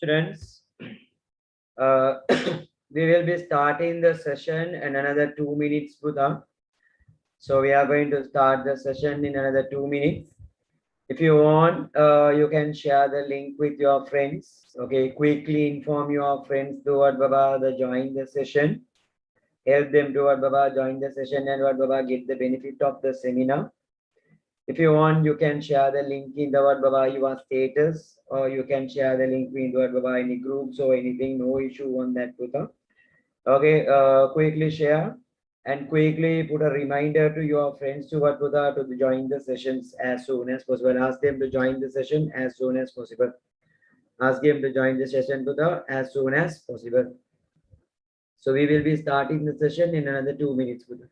Students, uh, we will be starting the session in another 2 minutes, Buddha. So we are going to start the session in another 2 minutes. If you want, you can share the link with your friends. Okay, quickly inform your friends to what Baba the join the session. Help them to what Baba join the session and what Baba get the benefit of the seminar. If you want, you can share the link in the what Baba your status, or you can share the link in the what Baba any groups or anything. No issue on that, Buddha. Okay, quickly share and quickly put a reminder to your friends to what Buddha to join the sessions as soon as possible. Ask them to join the session as soon as possible. Ask them to join the session Buddha as soon as possible. So we will be starting the session in another 2 minutes, Buddha.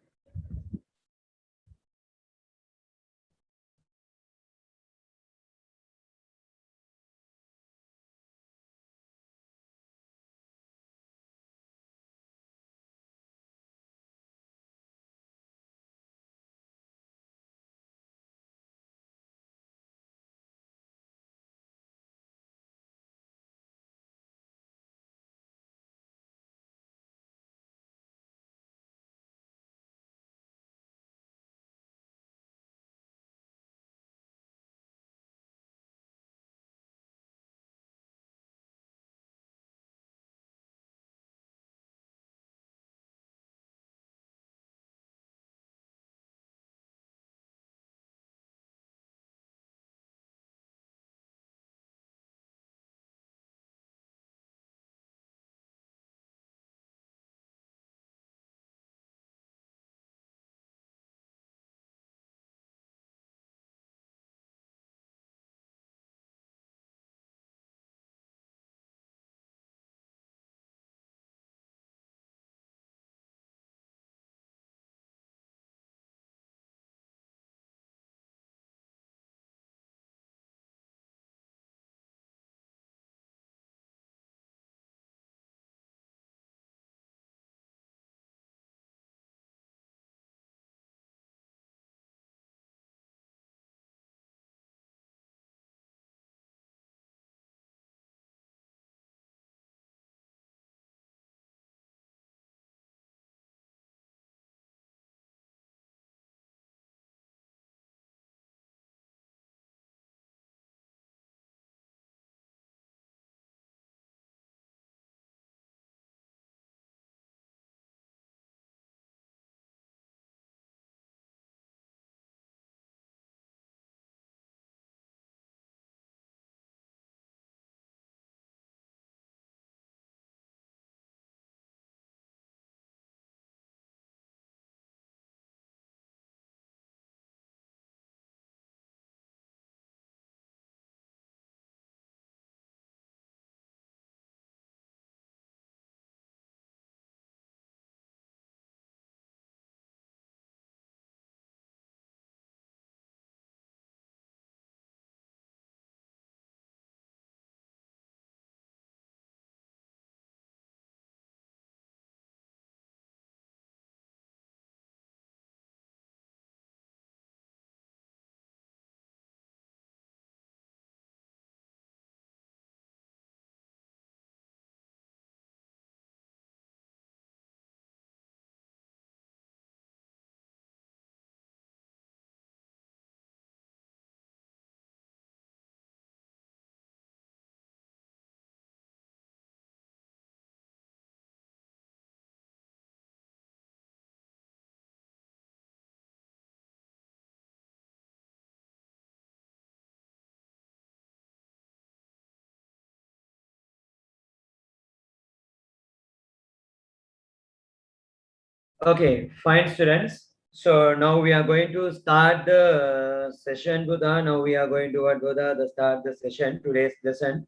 Okay, fine, students. So now we are going to start the session, Buddha. Now we are going to what Buddha the start the session today's lesson.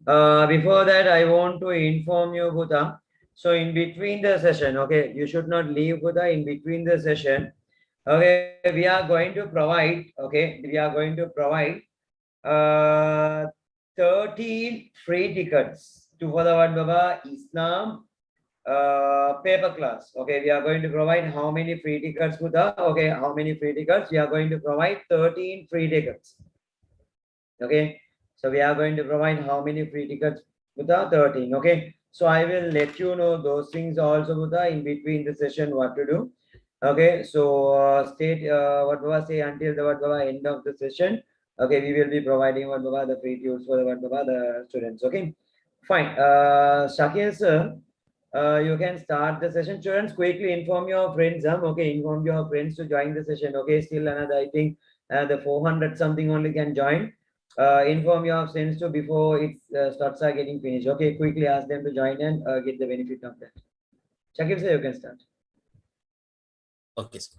Before that, I want to inform you, Buddha. So in between the session, okay, you should not leave Buddha in between the session. Okay, we are going to provide. Okay, we are going to provide uh 13 free tickets to for the what Baba Islam paper class. Okay, we are going to provide how many free tickets, Buddha? Okay, how many free tickets? We are going to provide 13 free tickets. Okay, so we are going to provide how many free tickets? Buddha 13. Okay. So I will let you know those things also, Buddha, in between the session what to do. Okay. So state what Baba say until the what Baba end of the session. Okay, we will be providing what Baba the free tools for the what Baba the students. Okay. Fine. Shakeel sir, you can start the session. Students, quickly inform your friends. Okay, inform your friends to join the session. Okay, still another, I think, the 400 something only can join. Inform your friends to before it starts are getting finished. Okay, quickly ask them to join and get the benefit of that. Shakil sir, you can start. Okay, sir.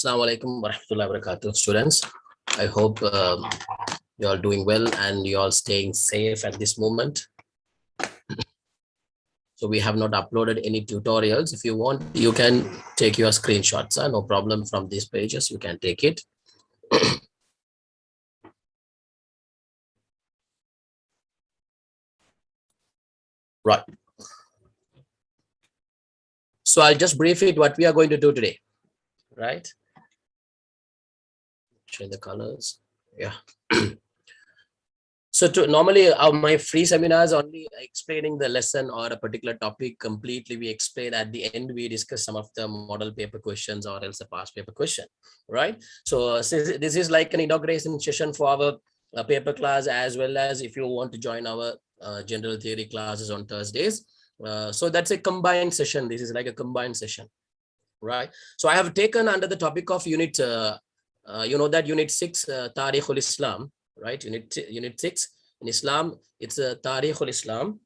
Assalamu alaikum warahmatullahi wabarakatuh, students. I hope you all doing well and you all staying safe at this moment. So we have not uploaded any tutorials. If you want, you can take your screenshots. No problem from these pages. You can take it. Right. So I'll just brief it what we are going to do today. Right. Change the colors. Yeah. So normally my free seminars only explaining the lesson or a particular topic completely. We explain at the end, we discuss some of the model paper questions or else a past paper question, right? So this is like an inauguration session for our paper class, as well as if you want to join our general theory classes on Thursdays. So that's a combined session. This is like a combined session, right? So I have taken under the topic of unit, you know that unit 6, Tarikhul Islam, right? Unit 6 in Islam, it's a Tarikhul Islam,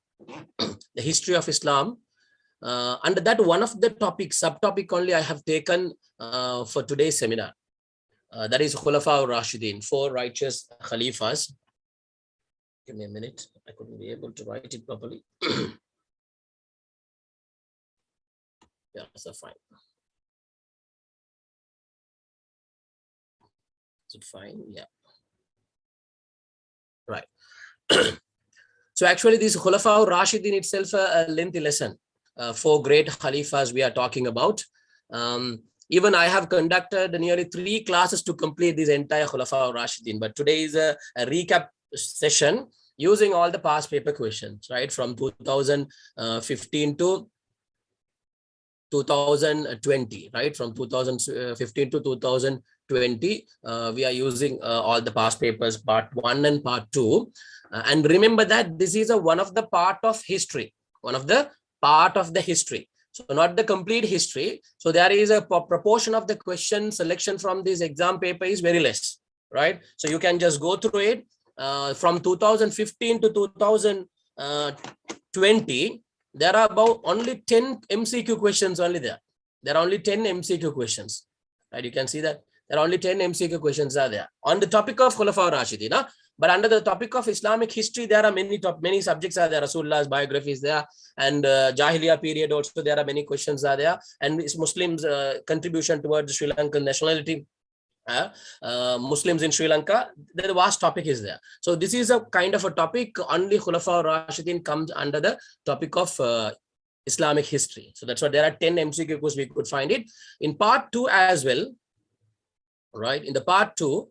the history of Islam. Under that, one of the topics, subtopic only I have taken for today's seminar. That is Khulafaur Rashideen, 4 righteous Khalifas. Give me a minute. I couldn't be able to write it properly. Yeah, so fine. Is it fine? Yeah. Right. So actually this Khulafaur Rashideen itself a lengthy lesson. 4 great Khalifas we are talking about. Even I have conducted nearly 3 classes to complete this entire Khulafaur Rashideen, but today is a recap session using all the past paper questions, right? From 2015 to 2020, right? From 2015 to 2020, we are using all the past papers, part 1 and part 2. And remember that this is one of the part of history, one of the part of the history. So not the complete history. So there is a proportion of the question selection from this exam paper is very less, right? So you can just go through it from 2015 to 2020. There are about only 10 MCQ questions only there. There are only 10 MCQ questions, right? You can see that there are only 10 MCQ questions are there on the topic of Khulafaur Rashideen. But under the topic of Islamic history, there are many subjects are there. Rasulullah's biography is there, and Jahiliyyah period also there are many questions are there, and Muslims' contribution towards Sri Lankan nationality. Muslims in Sri Lanka, the vast topic is there. So this is a kind of a topic, only Khulafaur Rashideen comes under the topic of Islamic history. So that's why there are 10 MCQs we could find it. In part 2 as well, right? In the part 2,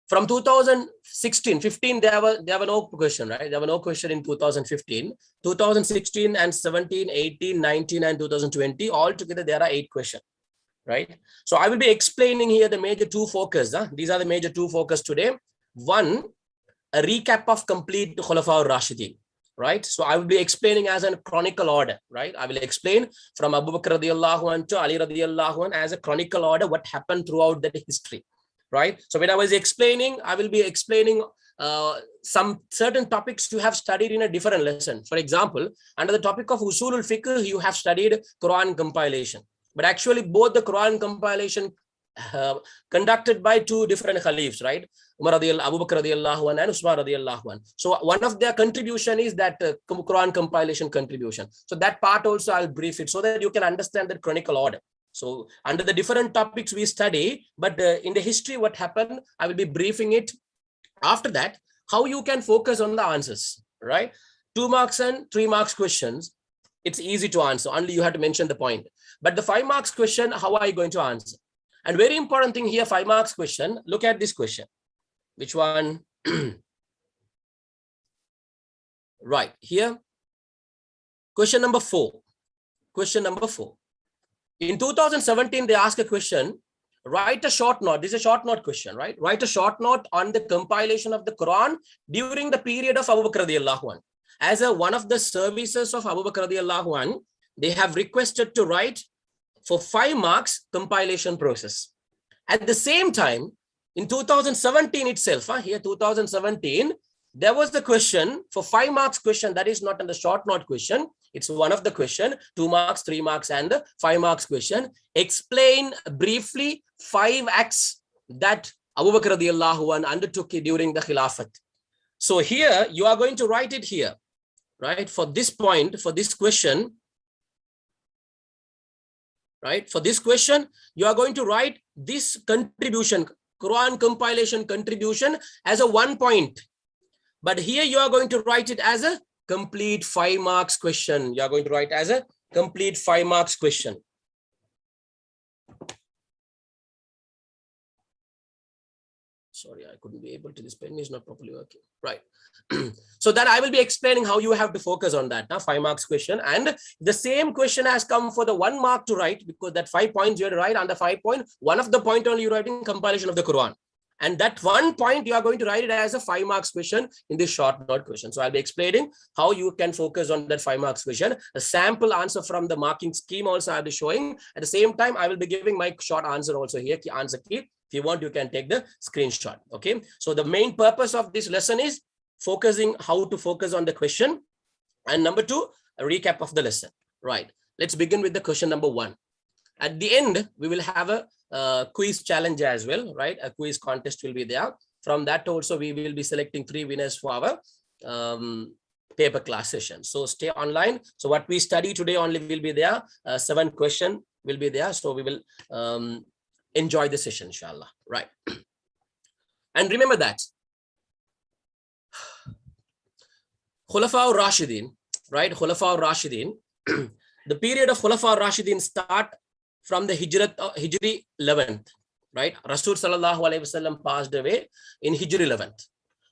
from 2016, 15, there were no question, right? There were no question in 2015. 2016 and 17, 18, 19, and 2020, altogether there are 8 questions. Right. So I will be explaining here the major 2 focus. These are the major 2 focus today. One, a recap of complete Khulafaur Rashideen. Right. So I will be explaining as a chronicle order. Right. I will explain from Abu Bakr radiallahu anhu to Ali radiallahu anhu as a chronicle order what happened throughout the history. Right. So when I was explaining, I will be explaining some certain topics you have studied in a different lesson. For example, under the topic of Usulul Fiqh, you have studied Quran Compilation. But actually, both the Quran Compilation conducted by 2 different Khalifs, right? Umar Abu Bakr radiallahu anhu and Usman radiallahu anhu. So one of their contribution is that Quran Compilation contribution. So that part also I'll brief it so that you can understand the chronicle order. So under the different topics we study, but in the history what happened, I will be briefing it. After that, how you can focus on the answers, right? 2 marks and 3 marks questions, it's easy to answer. Only you have to mention the point. But the 5 marks question, how are you going to answer? And very important thing here, 5 marks question. Look at this question. Which one? Right here. Question number 4. Question number 4. In 2017, they asked a question. Write a short note. This is a short note question, right? Write a short note on the compilation of the Quran during the period of Abu Bakr radiallahu anh. As one of the services of Abu Bakr radiallahu anh, they have requested to write for 5 marks compilation process. At the same time, in 2017 itself, here 2017, there was the question for 5 marks question that is not in the short note question. It's one of the question, 2 marks, 3 marks, and the 5 marks question. Explain briefly 5 acts that Abu Bakr radiallahu anh undertook during the Khilafat. So here you are going to write it here, right? For this point, for this question, right? For this question, you are going to write this contribution, Quran compilation contribution as a 1 point. But here you are going to write it as a complete 5 marks question. You are going to write as a complete 5 marks question. Sorry, I couldn't be able to, this pen is not properly working. Right. So that I will be explaining how you have to focus on that. Now, 5 marks question. And the same question has come for the 1 mark to write, because that 5 points you have to write on the 5 point. One of the point only you writing compilation of the Quran. And that 1 point you are going to write it as a 5 marks question in this short note question. So I'll be explaining how you can focus on that 5 marks question. A sample answer from the marking scheme also I'll be showing. At the same time, I will be giving my short answer also here, answer key. If you want, you can take the screenshot. Okay. So the main purpose of this lesson is focusing how to focus on the question. And number 2, a recap of the lesson. Right. Let's begin with the question number 1. At the end, we will have a quiz challenge as well, right? A quiz contest will be there. From that also, we will be selecting 3 winners for our paper class session. So stay online. So what we study today only will be there. 7 questions will be there. So we will enjoy the session, inshallah. Right. And remember that Khulafaur Rashideen, right? Khulafaur Rashideen, the period of Khulafaur Rashideen start from the Hijri 11th, right? Rasul sallallahu alaihi wasallam passed away in Hijri 11th.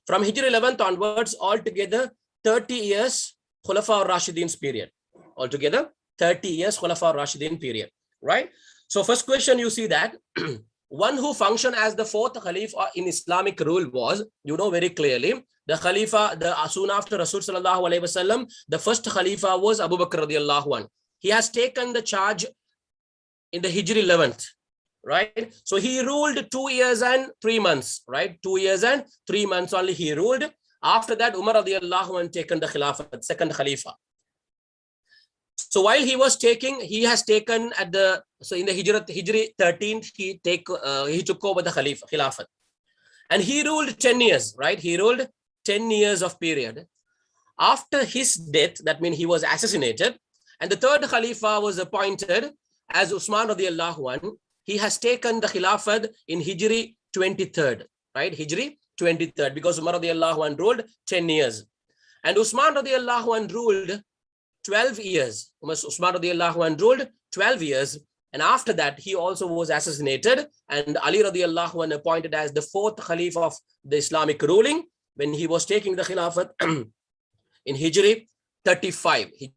From Hijri 11th onwards, altogether 30 years Khulafaur Rashideen's period. Altogether 30 years Khulafaur Rashideen period, right? So first question, you see that one who functioned as the 4th Khalifa in Islamic rule was, you know very clearly, the Khalifa, soon after Rasul sallallahu alaihi wasallam, the first Khalifa was Abu Bakr radiallahu anh. He has taken the charge in the Hijri 11th, right? So he ruled 2 years and 3 months, right? 2 years and 3 months only he ruled. After that, Umar radiallahu anh taken the Khilafat, second Khalifa. So while he was taking, he has taken at the, so in the Hijri 13th, he took over the Khilafat. And he ruled 10 years, right? He ruled 10 years of period. After his death, that means he was assassinated, and the 3rd Khalifa was appointed as Usman radiallahu anh. He has taken the Khilafat in Hijri 23rd, right? Hijri 23rd, because Umar radiallahu anh ruled 10 years. And Usman radiallahu anh ruled 12 years. Usman radiallahu anh ruled 12 years. And after that, he also was assassinated. And Ali radiallahu anh appointed as the 4th Khalifa of the Islamic ruling when he was taking the Khilafat in Hijri 35. He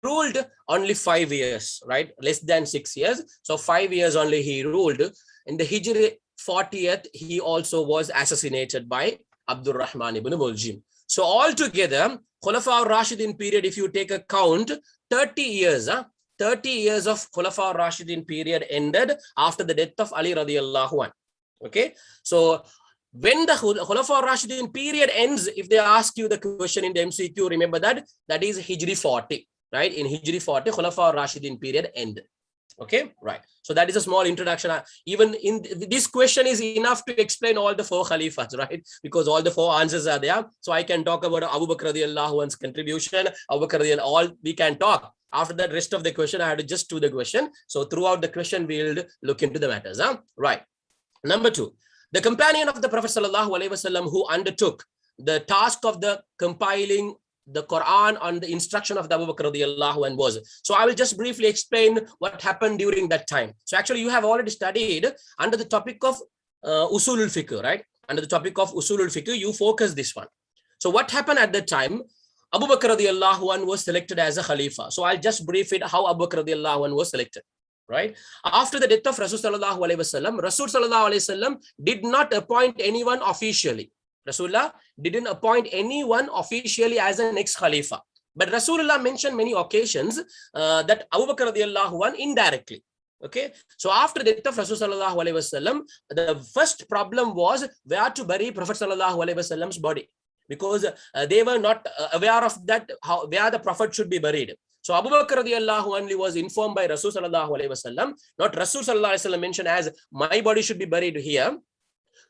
ruled only 5 years, right? Less than 6 years. So 5 years only he ruled. In the Hijri 40th, he also was assassinated by Abdul Rahman ibn Muljim. So altogether, Khulafaur Rashideen period, if you take a count, 30 years, 30 years of Khulafaur Rashideen period ended after the death of Ali radiallahu anh. Okay, so when the Khulafaur Rashideen period ends, if they ask you the question in the MCQ, remember that is Hijri 40, right? In Hijri 40, Khulafaur Rashideen period ended. Okay, right. So that is a small introduction. Even in this question is enough to explain all the 4 Khalifas, right? Because all the 4 answers are there. So I can talk about Abu Bakr radiallahu anhu's contribution, Abu Bakr radiallahu, all we can talk. After that, rest of the question, I had to just do the question. So throughout the question, we'll look into the matters. Right. Number 2, the companion of the Prophet sallallahu alaihi wasallam who undertook the task of the compiling the Quran on the instruction of the Abu Bakr radiallahu anhu was. So I will just briefly explain what happened during that time. So actually you have already studied under the topic of Usulul Fiqh, right? Under the topic of Usulul Fiqh, you focus this one. So what happened at that time? Abu Bakr radiallahu anhu was selected as a Khalifa. So I'll just brief it how Abu Bakr radiallahu anhu was selected, right? After the death of Rasul sallallahu alaihi wasallam, Rasul sallallahu alaihi wasallam did not appoint anyone officially. Rasulullah didn't appoint anyone officially as an next Khalifa. But Rasulullah mentioned many occasions that Abu Bakr radiallahu anhu indirectly. Okay, so after the death of Rasul sallallahu alaihi wasallam, the first problem was where to bury Prophet sallallahu alaihi wasallam's body, because they were not aware of that, where the Prophet should be buried. So Abu Bakr radiallahu anhu was informed by Rasul sallallahu alaihi wasallam, not Rasul sallallahu alaihi wasallam mentioned as my body should be buried here.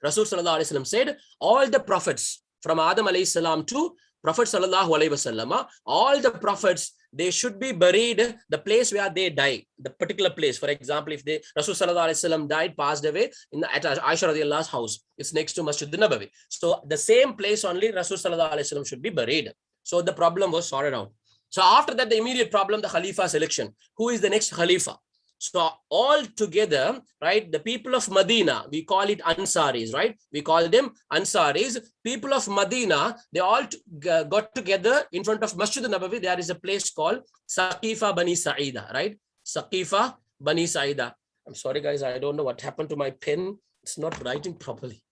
Rasul sallallahu alaihi wasallam said all the prophets from Adam alayhi salam to Prophet sallallahu alaihi wasallam, all the prophets, they should be buried the place where they die, the particular place. For example, if Rasul sallallahu alaihi wasallam died, passed away at Aisha radiallah's house, it's next to Masjid Nabawi. So the same place only Rasul sallallahu alaihi wasallam should be buried. So the problem was sorted out. So after that, the immediate problem, the Khalifa selection. Who is the next Khalifa? So all together, right, the people of Medina, we call it Ansaris, right? We call them Ansaris. People of Medina, they all got together in front of Masjid Nabawi. There is a place called Saqifa Bani Saida, right? Saqifa Bani Saida. I'm sorry, guys, I don't know what happened to my pen. It's not writing properly,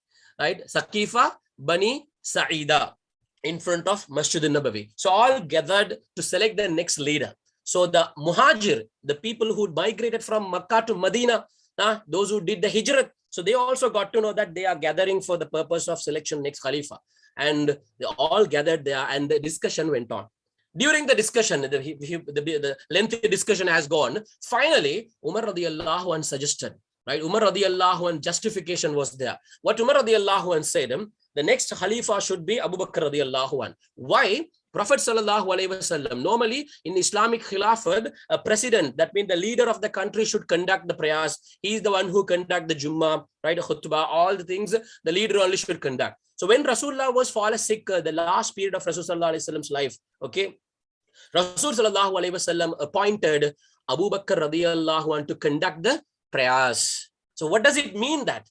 right? Saqifa Bani Saida in front of Masjid Nabawi. So all gathered to select the next leader. So the Muhajir, the people who migrated from Makkah to Medina, those who did the Hijrat, so they also got to know that they are gathering for the purpose of selection next Khalifa. And they all gathered there and the discussion went on. During the discussion, the lengthy discussion has gone. Finally, Umar radiallahu anhu suggested, right? Umar radiallahu anhu justification was there. What Umar radiallahu anhu said, the next Khalifa should be Abu Bakr radiallahu anhu. Why? Prophet sallallahu alaihi wasallam, normally in Islamic Khilafat, a president, that means the leader of the country, should conduct the prayers. He is the one who conduct the Jummah, right? Khutbah, all the things the leader only should conduct. So when Rasulullah was fallen sick, the last period of Rasul sallallahu alaihi wasallam's life, okay, Rasul sallallahu alaihi wasallam appointed Abu Bakr radiallahu anhu to conduct the prayers. So what does it mean that?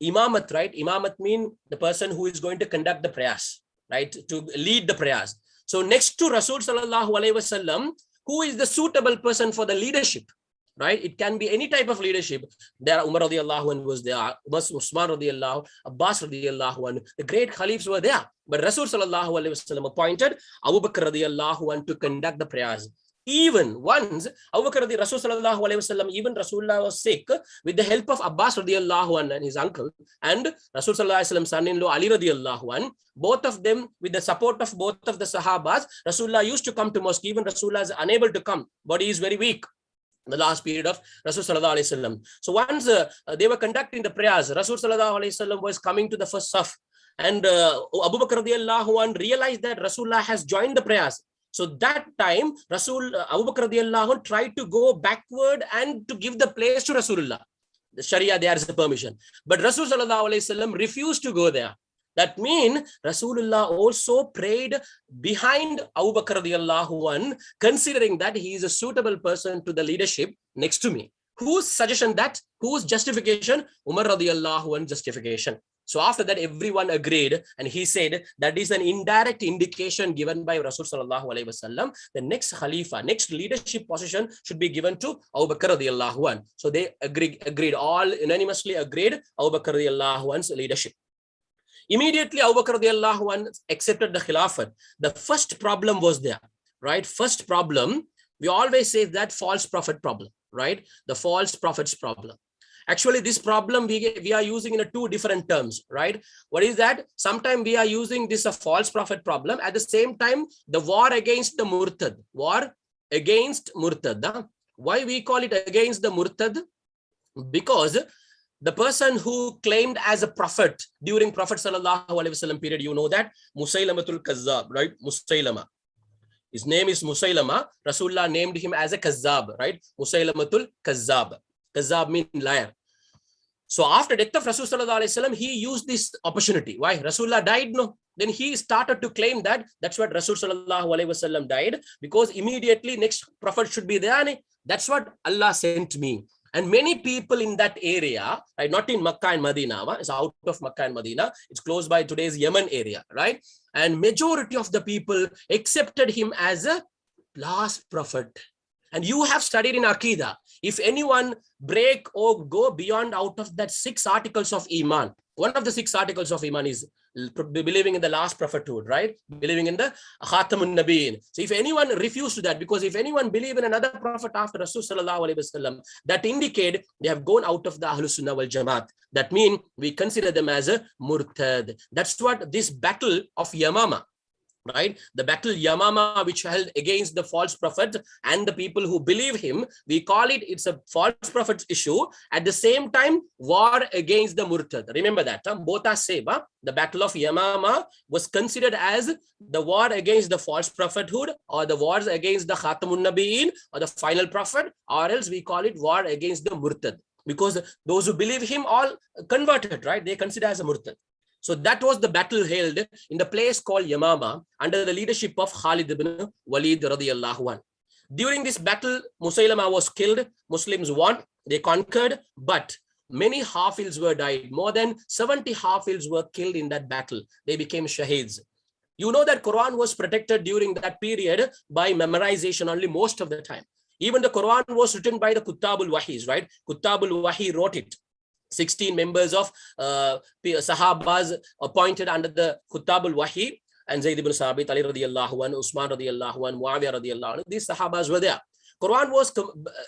Imamat, right? Imamat mean the person who is going to conduct the prayers, right? To lead the prayers. So next to Rasul sallallahu alaihi wasallam, who is the suitable person for the leadership, right? It can be any type of leadership. There Umar radiallahu anhu was there, Usman radiallahu, Abbas radiallahu anhu, the great Khalifs were there. But Rasul sallallahu alaihi wasallam appointed Abu Bakr radiallahu anhu to conduct the prayers. Even once, Abu Bakr Rasul sallallahu alaihi wasallam, even Rasulullah was sick, with the help of Abbas radiallahu anhu and his uncle, and Rasul sallallahu alaihi wasallam son-in-law Ali radiallahu anhu, both of them, with the support of both of the Sahabas, Rasulullah used to come to mosque. Even Rasulullah is unable to come. Body is very weak. The last period of Rasul sallallahu alaihi wasallam. So once they were conducting the prayers, Rasul sallallahu alaihi wasallam was coming to the first saf, and Abu Bakr radiallahu anhu realized that Rasulullah has joined the prayers. So that time, Abu Bakr radiallahu anhu tried to go backward and to give the place to Rasulullah. The Sharia, there is a permission. But Rasul sallallahu alaihi wasallam refused to go there. That means Rasulullah also prayed behind Abu Bakr radiallahu anhu, considering that he is a suitable person to the leadership next to me. Whose suggestion that? Whose justification? Umar radiallahu anhu justification. So after that, everyone agreed, and he said that is an indirect indication given by Rasul sallallahu alaihi wasallam. The next Khalifa, next leadership position should be given to Abu Bakr radiallahu anhu. So they agreed, all unanimously agreed Abu Bakr radiallahu anhu's leadership. Immediately, Abu Bakr radiallahu anhu accepted the Khilafat. The first problem was there, right? First problem, we always say that false prophet problem, right? The false prophet's problem. Actually, this problem we are using in two different terms, right? What is that? Sometimes we are using this a false prophet problem. At the same time, the war against the Murtad. War against Murtad. Why we call it against the Murtad? Because the person who claimed as a prophet during Prophet sallallahu alaihi wasallam period, you know that, Musailamatul Kazzab, right? Musailama. His name is Musailama. Rasulullah named him as a Kazzab, right? Musailamatul Kazzab. Kazzab means liar. So after death of Rasul sallallahu alaihi wasallam, he used this opportunity. Why? Rasulullah died, no? then he started to claim that that's what Rasul sallallahu alaihi wasallam died, because immediately next prophet should be there. That's what Allah sent me. And many people in that area, right, not in Makkah and Medina, it's out of Makkah and Medina, it's close by today's Yemen area, right? And majority of the people accepted him as a last prophet. And you have studied in Aqidah, if anyone break or go beyond out of that 6 articles of Iman, one of the 6 articles of Iman is believing in the last prophethood, right? Believing in the Khatamun Nabiyyin. So if anyone refused to that, because if anyone believe in another prophet after Rasul sallallahu alaihi wasallam, that indicate they have gone out of the Ahlus Sunnah wal Jamaat. That means we consider them as a murtad. That's what this battle of Yamama, right? The battle Yamama, which held against the false prophet and the people who believe him, we call it, it's a false prophet issue. At the same time, war against the murtad. Remember that. Both are same. The battle of Yamama was considered as the war against the false prophethood, or the wars against the Khatamun Nabiyyin, or the final prophet, or else we call it war against the murtad. Because those who believe him all converted, right? They consider as a murtad. So that was the battle held in the place called Yamama under the leadership of Khalid ibn Walid radiyallahu anhu. During this battle, Musaylama was killed, Muslims won, they conquered, but many Hafils were died. More than 70 Hafils were killed in that battle. They became shaheeds. You know that Quran was protected during that period by memorization only most of the time. Even the Quran was written by the Kuttabul Wahis, right? Kuttabul Wahi wrote it. 16 members of Sahabas appointed under the Kuttabul Wahi, and Zayd ibn Sabit, Ali radiyallahu anhu, Usman radiyallahu anhu, Muawiyah radiyallahu anhu. These Sahabas were there. Quran was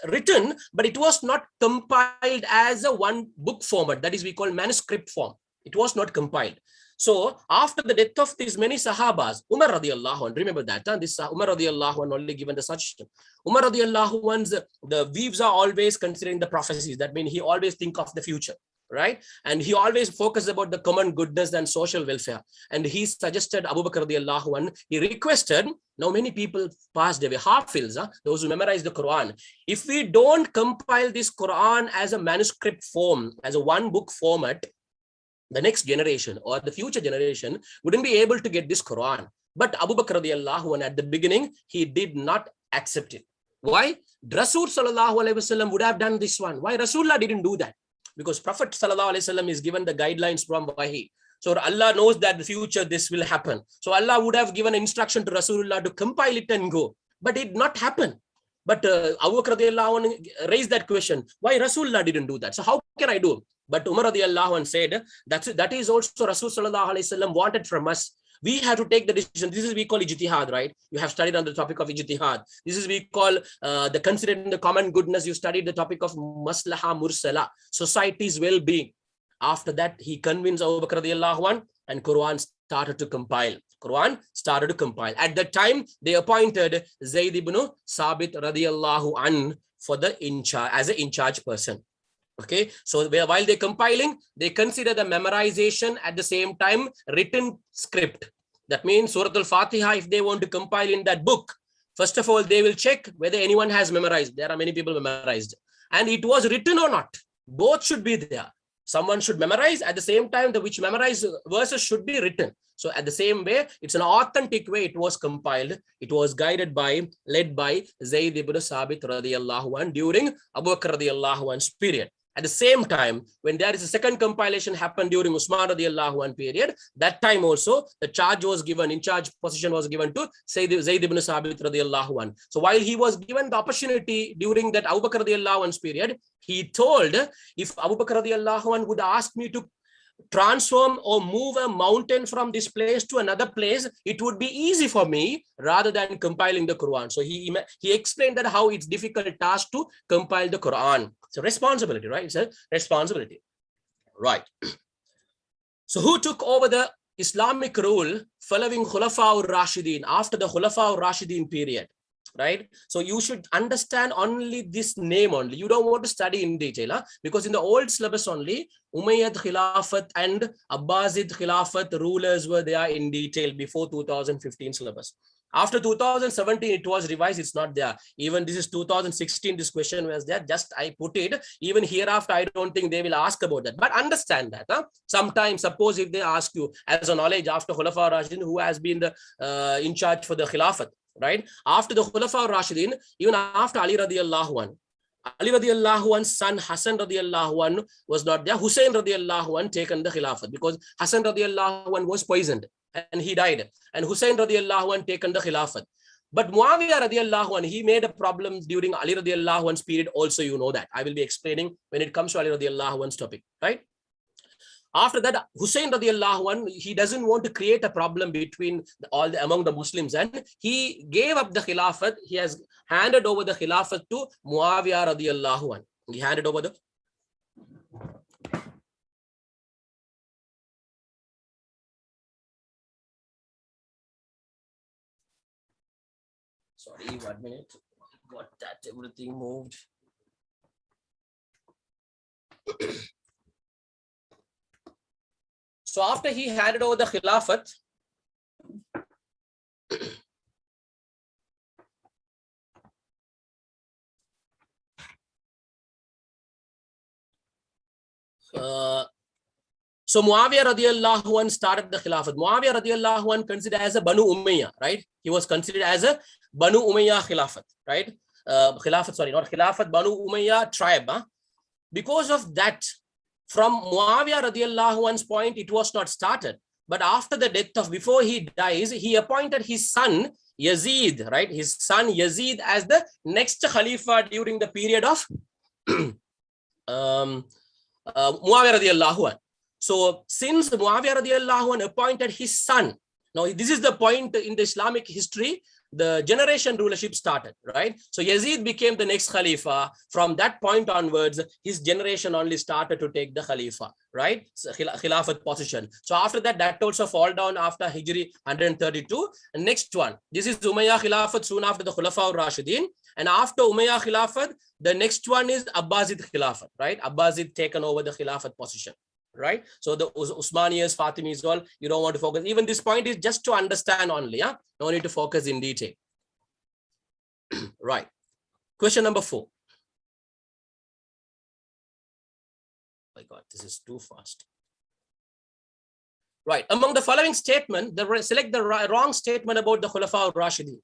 written, but it was not compiled as a one book format. That is, we call manuscript form. It was not compiled. So after the death of these many Sahabas, Umar radiyallahu anhu, remember that, this Umar radiyallahu anhu only given the suggestion. Umar radiyallahu anhu's, the views are always considering the prophecies. That means he always think of the future, right? And he always focused about the common goodness and social welfare. And he suggested Abu Bakr radiyallahu anhu, he requested, now many people passed away, Hafils, those who memorize the Quran. If we don't compile this Quran as a manuscript form, as a one book format, the next generation or the future generation wouldn't be able to get this Quran. But Abu Bakr radiyallahu anhu at the beginning, he did not accept it. Why? Rasul sallallahu alaihi wasallam would have done this one. Why Rasulullah didn't do that? Because Prophet sallallahu alaihi wasallam is given the guidelines from Wahi. So Allah knows that the future this will happen. So Allah would have given instruction to Rasulullah to compile it and go. But it did not happen. But Abu Bakr radiyallahu anhu raised that question. Why Rasulullah didn't do that? So how can I do? But Umar radiyallahu anhu said, that is also Rasul sallallahu alaihi wasallam wanted from us. We have to take the decision. This is we call ijtihad, right? You have studied on the topic of ijtihad. This is we call the considering the common goodness. You studied the topic of maslaha mursala, society's well-being. After that, he convinced Abu Bakr radiyallahu anhu, and Quran started to compile. Quran started to compile. At that time, they appointed Zayd ibn Sabit radiyallahu anhu for the as an in-charge person. Okay, so while they're compiling, they consider the memorization at the same time written script. That means Surah Al-Fatiha, if they want to compile in that book, first of all, they will check whether anyone has memorized. There are many people memorized. And it was written or not. Both should be there. Someone should memorize at the same time, which memorized verses should be written. So at the same way, it's an authentic way it was compiled. It was led by Zayd ibn Sabit radiyallahu anhu during Abu Bakr radiyallahu anhu's period. At the same time, when there is a second compilation happened during Usman radiyallahu anhu period, that time also the charge was given, in charge position was given to Zayd ibn Sabit radiyallahu anhu. So while he was given the opportunity during that Abu Bakr radiyallahu anhu's period, he told, if Abu Bakr radiyallahu anhu would ask me to transform or move a mountain from this place to another place, it would be easy for me rather than compiling the Quran. So he explained that how it's difficult task to compile the Quran. It's a responsibility, right? It's a responsibility. Right. So who took over the Islamic rule following Khulafaur Rashideen, after the Khulafaur Rashideen period? Right? So you should understand only this name only. You don't want to study in detail, because in the old syllabus only, Umayyad Khilafat and Abbasid Khilafat rulers were there in detail before 2015 syllabus. After 2017, it was revised. It's not there. Even this is 2016. This question was there. Just I put it. Even hereafter, I don't think they will ask about that. But understand that. Sometimes, suppose if they ask you as a knowledge after Khulafaur Rashideen, who has been the in charge for the Khilafat, right? After the Khulafaur Rashideen, even after Ali radiallahu anh, Ali radiallahu anhu's son Hassan radiallahu anh was not there. Hussein radiallahu anh taken the Khilafat because Hassan radiallahu anh was poisoned and he died. And Hussein radiallahu anh taken the Khilafat. But Muawiyah radiallahu anh, he made a problem during Ali radiallahu anhu's period also, you know that. I will be explaining when it comes to Ali radiallahu anhu's topic, right? After that, Hussein radiallahu anh, he doesn't want to create a problem between among the Muslims, and he gave up the Khilafat. He has handed over the Khilafat to Muawiyah radiallahu anh. He handed over the Sorry, 1 minute. Got that, everything moved. So after he handed over the Khilafat, so Muawiyah radiallahu anh started the Khilafat. Muawiyah radiallahu anh considered as a Banu Umayyah, right? He was considered as a Banu Umayyah Khilafat, right? Khilafat, sorry, not Khilafat, Banu Umayyah tribe. Because of that, from Muawiyah radiallahu anhu's point, it was not started. But after the death of, before he dies, he appointed his son Yazid, right? His son Yazid as the next Khalifa during the period of Muawiyah radiallahu anh. So since Muawiyah radiallahu anh appointed his son, now this is the point in the Islamic history, the generation rulership started, right? So Yazid became the next Khalifa. From that point onwards, his generation only started to take the Khalifa, right? So Khilafat position. So after that, that also fall down after Hijri 132. And next one, this is Umayyah Khilafat soon after the Khulafaur Rashideen. And after Umayyah Khilafat, the next one is Abbasid Khilafat, right? Abbasid taken over the Khilafat position. Right, so the Usmaniyas, Fatimis, all you don't want to focus. Even this point is just to understand only. Yeah, no need to focus in detail. Right. Question number 4. My God, this is too fast. Right. Among the following statement, select the wrong statement about the Khulafaur Rashideen.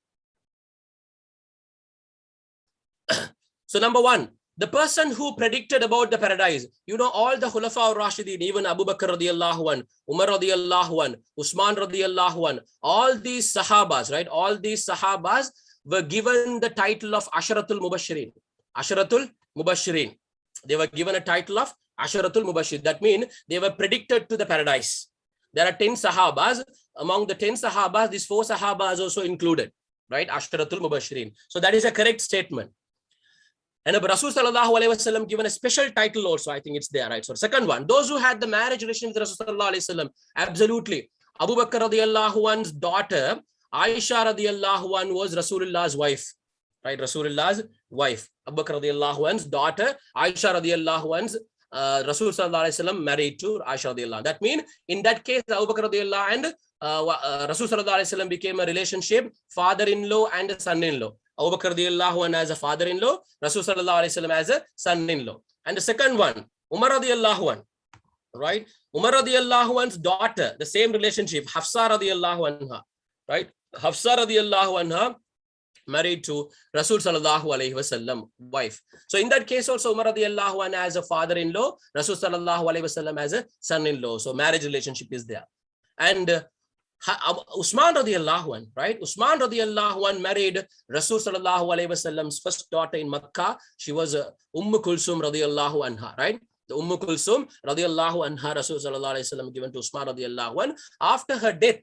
So number 1. The person who predicted about the paradise, you know, all the Khulafaur Rashideen, even Abu Bakr radiallahu anh, Umar radiallahu anh, Usman radiallahu anh, all these Sahabas, right? All these Sahabas were given the title of Asharatul Mubashirin. Asharatul Mubashirin. They were given a title of Asharatul Mubashirin. That means they were predicted to the paradise. There are 10 Sahabas. Among the 10 Sahabas, these 4 Sahabas also included, right? Asharatul Mubashirin. So that is a correct statement. And Rasul sallallahu alayhi wasallam given a special title also. I think it's there, right? So second one, those who had the marriage relation with Rasul sallallahu alayhi wasallam, absolutely. Abu Bakr radiallahu anhu's daughter, Aisha radiallahu anh was Rasulullah's wife, right? Rasulullah's wife. Abu Bakr radiallahu anhu's daughter, Aisha radiallahu anhu's Rasul sallallahu alayhi wasallam married to Aisha radiallahu anh. That means in that case, Abu Bakr radiallahu anh and Rasul sallallahu alayhi wasallam became a relationship, father-in-law and son-in-law. Abu Bakr radiallahu anh as a father-in-law, Rasul sallallahu alayhi wasallam as a son-in-law. And the second one, Umar radiallahu anh, right? Umar radiallahu anh's daughter, the same relationship, Hafsa radiallahu anha, right? Hafsa radiallahu anha married to Rasul sallallahu alayhi wasallam wife. So in that case also, Umar radiallahu anh as a father-in-law, Rasul sallallahu alayhi wasallam as a son-in-law. So marriage relationship is there. And Usman radiallahu anh, right? Usman radiallahu anh married Rasul sallallahu alayhi wasallam's first daughter in Makkah. She was Kulsum radiallahu anha, right? The Kulsum radiallahu anha, Rasul sallallahu alayhi wasallam given to Usman radiallahu anh. After her death,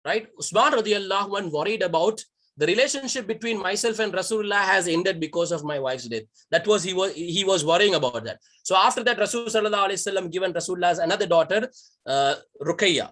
right? Usman radiallahu anh worried about the relationship between myself and Rasulullah has ended because of my wife's death. That was, he was worrying about that. So after that, Rasul sallallahu alayhi wasallam given Rasulullah's another daughter, Ruqayya.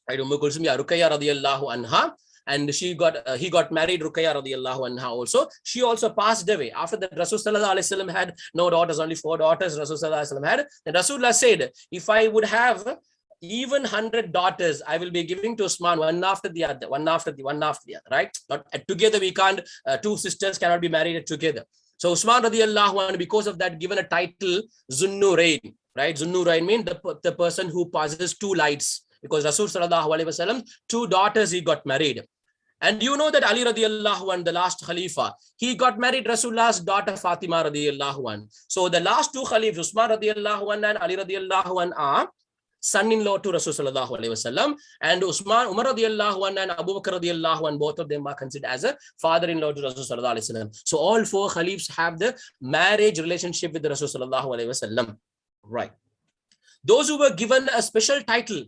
Right, Kulsum, yeah, Ruqayya radiallahu anha, and he got married, Ruqayya radiallahu anha also. She also passed away. After that, Rasul sallallahu alayhi wasallam had no daughters, only 4 daughters Rasul sallallahu alayhi wasallam had. And Rasulullah said, if I would have even 100 daughters, I will be giving to Usman one after the other, one after the other, right? Not together, we can't, two sisters cannot be married together. So Usman radiallahu anhu, because of that, given a title Zunnurain, right? Zunnurain means the person who possesses two lights, because Rasul sallallahu alaihi wasallam, two daughters he got married. And you know that Ali radiallahu anhu, the last Khalifa, he got married Rasulullah's daughter Fatima radiallahu anhu. So the last two Khalifs, Usman radiallahu anhu and Ali radiallahu anhu, are son-in-law to Rasul sallallahu alaihi wasallam, and Umar radiallahu anhu and Abu Bakr radiallahu anhu, both of them are considered as a father-in-law to Rasul sallallahu alaihi wasallam. So all four Khalifs have the marriage relationship with the Rasul sallallahu alaihi wasallam, right? Those who were given a special title,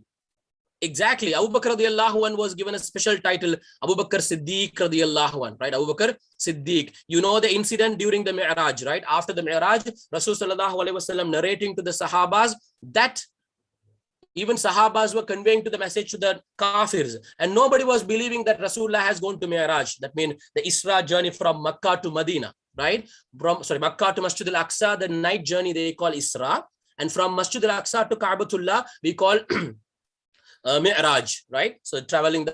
exactly, Abu Bakr radiallahu anhu was given a special title, Abu Bakr Siddiq radiallahu anhu, right? Abu Bakr Siddiq. You know the incident during the Mi'raj, right? After the Mi'raj, Rasul sallallahu alaihi wasallam narrating to the Sahabas that even Sahabas were conveying to the message to the Kafirs, and nobody was believing that Rasulullah has gone to Mi'raj. That means the Isra journey from Makkah to Medina, right? From Makkah to Masjid al-Aqsa, the night journey they call Isra, and from Masjid al-Aqsa to Ka'batullah we call Mi'raj, right? So traveling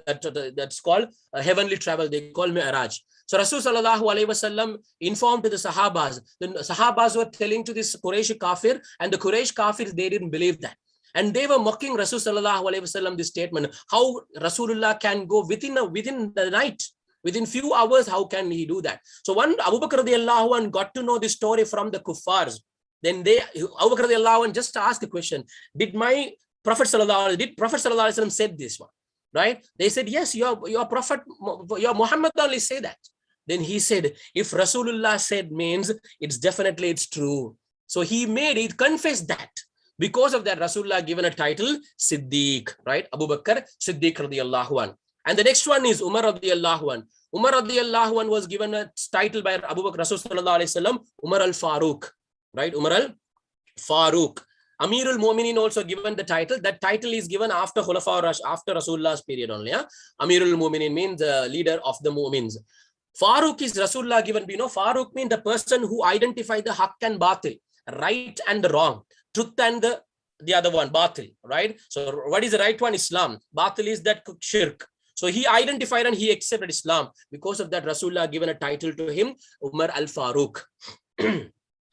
that's called heavenly travel, they call Mi'raj. So Rasul sallallahu alaihi wasallam informed to the Sahabas. The Sahabas were telling to this Quraysh Kafir, and the Quraysh Kafirs, they didn't believe that. And they were mocking Rasul sallallahu alaihi wasallam this statement. How Rasulullah can go within the night, within few hours, how can he do that? So one Abu Bakr radiallahu anhu got to know this story from the kuffars. Then Abu Bakr radiallahu anhu just asked the question, did Prophet sallallahu alaihi wasallam said this one, right? They said, yes, your Prophet, your Muhammad only say that. Then he said, if Rasulullah said means it's true. So he confessed that. Because of that, Rasulullah given a title Siddiq, right? Abu Bakr Siddiq radiallahu anhu. And the next one is Umar radiallahu anhu. Umar radiallahu anhu was given a title by Abu Bakr Rasul sallallahu alaihi wasallam, Umar al-Faruq, right? Umar al-Faruq. Amirul Mu'minin also given the title. That title is given after Khulafaur, after Rasulullah's period only. Yeah? Amirul Mu'minin means the leader of the Mu'mins. Faruq is Rasulullah given. You know, Faruq means the person who identified the haqq and batil, right and wrong, truth and the other one, batil, right? So what is the right one? Islam. Batil is that shirk. So he identified and he accepted Islam. Because of that, Rasulullah given a title to him, Umar al-Faruq. And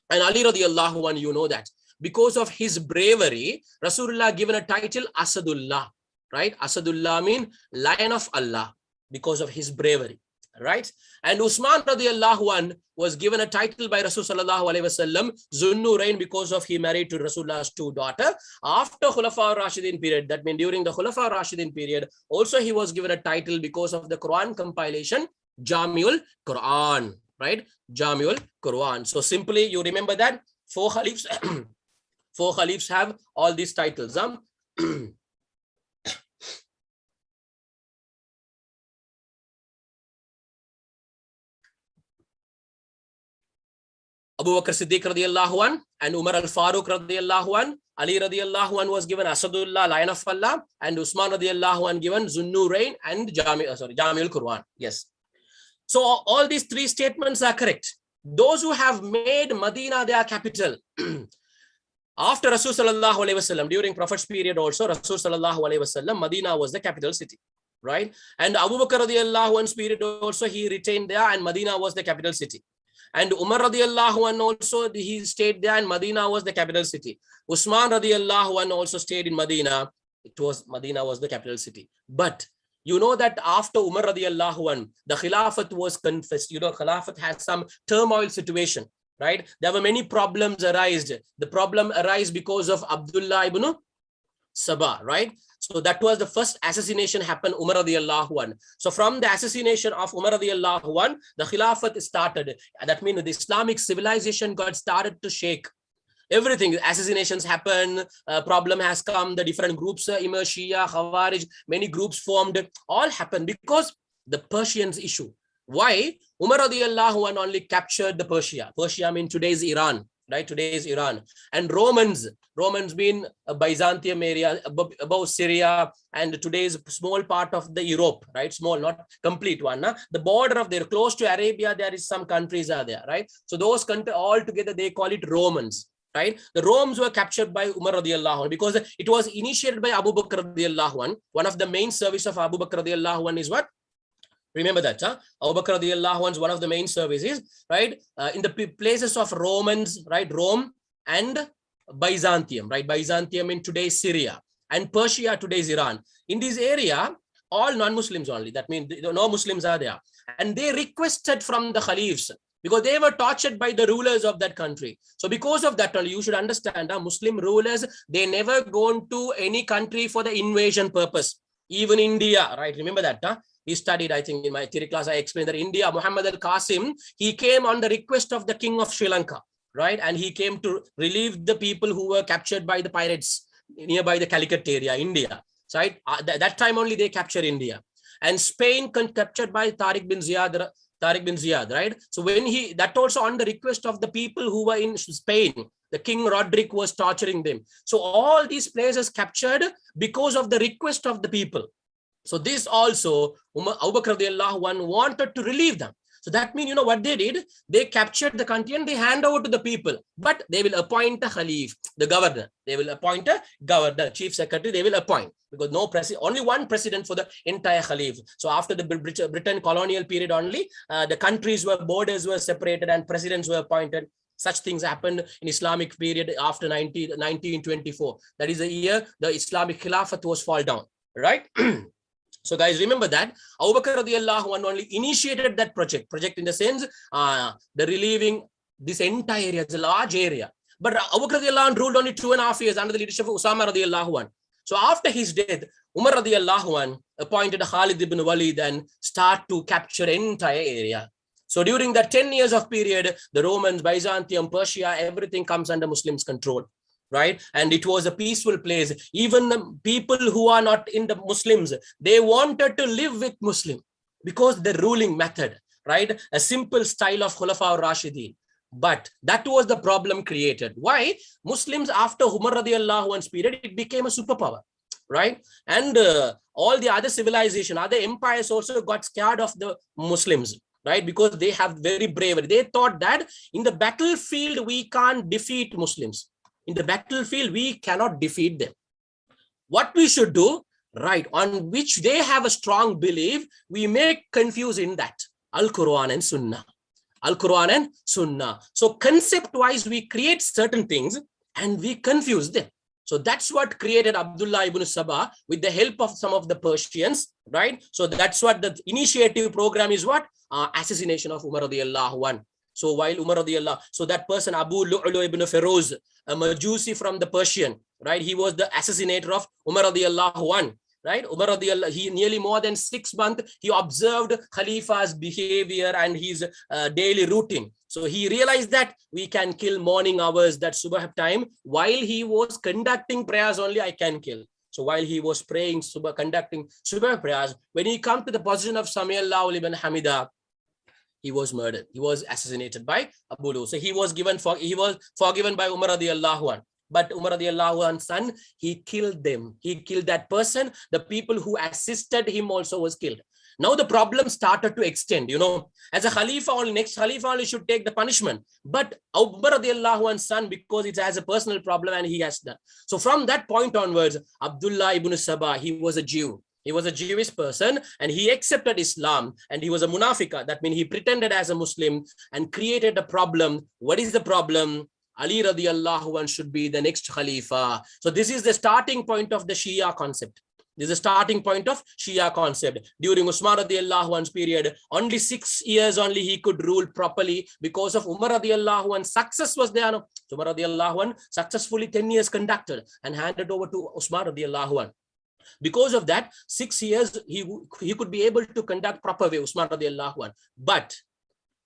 Ali radiallahu anhu, you know that. Because of his bravery, Rasulullah given a title Asadullah, right? Asadullah means Lion of Allah, because of his bravery, right? And Usman radiallahu anhu was given a title by Rasul sallallahu alaihi wasallam, Zunnurain, because of he married to Rasulullah's two daughters. After Khulafaur Rashideen period, that means during the Khulafaur Rashideen period, also he was given a title because of the Quran compilation, Jamiul Quran, right? Jamiul Quran. So simply you remember that four Khalifs have all these titles. Abu Bakr Siddiq radiallahu anhu and Umar al-Faruq radiallahu anhu. Ali radiallahu anhu was given Asadullah, Lion of Allah, and Usman radiallahu anhu given Zunnurain and Jamiul Quran. Yes. So all these three statements are correct. Those who have made Medina their capital, after Rasul sallallahu alaihi wasallam, during Prophet's period also, Rasul sallallahu alaihi wasallam, Medina was the capital city, right? And Abu Bakr radiallahu anhu's period also, he retained there, and Medina was the capital city. And Umar radiallahu anhu also, he stayed there, and Medina was the capital city. Usman radiallahu anhu also stayed in Medina. Medina was the capital city. But you know that after Umar radiallahu anhu, the Khilafat was confessed. You know, Khilafat has some turmoil situation, right? There were many problems arised. The problem arose because of Abdullah ibn Sabah, right? So that was the first assassination happened, Umar radiallahu anhu. So from the assassination of Umar radiallahu anhu, the Khilafat started. That means the Islamic civilization got started to shake. Everything, assassinations happen, problem has come, the different groups emerged, Shia, Khawarij, many groups formed, all happened because the Persians issue. Why? Umar radiallahu anhu only captured the Persia. Persia means today's Iran, right? Today's Iran. And Romans mean a Byzantium area above Syria and today's small part of the Europe, right? Small, not complete one. The border of there, close to Arabia, there is some countries are there, right? So those countries all together, they call it Romans. right? The Rome's were captured by Umar radiallahu anh because it was initiated by Abu Bakr radiallahu anh. One of the main service of Abu Bakr radiallahu anh is what? Remember that, huh? Abu Bakr radiallahu anh is one of the main services, right? In the places of Romans, right? Rome and Byzantium, right? Byzantium in today's Syria and Persia, today's Iran. In this area, all non-Muslims only. That means no Muslims are there. And they requested from the Khalifs because they were tortured by the rulers of that country. So because of that, you should understand, Muslim rulers, they never gone to any country for the invasion purpose. Even India, right? Remember that, huh? We studied, I think in my theory class, I explained that India, Muhammad al-Qasim, he came on the request of the king of Sri Lanka, right? And he came to relieve the people who were captured by the pirates nearby the Calicut area, India. So right? That time only they captured India. And Spain captured by Tariq bin Ziyad, right? So when that also on the request of the people who were in Spain, the King Roderick was torturing them. So all these places captured because of the request of the people. So this also, Abu Bakr radiallahu anh wanted to relieve them. So that means, you know what they did? They captured the country and they hand over to the people. But they will appoint a Khalif, the governor. They will appoint a governor, chief secretary, they will appoint. Because no president, only one president for the entire Khalif. So after the Britain colonial period only, the countries were, borders were separated and presidents were appointed. Such things happened in Islamic period after 1924. That is the year the Islamic Khilafat was fall down, right? So guys, remember that Abu Bakr radiallahu anh only initiated that project in the sense, the relieving this entire area, it's a large area. But Abu Bakr radiallahu anh ruled only 2.5 years under the leadership of Usama radiallahu anh. So after his death, Umar radiallahu anh appointed Khalid ibn Walid and start to capture entire area. So during that 10 years of period, the Romans, Byzantium, Persia, everything comes under Muslims' control. Right? And it was a peaceful place. Even the people who are not in the Muslims, they wanted to live with Muslim because the ruling method, right? A simple style of Khulafaur Rashideen. But that was the problem created. Why? Muslims after Umar radiallahu anhu's period, it became a superpower, right? And all the other civilization, other empires also got scared of the Muslims, right? Because they have very bravery. They thought that in the battlefield, we can't defeat Muslims. In the battlefield, we cannot defeat them. What we should do, right, on which they have a strong belief, we make confuse in that. Al-Quran and Sunnah. Al-Quran and Sunnah. So concept-wise, we create certain things and we confuse them. So that's what created Abdullah ibn Sabah with the help of some of the Persians, right? So that's what the initiative program is what? Assassination of Umar radiallahu anh. So while Umar radiallahu, so that person Abu Lu'lu ibn Feroz, a Majusi from the Persian, right? He was the assassinator of Umar radiallahu anh, right? Umar radiallahu, he nearly more than 6 months, he observed Khalifa's behavior and his daily routine. So he realized that we can kill morning hours, that subah time, while he was conducting prayers only I can kill. So while he was praying, conducting subah prayers, when he come to the position of Sami Allahu liman hamida, he was murdered. He was assassinated by Abu Lu. So he was forgiven by Umar radiallahu anh. But Umar radiallahu anh's son, he killed them. He killed that person. The people who assisted him also was killed. Now the problem started to extend, you know, as a Khalifa only, next Khalifa only should take the punishment. But Umar radiallahu anh's son, because it has a personal problem and he has done. So from that point onwards, Abdullah ibn Sabah, he was a Jew. He was a Jewish person and he accepted Islam and he was a munafiqa. That means he pretended as a Muslim and created a problem. What is the problem? Ali radiallahu anh should be the next Khalifa. So this is the starting point of the Shia concept. This is the starting point of Shia concept. During Usman radiallahu anh's period, only 6 years only he could rule properly because of Umar radiallahu anh. Success was there. So Umar radiallahu anh successfully 10 years conducted and handed over to Usman radiallahu anh. Because of that, 6 years, he could be able to conduct proper way, Usman radiallahu anh. But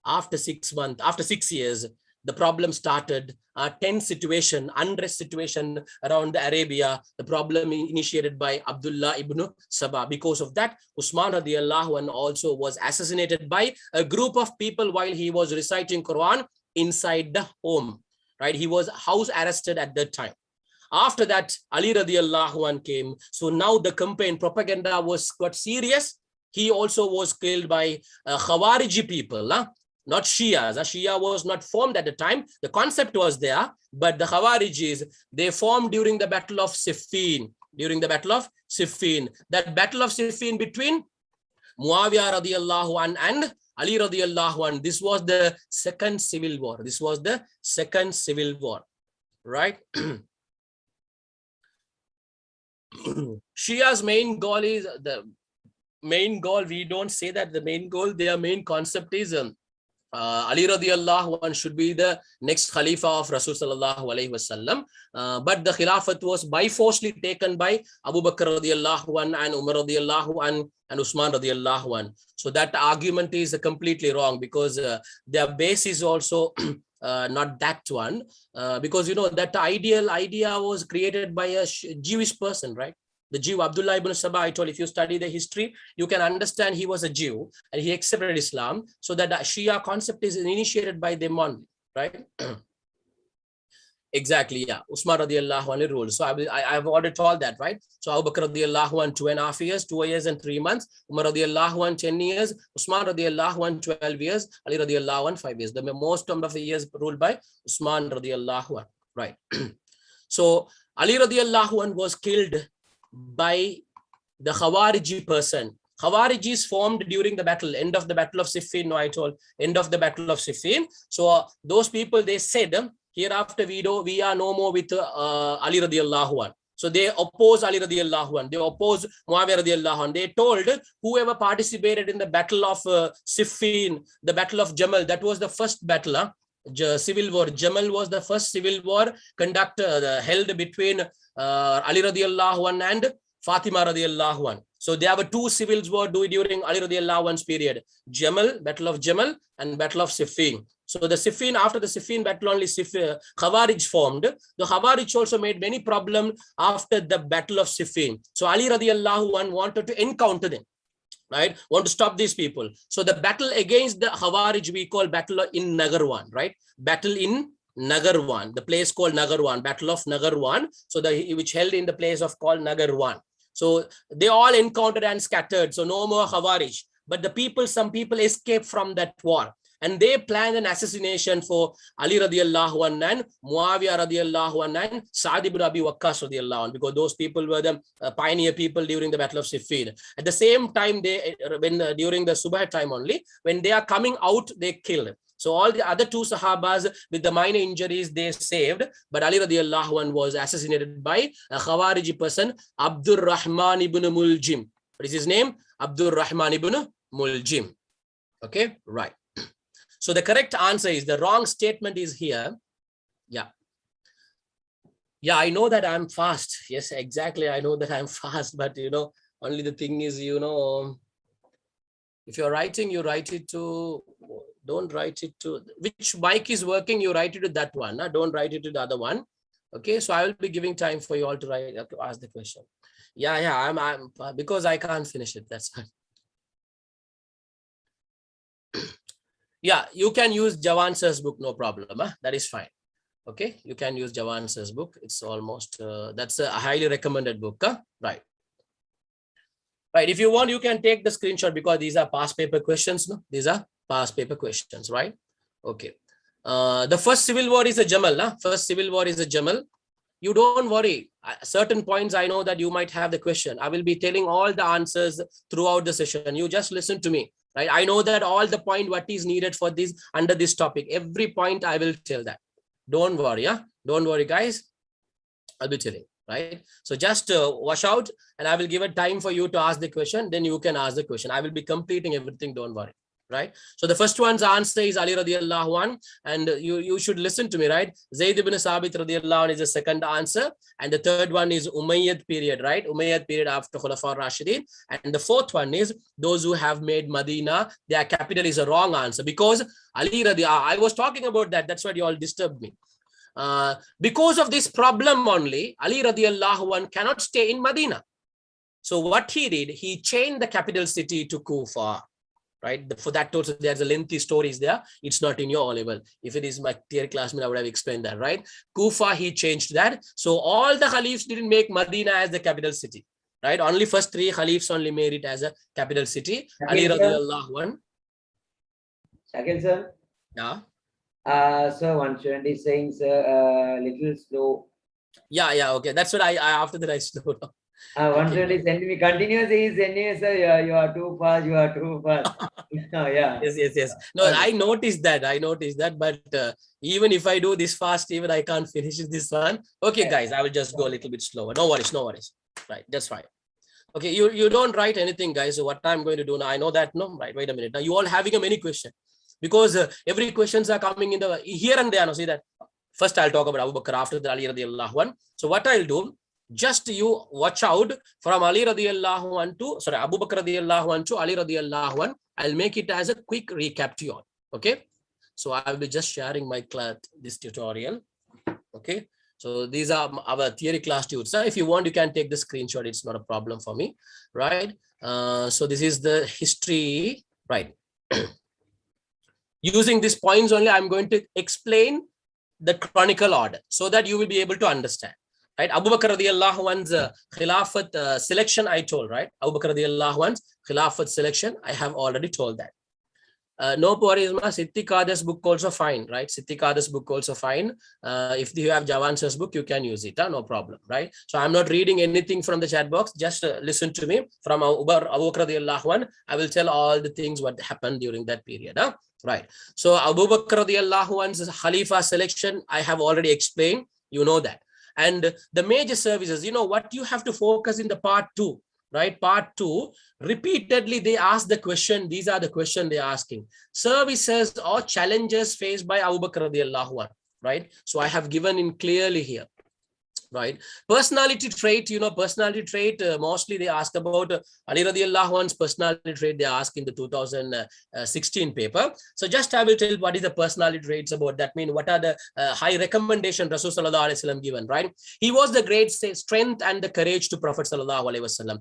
after 6 months, after 6 years, the problem started, a tense situation, unrest situation around Arabia, the problem initiated by Abdullah ibn Sabah. Because of that, Usman radiallahu anh also was assassinated by a group of people while he was reciting Quran inside the home, right? He was house arrested at that time. After that, Ali radiallahu anh came. So now the campaign propaganda got serious. He also was killed by Khawariji people. not Shias. Shia was not formed at the time. The concept was there, but the Khawarijis, they formed during the Battle of Siffin. During the Battle of Siffin. That Battle of Siffin between Muawiyah radiallahu an and Ali radiallahu an. This was the second civil war. This was the second civil war, right? Shia's main goal is the main goal. We don't say that the main goal, their main concept is Ali radiallahu an should be the next Khalifa of Rasul sallallahu alayhi wasallam. But the Khilafat was by forcefully taken by Abu Bakr radiallahu an and Umar radiallahu an and Usman radiallahu an. So that argument is completely wrong, because their base is also not that one, because you know that ideal idea was created by a Jewish person, right? The Jew Abdullah ibn Sabah, I told, if you study the history, you can understand he was a Jew and he accepted Islam. So that the Shia concept is initiated by them only, right? Exactly, yeah. Usman radiallahu anhu ruled. So I've already told that, right? So Abu Bakr radiallahu anhu 2.5 years, 2 years and 3 months. Umar radiallahu anhu 10 years. Usman radiallahu anhu 12 years. Ali radiallahu anhu 5 years. The most number of the years ruled by Usman radiallahu anhu, right? So Ali radiallahu anhu was killed by the Khawariji person. Khawarijis formed during the battle, end of the Battle of Siffin. No, I told, end of the Battle of Siffin. So those people, they said, hereafter we are no more with Ali radiallahu anh. So they oppose Ali radiallahu anh. They oppose Muawiyah radiallahu anh. They told whoever participated in the Battle of Siffin, the Battle of Jamal, that was the first battle, civil war. Jamal was the first civil war held between Ali radiallahu anh and Fatima radiallahu anh. So there were two civil wars during Ali radiallahu anh's period. Jamal, Battle of Jamal and Battle of Siffin. So the Siffin, after the Siffin battle, only Khawarij formed. The Khawarij also made many problems after the Battle of Siffin. So Ali radiallahu anh wanted to encounter them, right? Want to stop these people. So the battle against the Khawarij we call Battle in Nagarwan, right? Battle in Nagarwan, the place called Nagarwan, Battle of Nagarwan. So which held in the place of called Nagarwan. So they all encountered and scattered. So no more Khawarij. But the people, some people escaped from that war. And they planned an assassination for Ali radiallahu anhu and Muawiyah radiallahu anhu and Sa'd ibn Abi Waqqas radiallahu anhu, because those people were the pioneer people during the Battle of Siffin. At the same time, during the Subah time only, when they are coming out, they killed. So all the other two Sahabas with the minor injuries, they saved. But Ali radiallahu anhu was assassinated by a Khawariji person, Abdur Rahman ibn Muljim. What is his name? Abdur Rahman ibn Muljim. Okay, right. So the correct answer is, the wrong statement is here. Yeah. Yeah, I know that I'm fast. Yes, exactly. I know that I'm fast, but you know, only the thing is, you know, if you're writing, you write it to, don't write it to, which mic is working, you write it to that one. Don't write it to the other one. Okay, so I will be giving time for you all to write, ask the question. Yeah, I'm because I can't finish it. That's fine. Yeah, you can use Jawan Sir's book, no problem. That is fine. Okay, you can use Jawan Sir's book. It's almost, that's a highly recommended book. Right. Right, if you want, you can take the screenshot, because these are past paper questions. No? These are past paper questions, right? Okay. The first civil war is a Jamal. First civil war is a Jamal. You don't worry. Certain points I know that you might have the question. I will be telling all the answers throughout the session. You just listen to me. Right? I know that all the point what is needed for this under this topic. Every point I will tell that. Don't worry. Don't worry, guys. I'll be telling. Right? So just wash out, and I will give a time for you to ask the question. Then you can ask the question. I will be completing everything. Don't worry. Right? So the first one's answer is Ali radiallahu anh, and you should listen to me, right? Zayd ibn Sabit radiallahu anh is the second answer, and the third one is Umayyad period, right? Umayyad period after Khulafaur Rashideen, and the fourth one is those who have made Medina their capital is a wrong answer, because Ali radiallahu, I was talking about that. That's why you all disturbed me. Because of this problem only, Ali radiallahu anh cannot stay in Medina. So what he did, he changed the capital city to Kufa. Right? For that also, there's a lengthy stories there. It's not in your level. If it is my tier classmate, I would have explained that, right? Kufa, he changed that. So all the Khalifs didn't make Medina as the capital city, right? Only first three Khalifs only made it as a capital city. Ali radiallahu anh. Shakeel sir. Yeah. So 120 is saying, sir, little slow. Yeah. Okay. That's what I after that I slowed down. 120 sending me continuously is sending, sir. You are too fast. You are too fast. Yeah. Yes. No, Okay. I noticed that. But even if I do this fast, even I can't finish this one. Okay, guys, I will just go a little bit slower. No worries. Right, that's fine. Okay, you don't write anything, guys. So what I'm going to do now, I know that. No, right. Wait a minute. Now you all having a many question because every questions are coming in the here and there. No, see that. First, I'll talk about Abu Bakr, after the Ali radiallahu anhu. So what I'll do, just you watch out from Ali radiallahu anhu to, sorry, Abu Bakr radiallahu anhu to Ali radiallahu anhu. I'll make it as a quick recap to you all. Okay. So I'll be just sharing my class, this tutorial. Okay. So these are our theory class tudes. So if you want, you can take the screenshot. It's not a problem for me. Right. So this is the history. Right. Using these points only, I'm going to explain the chronicle order so that you will be able to understand. Right, Abu Bakr radiallahu anhu's Khilafat selection, I told, right? Abu Bakr radiallahu anhu's Khilafat selection, I have already told that. No worries, Siddhi book also fine, right? Siddhi book also fine. If you have Javan's book, you can use it, no problem, right? So I'm not reading anything from the chat box. Just listen to me from Abu Bakr radiallahu anhu. I will tell all the things what happened during that period. Right. So Abu Bakr radiallahu anhu's Khalifa selection, I have already explained. You know that. And the major services, you know what you have to focus in the part 2, right? Part 2, repeatedly they ask the question. These are the questions they're asking. Services or challenges faced by Abu Bakr radiallahu anhu, right? So I have given in clearly here. Right, personality trait, you know, personality trait, mostly they ask about Ali radiallahu anhu's personality trait. They ask in the 2016 paper. So just I will tell what is the personality traits about that. Mean, what are the high recommendation Rasul sallallahu alaihi wasallam given, right? He was the great strength and the courage to Prophet sallallahu alaihi wasallam.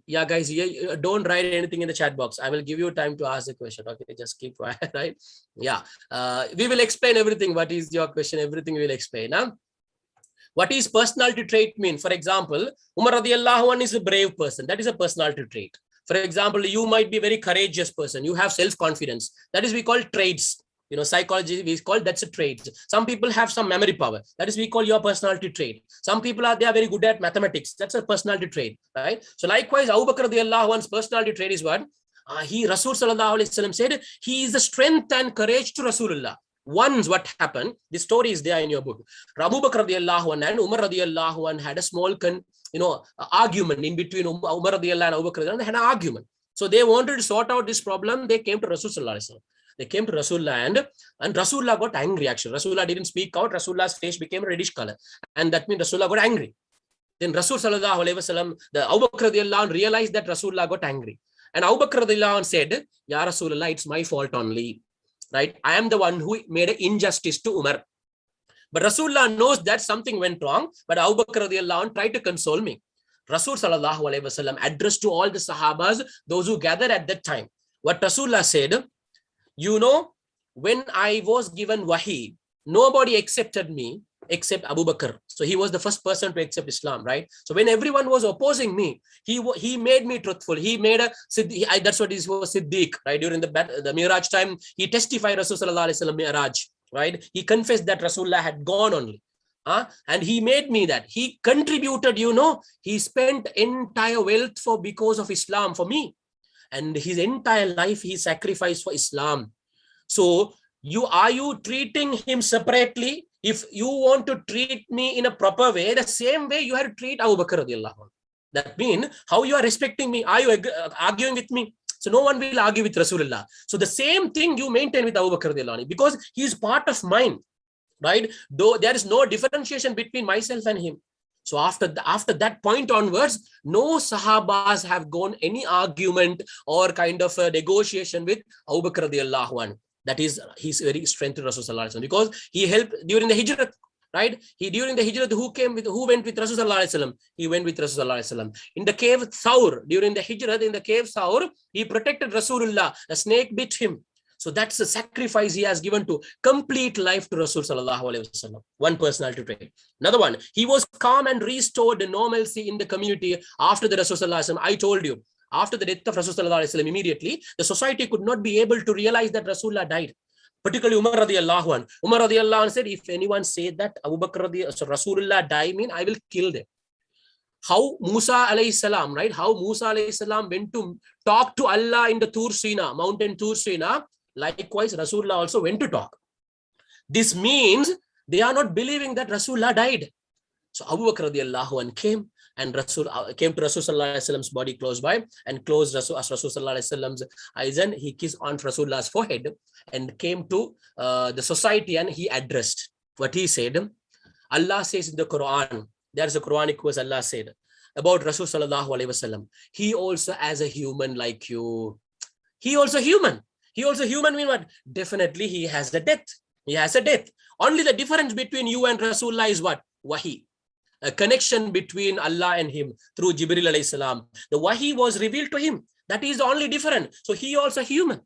Yeah, guys, don't write anything in the chat box. I will give you time to ask the question. Okay, just keep quiet, right? Yeah, we will explain everything. What is your question? Everything we will explain. Huh? What is personality trait mean? For example, Umar radiallahu anhu is a brave person. That is a personality trait. For example, you might be a very courageous person. You have self-confidence. That is we call traits. You know, psychology, we call that's a trait. Some people have some memory power. That is we call your personality trait. Some people they are very good at mathematics. That's a personality trait, right? So likewise, Abu Bakr radiallahu anhu's personality trait is what? Rasul sallallahu alaihi wasallam said, he is the strength and courage to Rasulullah. Once what happened, the story is there in your book. Abu Bakr radiallahu anhu and Umar radiallahu anhu had a small argument in between Umar radiallahu anhu and Abu Bakr. They had an argument. So they wanted to sort out this problem. They came to Rasul sallallahu alaihi wasallam. They came to Rasulullah and Rasulullah got angry actually. Rasulullah didn't speak out. Rasulullah's face became a reddish color. And that means Rasulullah got angry. Then Rasul sallallahu alaihi wasallam, the Abu Bakr radiallahu anhu realized that Rasulullah got angry. And Abu Bakr radiallahu anhu said, Ya Rasulullah, it's my fault only. Right, I am the one who made an injustice to Umar. But Rasulullah knows that something went wrong, but Abu Bakr radiallahu anh tried to console me. Rasul sallallahu alaihi wasallam addressed to all the Sahabas, those who gathered at that time. What Rasulullah said, you know, when I was given wahi, nobody accepted me except Abu Bakr. So he was the first person to accept Islam, right? So when everyone was opposing me, he made me truthful. He made that's what he was Siddiq, right? During the Miraj time, he testified Rasul sallallahu alaihi wasallam Miraj, right? He confessed that Rasulullah had gone only. And he made me that. He contributed, you know, he spent entire wealth because of Islam for me. And his entire life he sacrificed for Islam. So are you treating him separately? If you want to treat me in a proper way, the same way you have to treat Abu Bakr radiallahu anhu. That means how you are respecting me. Are you arguing with me? So no one will argue with Rasulullah. So the same thing you maintain with Abu Bakr radiallahu anhu because he is part of mine, right? Though there is no differentiation between myself and him. So after that point onwards, no Sahabas have gone any argument or kind of a negotiation with Abu Bakr radiallahu anhu. That is, he's very strengthened Rasul sallallahu alaihi wasallam because he helped during the Hijrat, right? During the Hijrat, who went with Rasul sallallahu alaihi wasallam? He went with Rasul sallallahu alaihi wasallam. In the cave Thawr, during the Hijrat, in the cave Thawr, he protected Rasulullah. A snake bit him. So that's the sacrifice he has given to complete life to Rasul sallallahu alaihi wasallam. One personality trait. Another one, he was calm and restored the normalcy in the community after the Rasul sallallahu alaihi wasallam. I told you, after the death of Rasul sallallahu alaihi wasallam, immediately the society could not be able to realize that Rasulullah died. particularly Umar radiallahu anh. Umar radiallahu anh said, if anyone say that Abu Bakr Rasulullah die mean, I will kill them. How Musa alayhi salam, right? How Musa alayhi salam went to talk to Allah in the Tur Sina, mountain Tur Sina. Likewise, Rasulullah also went to talk. This means they are not believing that Rasulullah died. So Abu Bakr radiallahu anh came and came to Rasul sallallahu alaihi wasallam's body close by and closed Rasul sallallahu alaihi wasallam's eyes, and he kissed on Rasulullah's forehead and came to the society, and he addressed what he said. Allah says in the Quran, there is a Quranic verse Allah said about Rasul sallallahu alaihi wasallam. He also as a human like you. He also human. He also human mean what? Definitely he has a death. He has a death. Only the difference between you and Rasulullah is what? Wahi. A connection between Allah and him through Jibril alayhi salam. The wahi was revealed to him. That is the only difference. So he also human.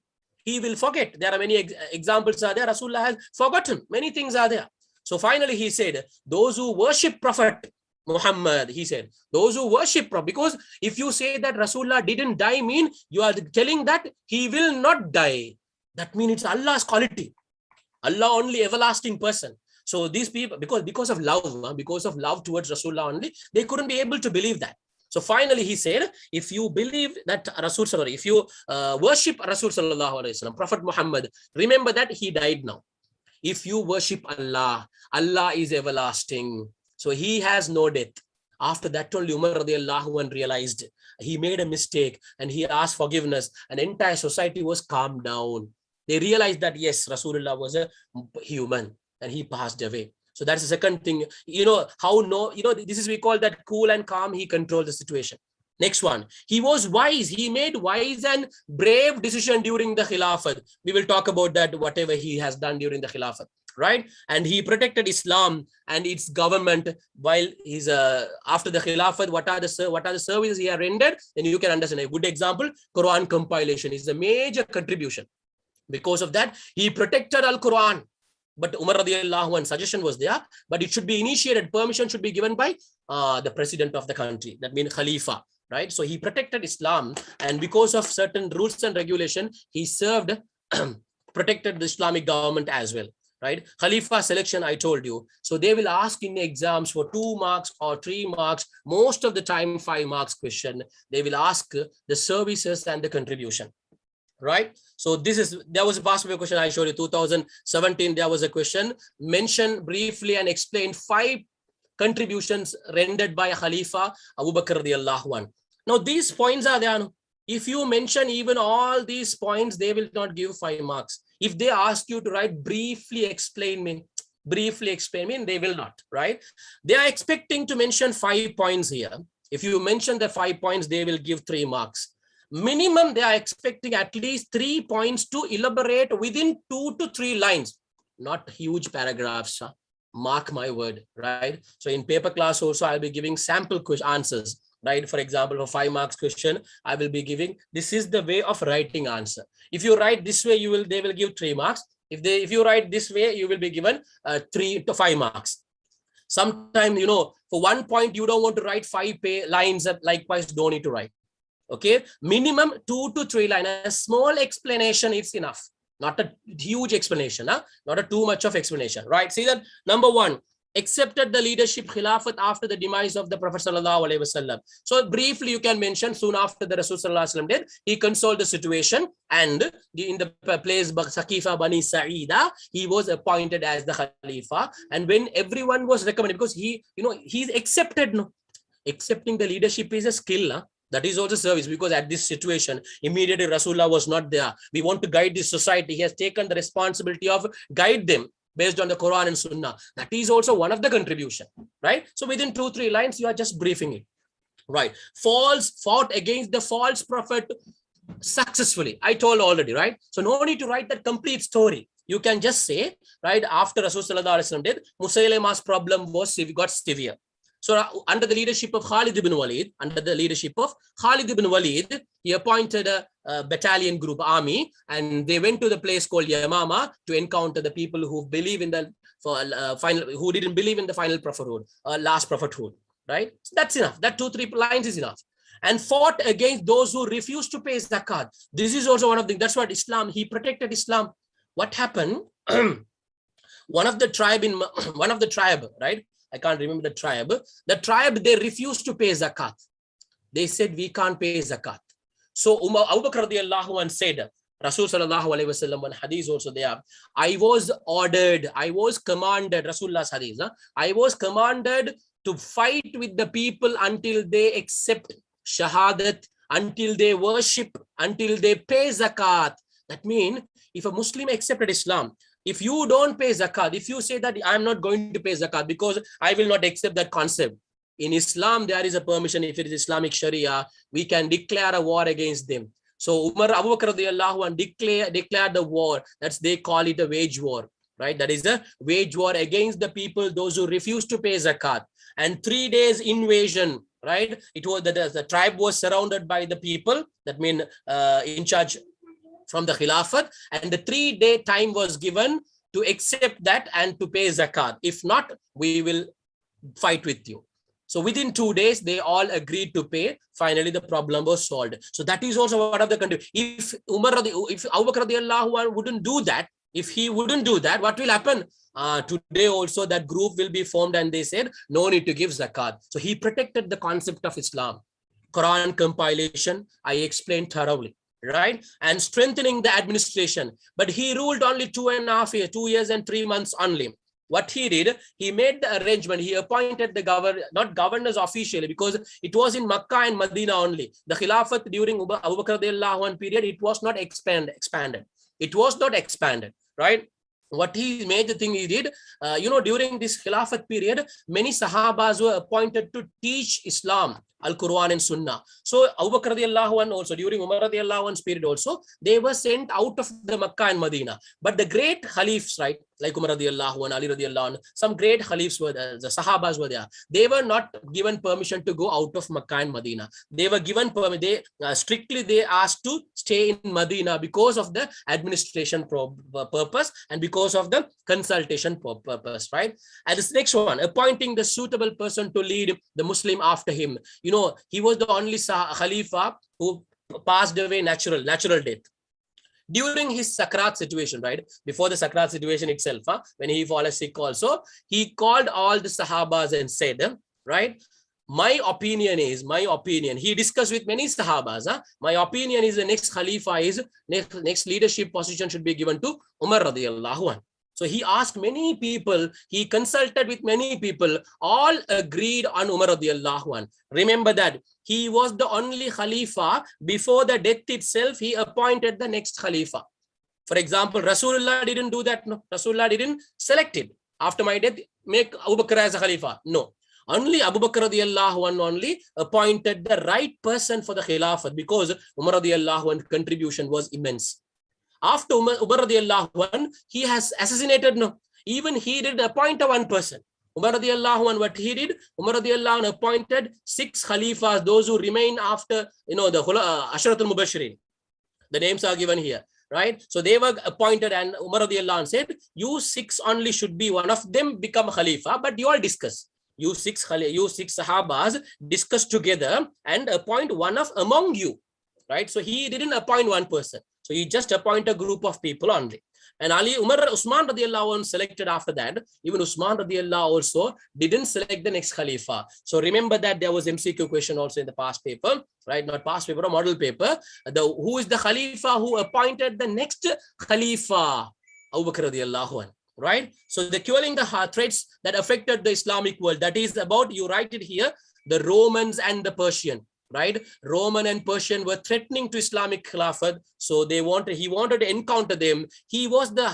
He will forget. There are many examples are there. Rasulullah has forgotten. Many things are there. So finally he said, those who worship Prophet Muhammad, he said, those who worship Prophet, because if you say that Rasulullah didn't die, mean you are telling that he will not die. That means it's Allah's quality. Allah only everlasting person. So these people, because of love towards Rasulullah only, they couldn't be able to believe that. So finally he said, if you believe that if you worship Rasul sallallahu alaihi wasallam, Prophet Muhammad, remember that he died now. If you worship Allah, Allah is everlasting. So he has no death. After that only Umar radiallahu anh realized he made a mistake and he asked forgiveness, and entire society was calmed down. They realized that yes, Rasulullah was a human and he passed away. So that's the second thing. This is, we call that cool and calm. He controlled the situation. Next one, he was wise. He made wise and brave decision during the Khilafat. We will talk about that, whatever he has done during the Khilafat, right? And he protected Islam and its government while he's after the Khilafat. What are the services he has rendered? Then you can understand. A good example, Quran Compilation is a major contribution. Because of that, he protected Al-Quran. But Umar radiallahu anh suggestion was there, but it should be initiated. Permission should be given by the president of the country. That means Khalifa. Right, so he protected Islam, and because of certain rules and regulation, he served, protected the Islamic government as well. Right, Khalifa selection, I told you. So they will ask in exams for 2 marks or 3 marks. Most of the time, 5 marks question. They will ask the services and the contribution. Right, so there was a past paper question I showed you. 2017, there was a question. Mention briefly and explain 5 contributions rendered by Khalifa Abu Bakr radiallahu anh. Now these points are there. If you mention even all these points, they will not give 5 marks. If they ask you to write briefly explain me, they will not, right? They are expecting to mention 5 points here. If you mention the 5 points, they will give 3 marks. Minimum, they are expecting at least 3 points to elaborate within 2 to 3 lines, not huge paragraphs. Mark my word, right? So in paper class also, I'll be giving sample answers. Right, for example, for 5 marks question, I will be giving, this is the way of writing answer. If you write this way, they will give 3 marks. If you write this way, you will be given 3 to 5 marks. Sometimes, for 1 point, you don't want to write 5 lines. Likewise, don't need to write. Okay, minimum 2 to 3 lines. A small explanation is enough. Not a huge explanation, not a too much of explanation. Right? See that number 1. Accepted the leadership Khilafat after the demise of the Prophet sallallahu alaihi wasallam. So briefly, you can mention soon after the Rasul sallallahu alaihi wasallam death, he consoled the situation, and in the place Saqifa Bani Sa'ida, he was appointed as the Khalifa. And when everyone was recommended, because he's accepted. No, accepting the leadership is a skill. That is also service, because at this situation, immediately Rasulullah was not there. We want to guide this society. He has taken the responsibility of guide them based on the Quran and Sunnah. That is also one of the contribution, right? So within 2-3 lines, you are just briefing it, right? Fought against the false prophet successfully. I told already, right? So no need to write that complete story. You can just say, right, after Rasul sallallahu alaihi wasallam death, Musaylama's problem got severe. So under the leadership of Khalid ibn Walid, he appointed a battalion group army, and they went to the place called Yamama to encounter the people who believe in who didn't believe in the final prophethood, last prophethood, right? So that's enough. That 2-3 lines is enough. And fought against those who refused to pay zakat. This is also one of the, that's what Islam, he protected Islam. what happened? One of the tribe, right? I can't remember the tribe. The tribe, they refused to pay zakat. They said, we can't pay zakat. So Abu Bakr radiallahu anhu said, Rasul sallallahu alayhi wasallam, one hadith also there, I was commanded, Rasulullah's hadith, I was commanded to fight with the people until they accept shahadat, until they worship, until they pay zakat. That means, if a Muslim accepted Islam, if you don't pay zakat, if you say that I'm not going to pay zakat because I will not accept that concept, in Islam, there is a permission. If it is Islamic Sharia, we can declare a war against them. So Abu Bakr radiallahu anhu declared the war. They call it a wage war, right? That is a wage war against the people, those who refuse to pay zakat. And 3 days invasion, right? It was the tribe was surrounded by the people, that mean in charge from the Khilafat, and the 3-day time was given to accept that and to pay zakat. If not, we will fight with you. So within 2 days, they all agreed to pay. Finally, the problem was solved. So that is also one of the country. If Abu Bakr radiallahu anhu wouldn't do that, if he wouldn't do that, what will happen? Today also that group will be formed and they said, no need to give zakat. So he protected the concept of Islam. Quran Compilation, I explained thoroughly, right? And strengthening the administration. But he ruled only 2.5 years, 2 years and 3 months only. What he did, he made the arrangement. He appointed the not governors officially, because it was in Makkah and Medina only. The Khilafat during Abu Bakr radiallahu anhu period, it was not expanded. It was not expanded, right? What he made the thing he did, during this Khilafat period, many Sahabas were appointed to teach Islam, Al-Quran and Sunnah. So Abu Bakr radiallahu anhu also, during Umar radiallahu anhu's period also, they were sent out of the Makkah and Medina. But the great Khalifs, right, like Umar radiallahu anhu, Ali radiallahu anhu, some great Khalifs were there, the Sahabas were there. They were not given permission to go out of Makkah and Medina. They were given permission, strictly they asked to stay in Medina because of the administration purpose and because of the consultation purpose, right? And this next one, appointing the suitable person to lead the Muslim after him. He was the only Khalifa who passed away natural death. During his Sakrat situation, right? Before the Sakrat situation itself, when he fell sick also, he called all the Sahabas and said, right? My opinion, he discussed with many Sahabas, my opinion is the next Khalifa is, next leadership position should be given to Umar radiallahu anhu. So he asked many people, he consulted with many people, all agreed on Umar radiallahu anhu. Remember that he was the only Khalifa. Before the death itself, he appointed the next Khalifa. For example, Rasulullah didn't do that. No, Rasulullah didn't select it. After my death, make Abu Bakr as a Khalifa. No. Only Abu Bakr radiallahu anhu only appointed the right person for the Khilafat, because Umar radiallahu anhu's contribution was immense. After Umar radiallahu anhu, he has assassinated, no. Even he did appoint one person. Umar radiallahu anhu, what he did, Umar radiallahu anhu appointed 6 Khalifas, those who remain after, the Asharatul Mubashirin. The names are given here, right? So they were appointed, and Umar radiallahu anhu said, you 6 only should be, one of them become Khalifa, but you all discuss. You six Sahabas discuss together and appoint one of among you, right? So he didn't appoint one person. So he just appoint a group of people only. And Usman radiallahu anhu selected after that. Even Usman radiallahu also didn't select the next Khalifa. So remember that there was MCQ question also in the past paper, right? Not past paper, or model paper. Who is the Khalifa who appointed the next Khalifa? Abu Bakr radiallahu anhu. Right? So the quelling the threats that affected the Islamic world, that is about, you write it here, the Romans and the Persian, right? Roman and Persian were threatening to Islamic Khilafat. So he wanted to encounter them. He was the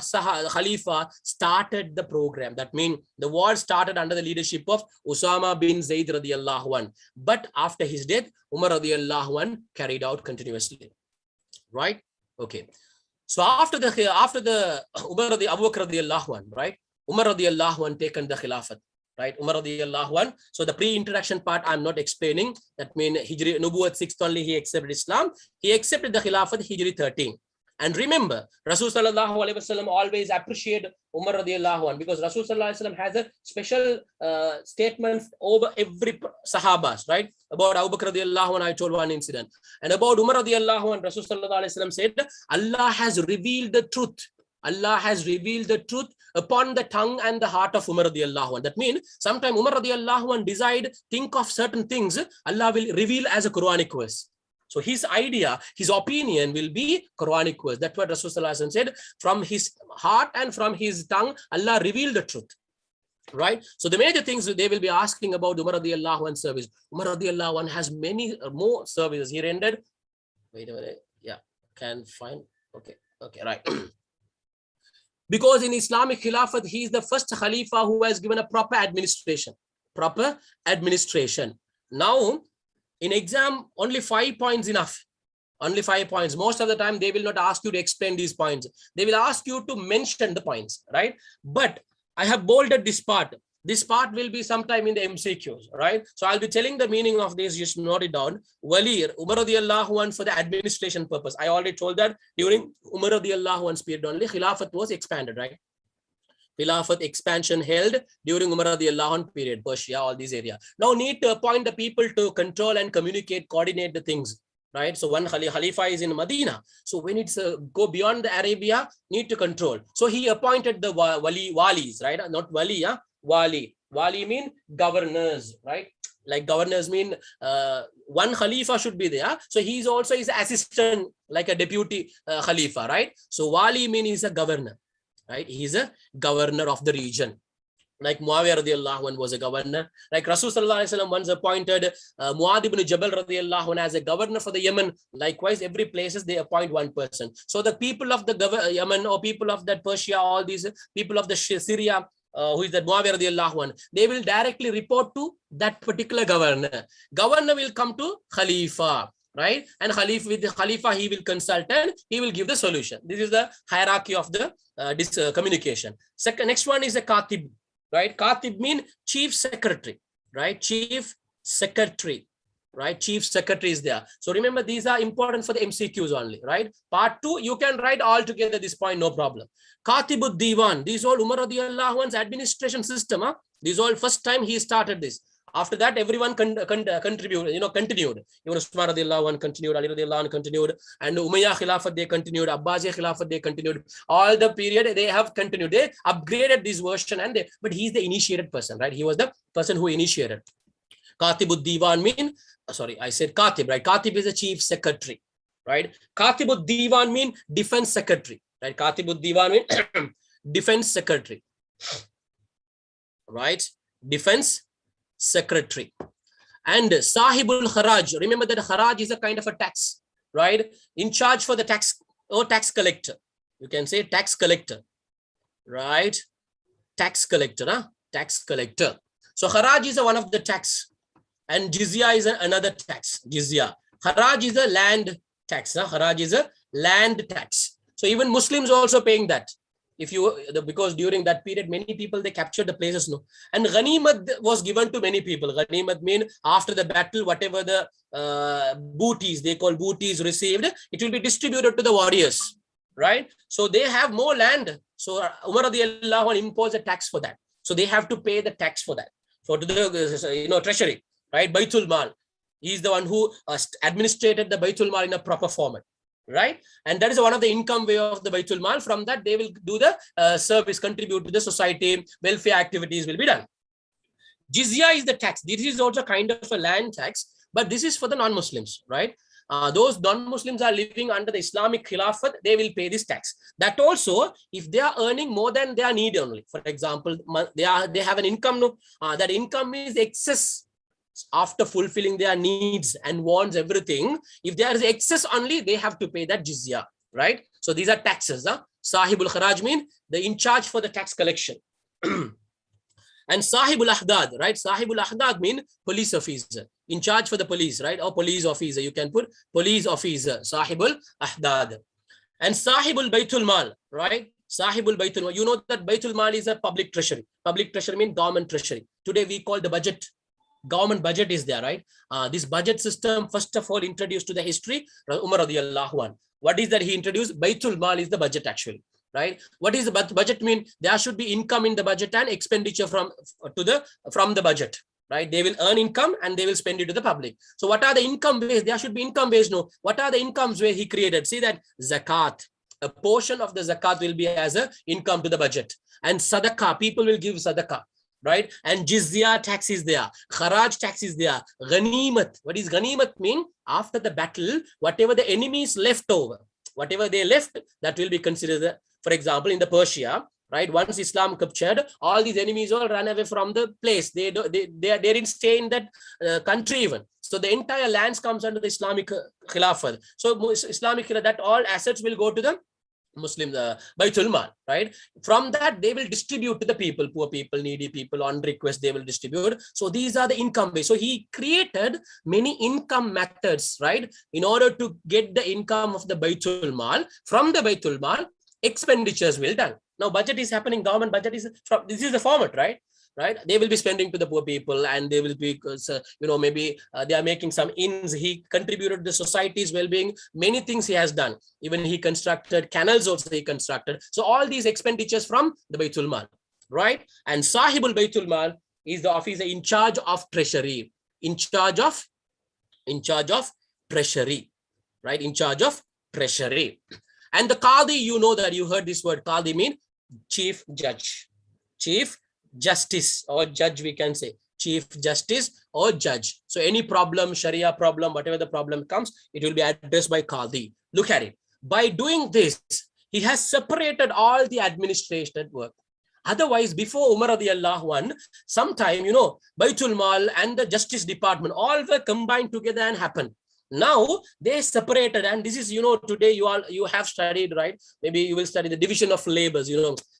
Khalifa, started the program. That means the war started under the leadership of Usama bin Zayd radiallahu anhu. But after his death, Umar radiallahu anhu carried out continuously. Right? Okay. So after the Umar Abu Bakr radiallahu anhu, right? Umar radiallahu anhu taken the Khilafat, right? Umar radiallahu anhu. So the pre-introduction part I'm not explaining. That means Hijri Nubuwat 6th only he accepted Islam. He accepted the Khilafat Hijri 13. And remember, Rasul sallallahu alaihi wasallam always appreciate Umar radiallahu anhu, because Rasul sallallahu alaihi wasallam has a special statement over every Sahabas, right? About Abu Bakr radiallahu anhu, I told one incident. And about Umar radiallahu anhu, Rasul sallallahu alaihi wasallam said, Allah has revealed the truth Allah has revealed the truth upon the tongue and the heart of Umar radiallahu anh. That means sometime Umar radiallahu anh decide, think of certain things, Allah will reveal as a Quranic verse. So his idea, his opinion will be Quranic verse. That's what Rasulullah said, from his heart and from his tongue, Allah revealed the truth. Right? So the major things they will be asking about Umar radiallahu anh service. Umar radiallahu anh has many more services. He rendered, wait a minute, yeah, can find, okay, right. Because in Islamic Khilafat, he is the first Khalifa who has given a proper administration. Now, in exam, only 5 points enough. Only 5 points. Most of the time, they will not ask you to explain these points. They will ask you to mention the points, right? But I have bolded this part. This part will be sometime in the MCQs, right? So I'll be telling the meaning of this, just note it down. Wali, Umar radiallahu anh for the administration purpose. I already told that during Umar radiallahu anh's period only, Khilafat was expanded, right? Khilafat expansion held during Umar radiallahu anh period, Persia, all these areas. Now need to appoint the people to control and communicate, coordinate the things, right? So one Khalifa is in Medina. So when it's go beyond the Arabia, need to control. So he appointed the walis, right? Not wali, yeah? Wali. Wali mean governors, right? Like governors mean one Khalifa should be there. So he's also his assistant, like a deputy Khalifa, right? So Wali mean he's a governor, right? He's a governor of the region. Like Muawiyah radiallahu anh was a governor. Like Rasul sallallahu alaihi wasallam once appointed Muad ibn Jabal radiallahu anh as a governor for the Yemen. Likewise, every places they appoint one person. So the people of the Yemen or people of that Persia, all these people of the Syria, who is that Muawiyah radiallahu anh, they will directly report to that particular governor. Governor will come to Khalifa, right? And with the Khalifa, he will consult and he will give the solution. This is the hierarchy of the communication. Next one is a Khatib, right? Khatib mean chief secretary, right? Chief secretary, right? Chief secretary is there. So remember, these are important for the MCQs only, right? Part 2, you can write all together this point, no problem. Katibud Diwan, these all Umar radiallahu anh's administration system. These all first time he started this. After that, everyone contributed, continued. Even Usman radiallahu anh continued, Ali radiallahu anh continued, and Umayyah Khilafat they continued, Abbasi Khilafat they continued. All the period they have continued. They upgraded this version, but he's the initiated person, right? He was the person who initiated. Katibud Diwan mean, sorry, I said Katib, right? Katib is a chief secretary, right? Katibud Diwan mean defense secretary, right? Katibud Diwan mean defense secretary, right? Defense secretary. And Sahibul Kharaj, remember that Kharaj is a kind of a tax, right? In charge for the tax or tax collector. You can say tax collector, right? Tax collector, huh? Tax collector. So Kharaj is one of the tax. And jizya is another tax. Jizya. Haraj is a land tax. Haraj is a land tax. So even Muslims are also paying that. Because during that period, many people, they captured the places. No? And Ghanimat was given to many people. Ghanimat mean after the battle, whatever the booties, they call booties received, it will be distributed to the warriors. Right? So they have more land. So Umar radiallahu anh imposed a tax for that. So they have to pay the tax for that. So to the treasury. Right, Baitul Mal. He is the one who administrated the Baitul Mal in a proper format, right? And that is one of the income way of the Baitul Mal. From that, they will do the service, contribute to the society, welfare activities will be done. Jizya is the tax. This is also kind of a land tax, but this is for the non-Muslims, right? Those non-Muslims are living under the Islamic Khilafat, they will pay this tax. That also, if they are earning more than their need only, for example, they have an income, that income is excess. After fulfilling their needs and wants, everything, if there is excess only, they have to pay that jizya, right? So these are taxes. Sahibul Kharaj mean the in charge for the tax collection. And Sahibul Ahdad, right? Sahibul Ahdad mean police officer, in charge for the police, right? Or police officer, you can put police officer, Sahibul Ahdad. And Sahibul Baitul Mal, right? Sahibul Baitul Mal. You know that Baitul Mal is a public treasury. Public treasury means government treasury. Today we call the budget. Government budget is there, right? This budget system, first of all, introduced to the history, Umar radiallahu anh. What is that he introduced? Baitul Mal is the budget actually, right? What is the budget mean? There should be income in the budget and expenditure from the budget, right? They will earn income and they will spend it to the public. So what are the income ways? There should be income ways. No. What are the incomes where he created? See that zakat, a portion of the zakat will be as a income to the budget. And sadaqah, people will give sadaqah, right? And jizya tax is there, kharaj tax is there, ghanimat. What is ghanimat mean? After the battle, whatever the enemies left over, whatever they left, that will be considered. For example, in the Persia, right? Once Islam captured, all these enemies all ran away from the place. They didn't stay in that country even. So the entire lands comes under the Islamic Khilafah. So Islamic, that all assets will go to the Muslim Baitul Mal, right? From that, they will distribute to the people, poor people, needy people, on request, they will distribute. So these are the income base. So he created many income methods, right? In order to get the income of the Baitul Mal. From the Baitul Mal, expenditures will done. Now budget is happening, government budget is from, this is the format, right? They will be spending to the poor people, and they will be, maybe they are making some inns. He contributed to the society's well-being. Many things he has done. Even he constructed canals also he constructed. So all these expenditures from the Baitul Mal, right? And Sahibul Baitul Mal is the officer in charge of treasury, in charge of treasury, right? In charge of treasury. And the Qadi, you know that you heard this word Qadi mean chief judge, chief justice or judge, we can say chief justice or judge. So any problem, Sharia problem, whatever the problem comes, it will be addressed by Qadi. Look at it. By doing this, he has separated all the administration work. Otherwise, before Umar radiallahu anh, sometime, Baitul Mal and the Justice Department all were combined together and happened. Now they separated, and this is, today you have studied, right? Maybe you will study the division of labors,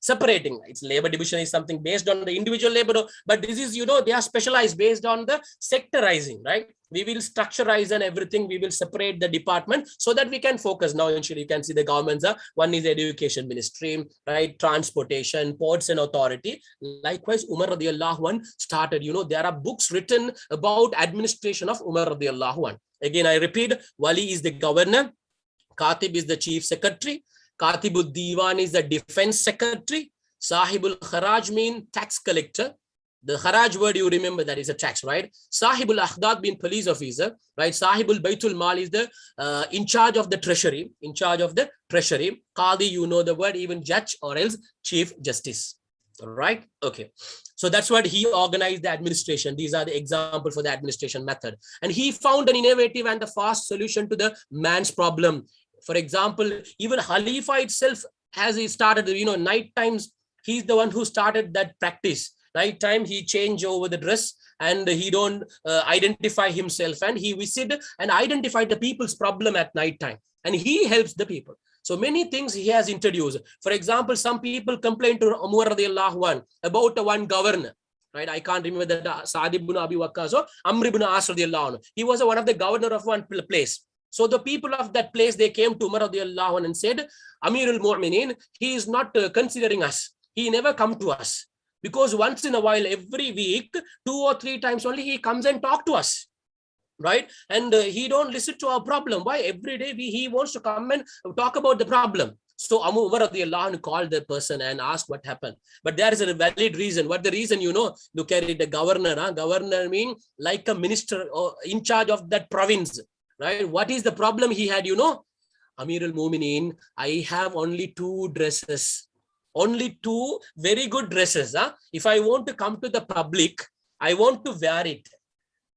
separating. It's labor division is something based on the individual labor, but this is, they are specialized based on the sectorizing, right? We will structurize and everything. We will separate the department so that we can focus. Now, you can see the governments are, one is education ministry, right? Transportation, ports and authority. Likewise, Umar radiallahu anh started, there are books written about administration of Umar radiallahu anh. Again, I repeat, Wali is the governor, Katib is the chief secretary, Katibul Diwan is the defense secretary, Sahibul Kharaj mean tax collector. The Kharaj word, you remember that is a tax, right? Sahibul Akhdad being police officer, right? Sahibul Baitul Mal is the in charge of the treasury, Qadi, you know the word, even judge or else chief justice. Right? Okay. So that's what he organized the administration. These are the examples for the administration method. And he found an innovative and the fast solution to the man's problem. For example, even Khalifa itself, as he started, night times, he's the one who started that practice. Night time, he changed over the dress and he don't identify himself, and he visit and identify the people's problem at night time. And he helps the people. So many things he has introduced. For example, some people complain to Umar radiallahu anh about one governor, right? I can't remember that Sa'd ibn Abi Waqqas or Amr ibn As radiallahu anh. He was one of the governor of one place. So the people of that place, they came to Umar radiallahu anh and said, Amirul Mu'mineen, he is not considering us. He never come to us. Because once in a while, every week, 2 or 3 times only, he comes and talk to us. Right? And he don't listen to our problem. Why? Every day he wants to come and talk about the problem. So Umar radiallahu anh called the person and asked what happened. But there is a valid reason. What the reason, look at it, the governor. Governor mean like a minister or in charge of that province. Right? What is the problem he had, Amirul Mu'mineen, I have only 2 dresses. Only 2 very good dresses. If I want to come to the public, I want to wear it.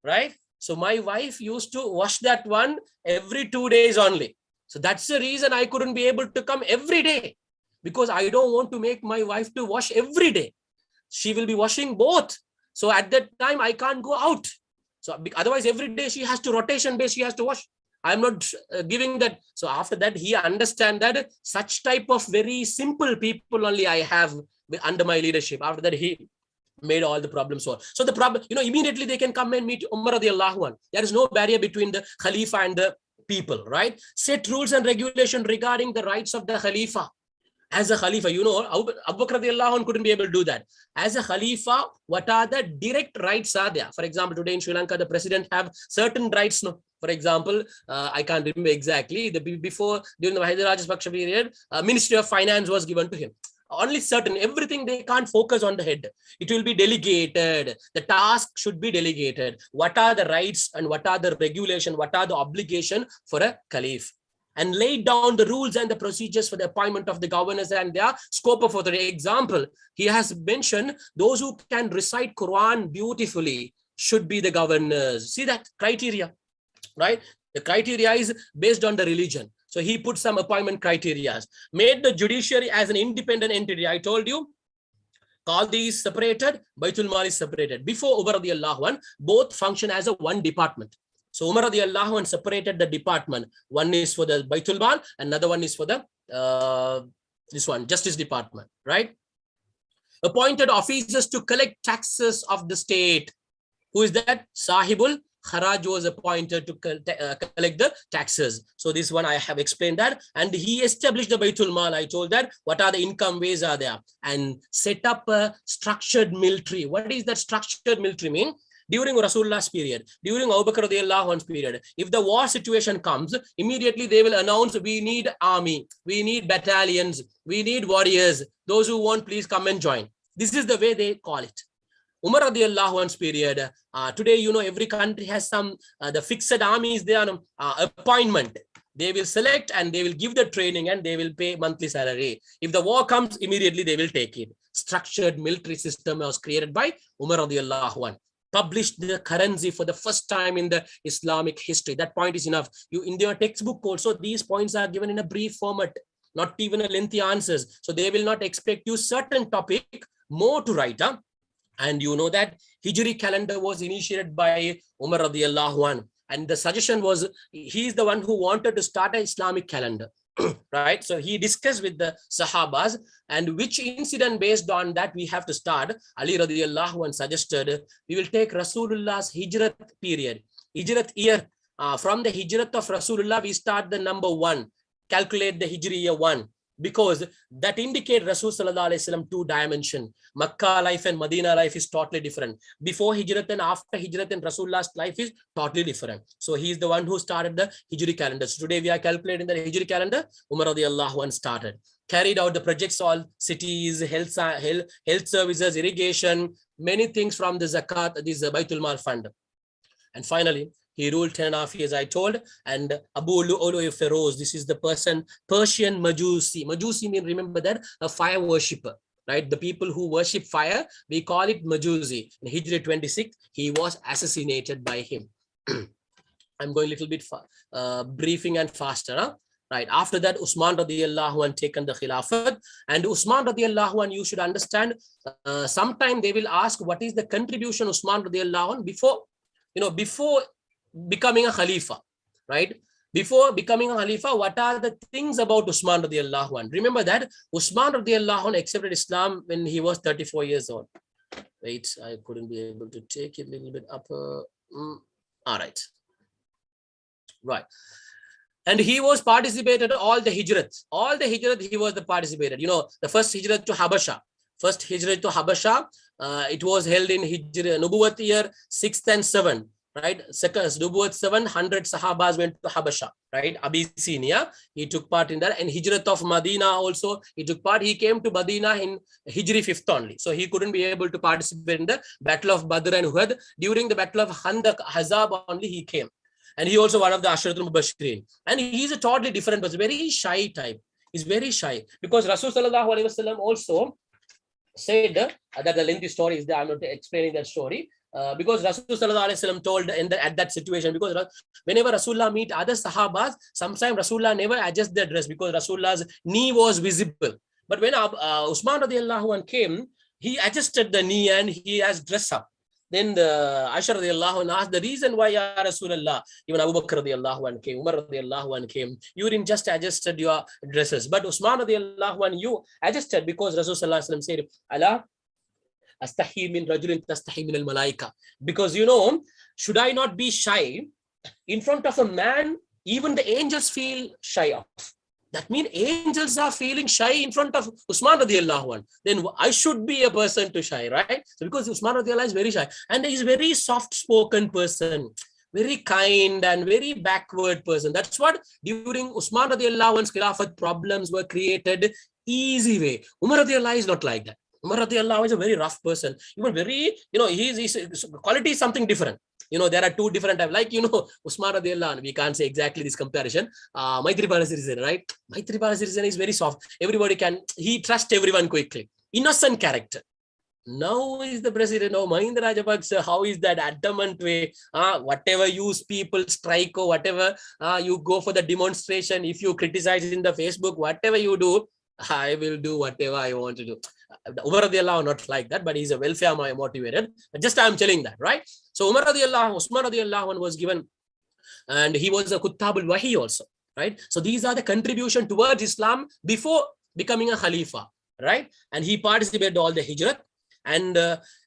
Right? So my wife used to wash that one every 2 days only. So that's the reason I couldn't be able to come every day, because I don't want to make my wife to wash every day. She will be washing both. So at that time, I can't go out. So otherwise, every day she has to rotation base, she has to wash. I'm not giving that. So after that, he understand that such type of very simple people only I have under my leadership. After that, he made all the problems solved. So the problem, immediately they can come and meet Umar radiallahu anh. There is no barrier between the Khalifa and the people, right? Set rules and regulation regarding the rights of the Khalifa. As a Khalifa, Abu Bakr radiallahu anh couldn't be able to do that. As a Khalifa, what are the direct rights are there? For example, today in Sri Lanka, the president have certain rights. No? For example, I can't remember exactly. Before, during the Mahidar Rajapaksa period, Ministry of Finance was given to him. Only certain, everything they can't focus on the head. It will be delegated. The task should be delegated. What are the rights and what are the regulation? What are the obligation for a caliph? and laid down the rules and the procedures for the appointment of the governors and their scope of authority. Example, he has mentioned those who can recite Quran beautifully should be the governors. See that criteria, right? The criteria is based on the religion. So he put some appointment criteria. Made the judiciary as an independent entity. I told you, Qadi is separated, Baitul Mal is separated. Before Umar radiallahu anh, both function as a one department. So Umar radiallahu anh separated the department. One is for the Baitul Mal, another one is for the this one, Justice Department, right? Appointed officers to collect taxes of the state. Who is that? Sahibul Kharaj was appointed to collect the taxes. So this one I have explained that. And he established the Baitul Mal. I told that what are the income ways are there. And set up a structured military. What is that structured military mean? During Rasulullah's period, during Abu Bakr radiallahu anhu's period, if the war situation comes, immediately they will announce, we need army, we need battalions, we need warriors. Those who want, please come and join. This is the way they call it. Umar radiallahu anhu's period, today, you know, every country has some, the fixed army is there, appointment. They will select and they will give the training and they will pay monthly salary. If the war comes, immediately they will take it. Structured military system was created by Umar radiallahu anhu. Published the currency for the first time in the Islamic history. That point is enough. You in your textbook also, these points are given in a brief format, not even a lengthy answers. So they will not expect you certain topic more to write. And you know that Hijri calendar was initiated by Umar radiallahu anhu. And the suggestion was, he is the one who wanted to start an Islamic calendar. Right? So he discussed with the Sahabas, and which incident based on that we have to start. Ali radiallahu anhu suggested, we will take Rasulullah's Hijrat period, Hijrat year. From the Hijrat of Rasulullah, we start the number 1, calculate the Hijri year 1, because that indicate Rasul sallallahu alaihi wasallam 2 dimension. Makkah life and Medina life is totally different. Before Hijrat and after Hijrat and Rasulullah's life is totally different. So he is the one who started the Hijri calendar. So today we are calculating the Hijri calendar. Umar radiallahu anhu started. Carried out the projects, all cities, health services, irrigation, many things from the Zakat, this Baitul Mal fund. And finally, he ruled 10.5 years, I told. And Abu Lu'lu' Feroz, this is the person, Persian Majusi. Majusi means, remember that, a fire worshipper, right? The people who worship fire, we call it Majusi. In Hijri 26, he was assassinated by him. I'm going a little bit briefing and faster. Huh? Right. After that, Usman radiallahu anhu taken the Khilafat. And Usman radiallahu anhu, you should understand, sometime they will ask, what is the contribution Usman radiallahu anhu before, before becoming a Khalifa, right? Before becoming a Khalifa, what are the things about Usman radiallahu anhu? Remember that Usman radiallahu anhu accepted Islam when he was 34 years old. Wait, I couldn't be able to take it a little bit up. All right. Right. And he was participated all the Hijrat. All the Hijrat, he was the participated. The first Hijrat to Habasha. First Hijrat to Habasha, it was held in Hijri, Nubuwat year 6th and 7th. Right, second Nubuwwat 700 Sahabas went to Habasha, right? Abyssinia, he took part in that. And Hijrat of Medina also, he took part. He came to Medina in Hijri 5th only. So he couldn't be able to participate in the Battle of Badr and Uhud. During the Battle of Khandaq, Hazab only he came. And he also one of the Ashratul Mubashirin. And he's a totally different person, very shy type. He's very shy. Because Rasul sallallahu alaihi wasallam also said that the lengthy story is there. I'm not explaining that story. Because Rasul sallallahu alaihi wasallam told at that situation, because whenever Rasulullah meet other Sahabas, sometimes Rasulullah never adjust their dress because Rasulullah's knee was visible. But when Usman radiallahu anh came, he adjusted the knee and he has dressed up. Then the Aisha radiallahu anh asked the reason why, Ya Rasulullah, even Abu Bakr radiallahu anh came, Umar radiallahu anh came, you didn't just adjusted your dresses. But Usman radiallahu anh, you adjusted because Rasul sallallahu alaihi wasallam said, Allah, astahi min rajulin tastahi min al-malaika. Because should I not be shy in front of a man? Even the angels feel shy of. That means angels are feeling shy in front of Usman radiallahu anh. Then I should be a person to shy, right? So because Usman radiallahu anh is very shy and he's a very soft-spoken person, very kind and very backward person. That's what during Usman radiallahu anh's Khilafat problems were created easy way. Umar radiallahu anh is not like that. Umar radiallahu is a very rough person. Even very, his quality is something different. There are two different types. Like, Usman radiallahu, we can't say exactly this comparison. Maitripala Sirisena, right? Maitripala Sirisena is very soft. He trusts everyone quickly. Innocent character. Now is the president of Mahinda Rajapaksa. How is that adamant way? Whatever you people strike or whatever, you go for the demonstration. If you criticize in the Facebook, whatever you do, I will do whatever I want to do. Umar radiallahu not like that, but he's a welfare motivated. Just I'm telling that, right? So Usman radiallahu was given, and he was a Kuttabul Wahi also, right? So these are the contribution towards Islam before becoming a Khalifa, right? And he participated all the Hijrat. And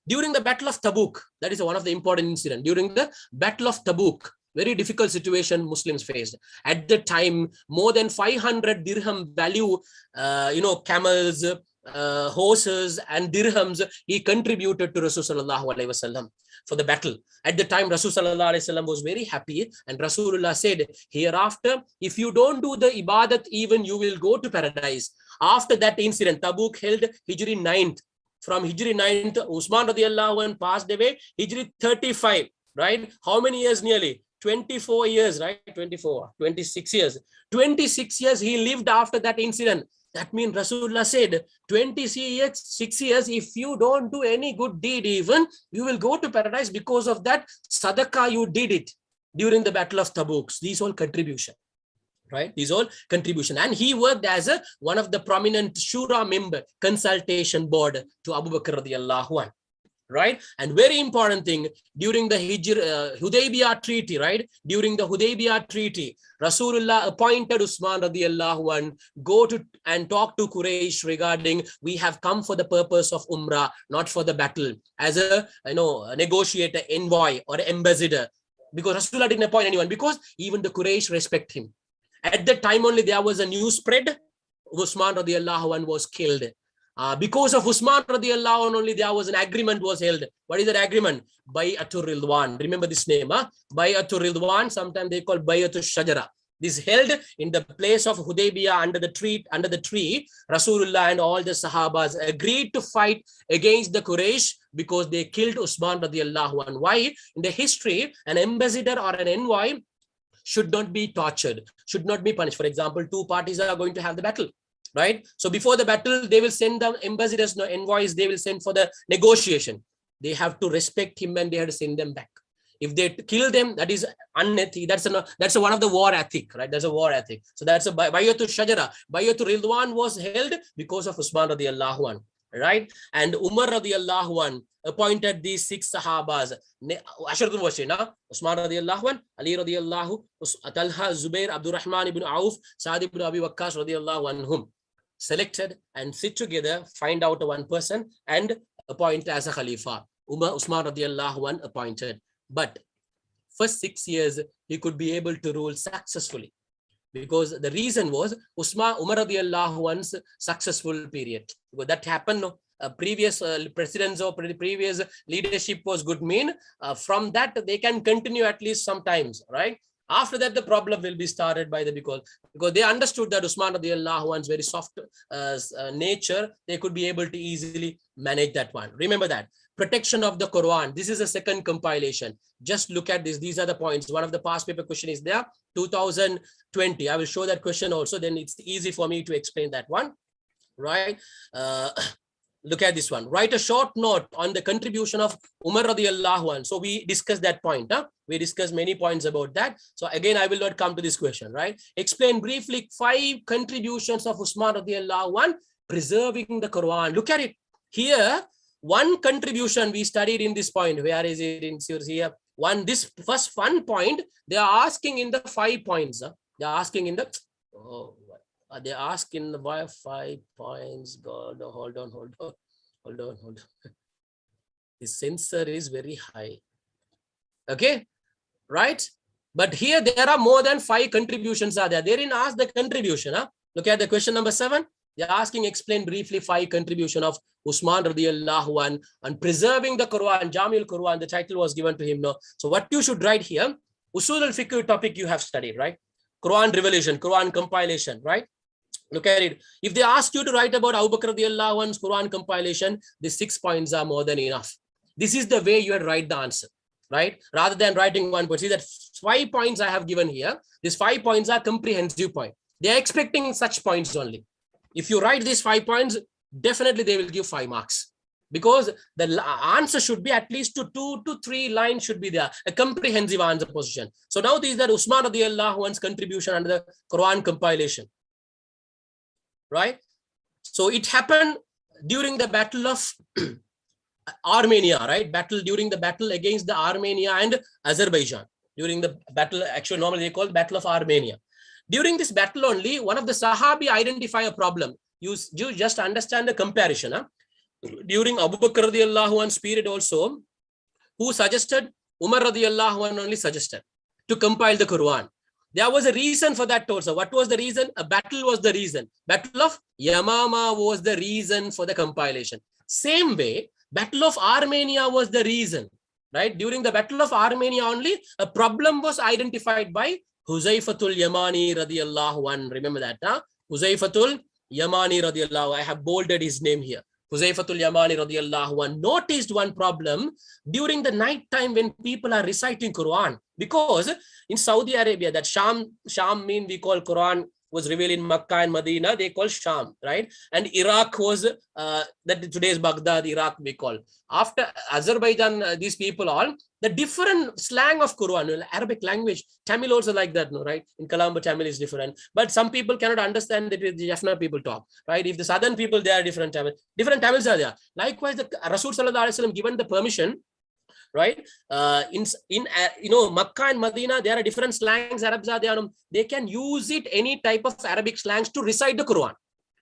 during the Battle of Tabuk, that is one of the important incidents. During the Battle of Tabuk, very difficult situation Muslims faced. At the time, more than 500 dirham value, camels, horses and dirhams, he contributed to Rasulullah sallallahu alaihi wasallam for the battle. At the time, Rasulullah sallallahu alaihi wasallam was very happy, and Rasulullah said, hereafter, if you don't do the ibadat, even you will go to paradise. After that incident, Tabuk held Hijri 9th. From Hijri 9th, Usman radiallahu anh passed away, Hijri 35, right? How many years nearly? 24 years, right? 26 years. 26 years he lived after that incident. That means Rasulullah said, 26 years, if you don't do any good deed even, you will go to paradise because of that sadaqah you did it during the Battle of Tabuk. These all contribution. Right? These all contribution. And he worked as one of the prominent Shura member, consultation board to Abu Bakr radiallahu anh. Right? And very important thing, during the Hudaybiyah treaty, right? During the Hudaybiyah treaty, Rasulullah appointed Usman radiallahu anh, go to and talk to Quraysh regarding, we have come for the purpose of Umrah, not for the battle, as a negotiator, envoy or ambassador. Because Rasulullah didn't appoint anyone, because even the Quraysh respect him. At that time only there was a news spread, Usman radiallahu anh was killed. Because of Usman radiallahu anh only there was an agreement was held. What is that agreement? Bayatul Ridwan. Remember this name, Bayatul Ridwan, sometimes they call Bayatul Shajara. This held in the place of Hudaybiyah under the tree. Rasulullah and all the Sahabas agreed to fight against the Quraysh because they killed Usman radiallahu anh. Why? In the history, an ambassador or an envoy should not be tortured, should not be punished. For example, two parties are going to have the battle, right? So before the battle, they will send the ambassadors, envoys, they will send for the negotiation. They have to respect him and they have to send them back. If they kill them, that is unethical. That's one of the war ethic, right? That's a war ethic. So that's a Bayatul Shajara. Bayatul Ridwan was held because of Usman radiallahu anh, right? And Umar radiallahu anh appointed these 6 Sahabas. Asharatul Washina, Usman radiallahu anh, Ali radiallahu, Talha, Zubair, Abdurrahman ibn Auf, Sa'd ibn Abi Waqqas radiallahu anhum. Selected and sit together, find out one person and appoint as a Khalifa. Usman radiallahu anh appointed. But first 6 years, he could be able to rule successfully. Because the reason was Umar radiallahu anh's successful period. Because that happened, previous presidents or previous leadership was good from that they can continue at least sometimes, right? After that, the problem will be started by because they understood that Usman radiallahu anh's very soft nature, they could be able to easily manage that one. Remember that. Protection of the Quran. This is a second compilation. Just look at this. These are the points. One of the past paper question is there. 2020. I will show that question also. Then it's easy for me to explain that one. Right? Look at this one. Write a short note on the contribution of Umar radiallahu anh. So we discussed that point. We discussed many points about that. So again, I will not come to this question, right? Explain briefly 5 contributions of Usman radiallahu anh preserving the Quran. Look at it. Here, one contribution we studied in this point. Where is it in here? This first one point, they are asking in the 5 points. They are asking in the, they ask in the 5 points. God, hold on. The sensor is very high. Okay, right? But here there are more than 5 contributions are there. They didn't ask the contribution. Look at the question number 7. They're asking, explain briefly 5 contribution of Usman radiallahu anh on preserving the Quran, Jamil Quran. The title was given to him. No. So what you should write here, Usul al-Fiqh topic you have studied, right? Quran revelation, Quran compilation, right? Look at it. If they ask you to write about Abu Bakr radiallahu anhu's Quran compilation, the 6 points are more than enough. This is the way you would write the answer, right? Rather than writing 1 point. See that 5 points I have given here. These 5 points are comprehensive point. They are expecting such points only. If you write these 5 points, definitely they will give 5 marks. Because the answer should be at least 2 to 3 lines should be there, a comprehensive answer position. So now these are Usman radiallahu anhu's contribution under the Quran compilation, right? So it happened during the battle of Armenia, right? During the battle against the Armenia and Azerbaijan. During the battle, actually normally they call it Battle of Armenia. During this battle only, one of the Sahabi identify a problem. You just understand the comparison. Huh? During Abu Bakr radiallahu anhu's period also, who suggested? Umar radiallahu anhu only suggested to compile the Quran. There was a reason for that also. What was the reason? A battle was the reason. Battle of Yamama was the reason for the compilation. Same way, Battle of Armenia was the reason, right? During the Battle of Armenia only, a problem was identified by Huzaifatul Yamani radiallahu anhu. Remember that, huh? Huzaifatul Yamani radiallahu. I have bolded his name here. Huzaifatul Yamani radiallahu anhu noticed one problem during the night time when people are reciting Quran. Because in Saudi Arabia, that Sham mean we call Quran was revealed in Makkah and Medina, they call Sham, right? And Iraq was, that today's Baghdad, Iraq we call. After Azerbaijan, these people all, the different slang of Quran, Arabic language, Tamil also like that, no, right? In Colombo, Tamil is different. But some people cannot understand that the Jaffna people talk, right? If the southern people, they are different Tamil. Different Tamils are there. Likewise, the Rasul Sallallahu Alaihi Wasallam given the permission, right? Makkah and Medina, there are different slangs, Arabs are there. They can use it, any type of Arabic slangs to recite the Quran.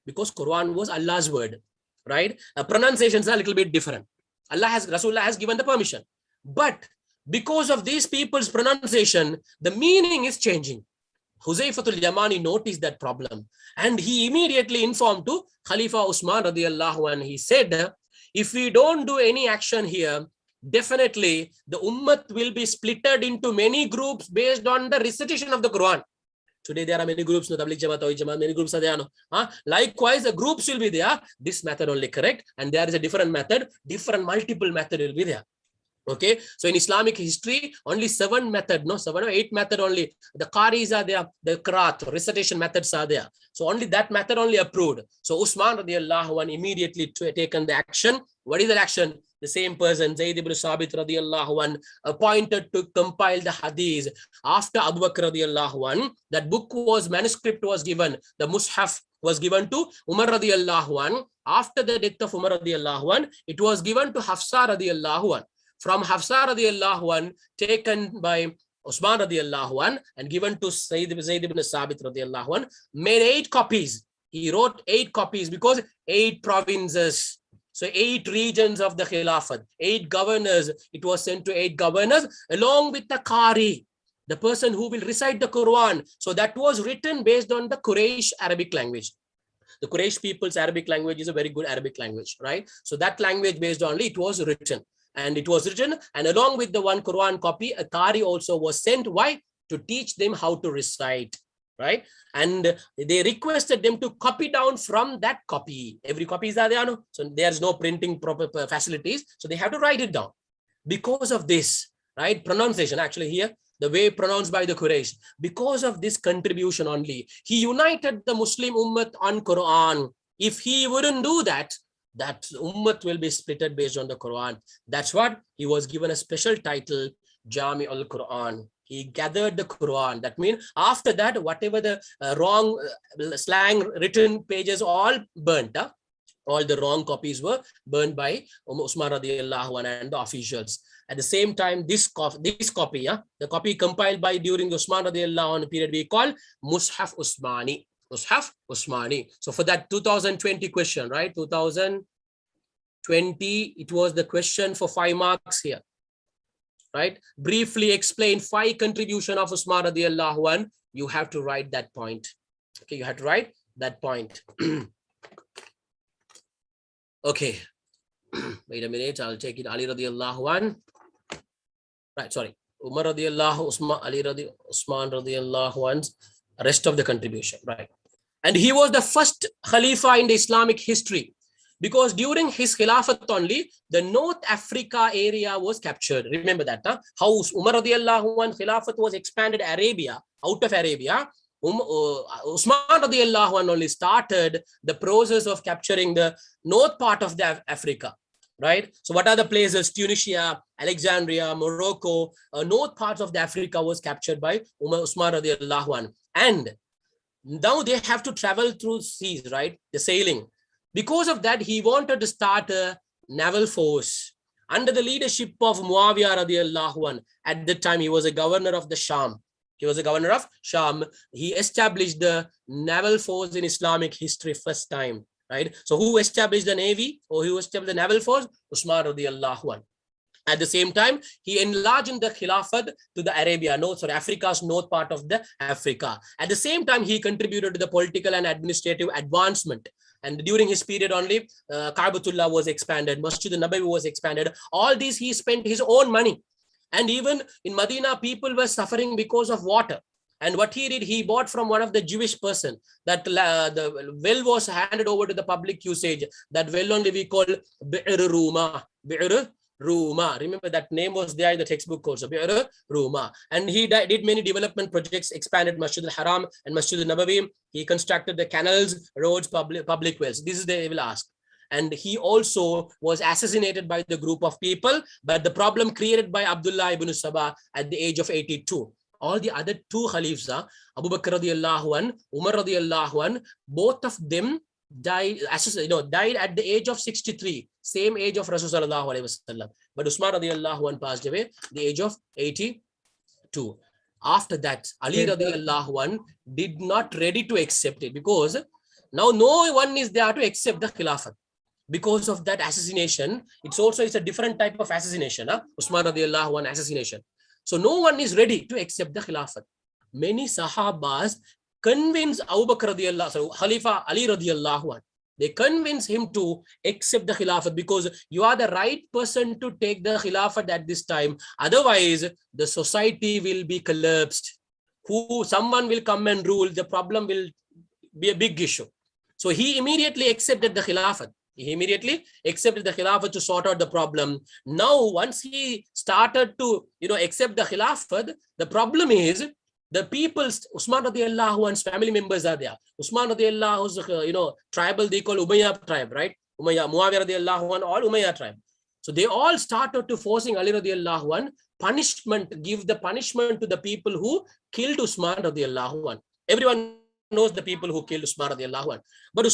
Because Quran was Allah's word, right? Pronunciations are a little bit different. Rasulullah has given the permission. But because of these people's pronunciation, the meaning is changing. Huzaifatul Yamani noticed that problem. And he immediately informed to Khalifa Usman radiallahu anhu. He said, if we don't do any action here, definitely the Ummah will be splitted into many groups based on the recitation of the Quran. Today there are many groups, no Tabligh Jamaat, Tawhid Jamaat, many groups are there. No? Likewise, the groups will be there. This method only correct. And there is a different method, multiple method will be there. Okay, so in Islamic history, only 7 method, no 7 or 8 method only. The qaris are there, the qiraat, recitation methods are there. So only that method only approved. So Usman radiallahu anhu immediately taken the action. What is the action? The same person, Zayd ibn Sabit radiallahu anhu, appointed to compile the hadith after Abu Bakr radiallahu anhu. That book was, manuscript was given, the Mushaf was given to Umar radiallahu anhu. After the death of Umar radiallahu anhu, it was given to Hafsa radiallahu anhu. From Hafsa radiallahu anhu, taken by Usman radiallahu anhu and given to Zayd ibn Sabit radiallahu anhu, made 8 copies. He wrote 8 copies because 8 provinces. So 8 regions of the Khilafat, 8 governors. It was sent to 8 governors along with the Qari, the person who will recite the Quran. So that was written based on the Quraysh Arabic language. The Quraysh people's Arabic language is a very good Arabic language, right? So that language based only it was written. And it was written, and along with the one Quran copy, a Qari also was sent. Why? To teach them how to recite, right? And they requested them to copy down from that copy. Every copy is there, no? So there's no printing proper facilities. So they have to write it down. Because of this, right? Pronunciation, actually here, the way pronounced by the Quraysh. Because of this contribution only, he united the Muslim Ummah on Quran. If he wouldn't do that, that Ummah will be splitted based on the Quran. That's what he was given a special title, Jami al-Quran. He gathered the Quran. That means after that, whatever the wrong slang written pages all burnt. All the wrong copies were burned by Usman radiallahu anhu and the officials. At the same time, this copy, the copy compiled by during the Usman radiallahu anhu period, we call Mushaf Usmani. Mushaf Usmani. So for that 2020 question, right? 2020, it was the question for 5 marks here, right? Briefly explain 5 contribution of Usman radiallahu anhu. You have to write that point. Okay, you have to write that point. Okay. Wait a minute, I'll take it. Ali radiallahu anhu. Right, sorry. Umar radiallahu, Usman, Ali radiallahu, Usman radiallahu anhu. Rest of the contribution, right? And he was the first Khalifa in the Islamic history, because during his Khilafat only, the North Africa area was captured. Remember that, huh? How Umar radiallahu anh Khilafat was expanded Arabia, out of Arabia. Usman radiallahu anh only started the process of capturing the north part of the Africa. Right? So what are the places? Tunisia, Alexandria, Morocco, north parts of the Africa was captured by Usman radiallahu anh. And now they have to travel through seas, right? The sailing. Because of that, he wanted to start a naval force under the leadership of Muawiyah radiallahu anh. At the time, he was a governor of the Sham. He was a governor of Sham. He established the naval force in Islamic history first time, right? So who established the navy, or who established the naval force? Usman radiallahu anh. At the same time, he enlarged the Khilafat to the Africa's north part of the Africa. At the same time, he contributed to the political and administrative advancement. And during his period only, Ka'batullah was expanded, Masjid al-Nabawi was expanded. All these, he spent his own money. And even in Medina, people were suffering because of water. And what he did, he bought from one of the Jewish person that the well was handed over to the public usage. That well only we call Bi'r Ruma. Bi'r Ruma. Remember that name was there in the textbook also, Bi'r Ruma. And he did many development projects, expanded Masjid al-Haram and Masjid al-Nabawi. He constructed the canals, roads, public wells. This is they will ask. And he also was assassinated by the group of people, but the problem created by Abdullah ibn Sabah at the age of 82. All the other two Khalifs, Abu Bakr radiallahu anh, Umar radiallahu anh, both of them died at the age of 63, same age of Rasul sallallahu alaihi wasallam. But Usman radiallahu anh passed away at the age of 82. After that, Ali radiallahu anh did not ready to accept it, because now no one is there to accept the Khilafat. Because of that assassination, it's a different type of assassination, Usman radiallahu anh assassination. So no one is ready to accept the Khilafat. Many Sahabas convince Abu Bakr radiallahu, so Khalifa Ali radiallahu anh, they convince him to accept the Khilafat, because you are the right person to take the Khilafat at this time. Otherwise, the society will be collapsed. Someone will come and rule. The problem will be a big issue. So he immediately accepted the Khilafat. He immediately accepted the Khilafat to sort out the problem. Now, once he started to, accept the Khilafat, the problem is the people, Usman radiallahu anh's family members are there. Usman radiallahu, tribal, they call Umayyah tribe, right? Muawiyah radiallahu anh, all Umayyah tribe. So they all started to forcing Ali radiallahu anh punishment, give the punishment to the people who killed Usman radiallahu anh. Everyone knows the people who killed Usman radiallahu anh. But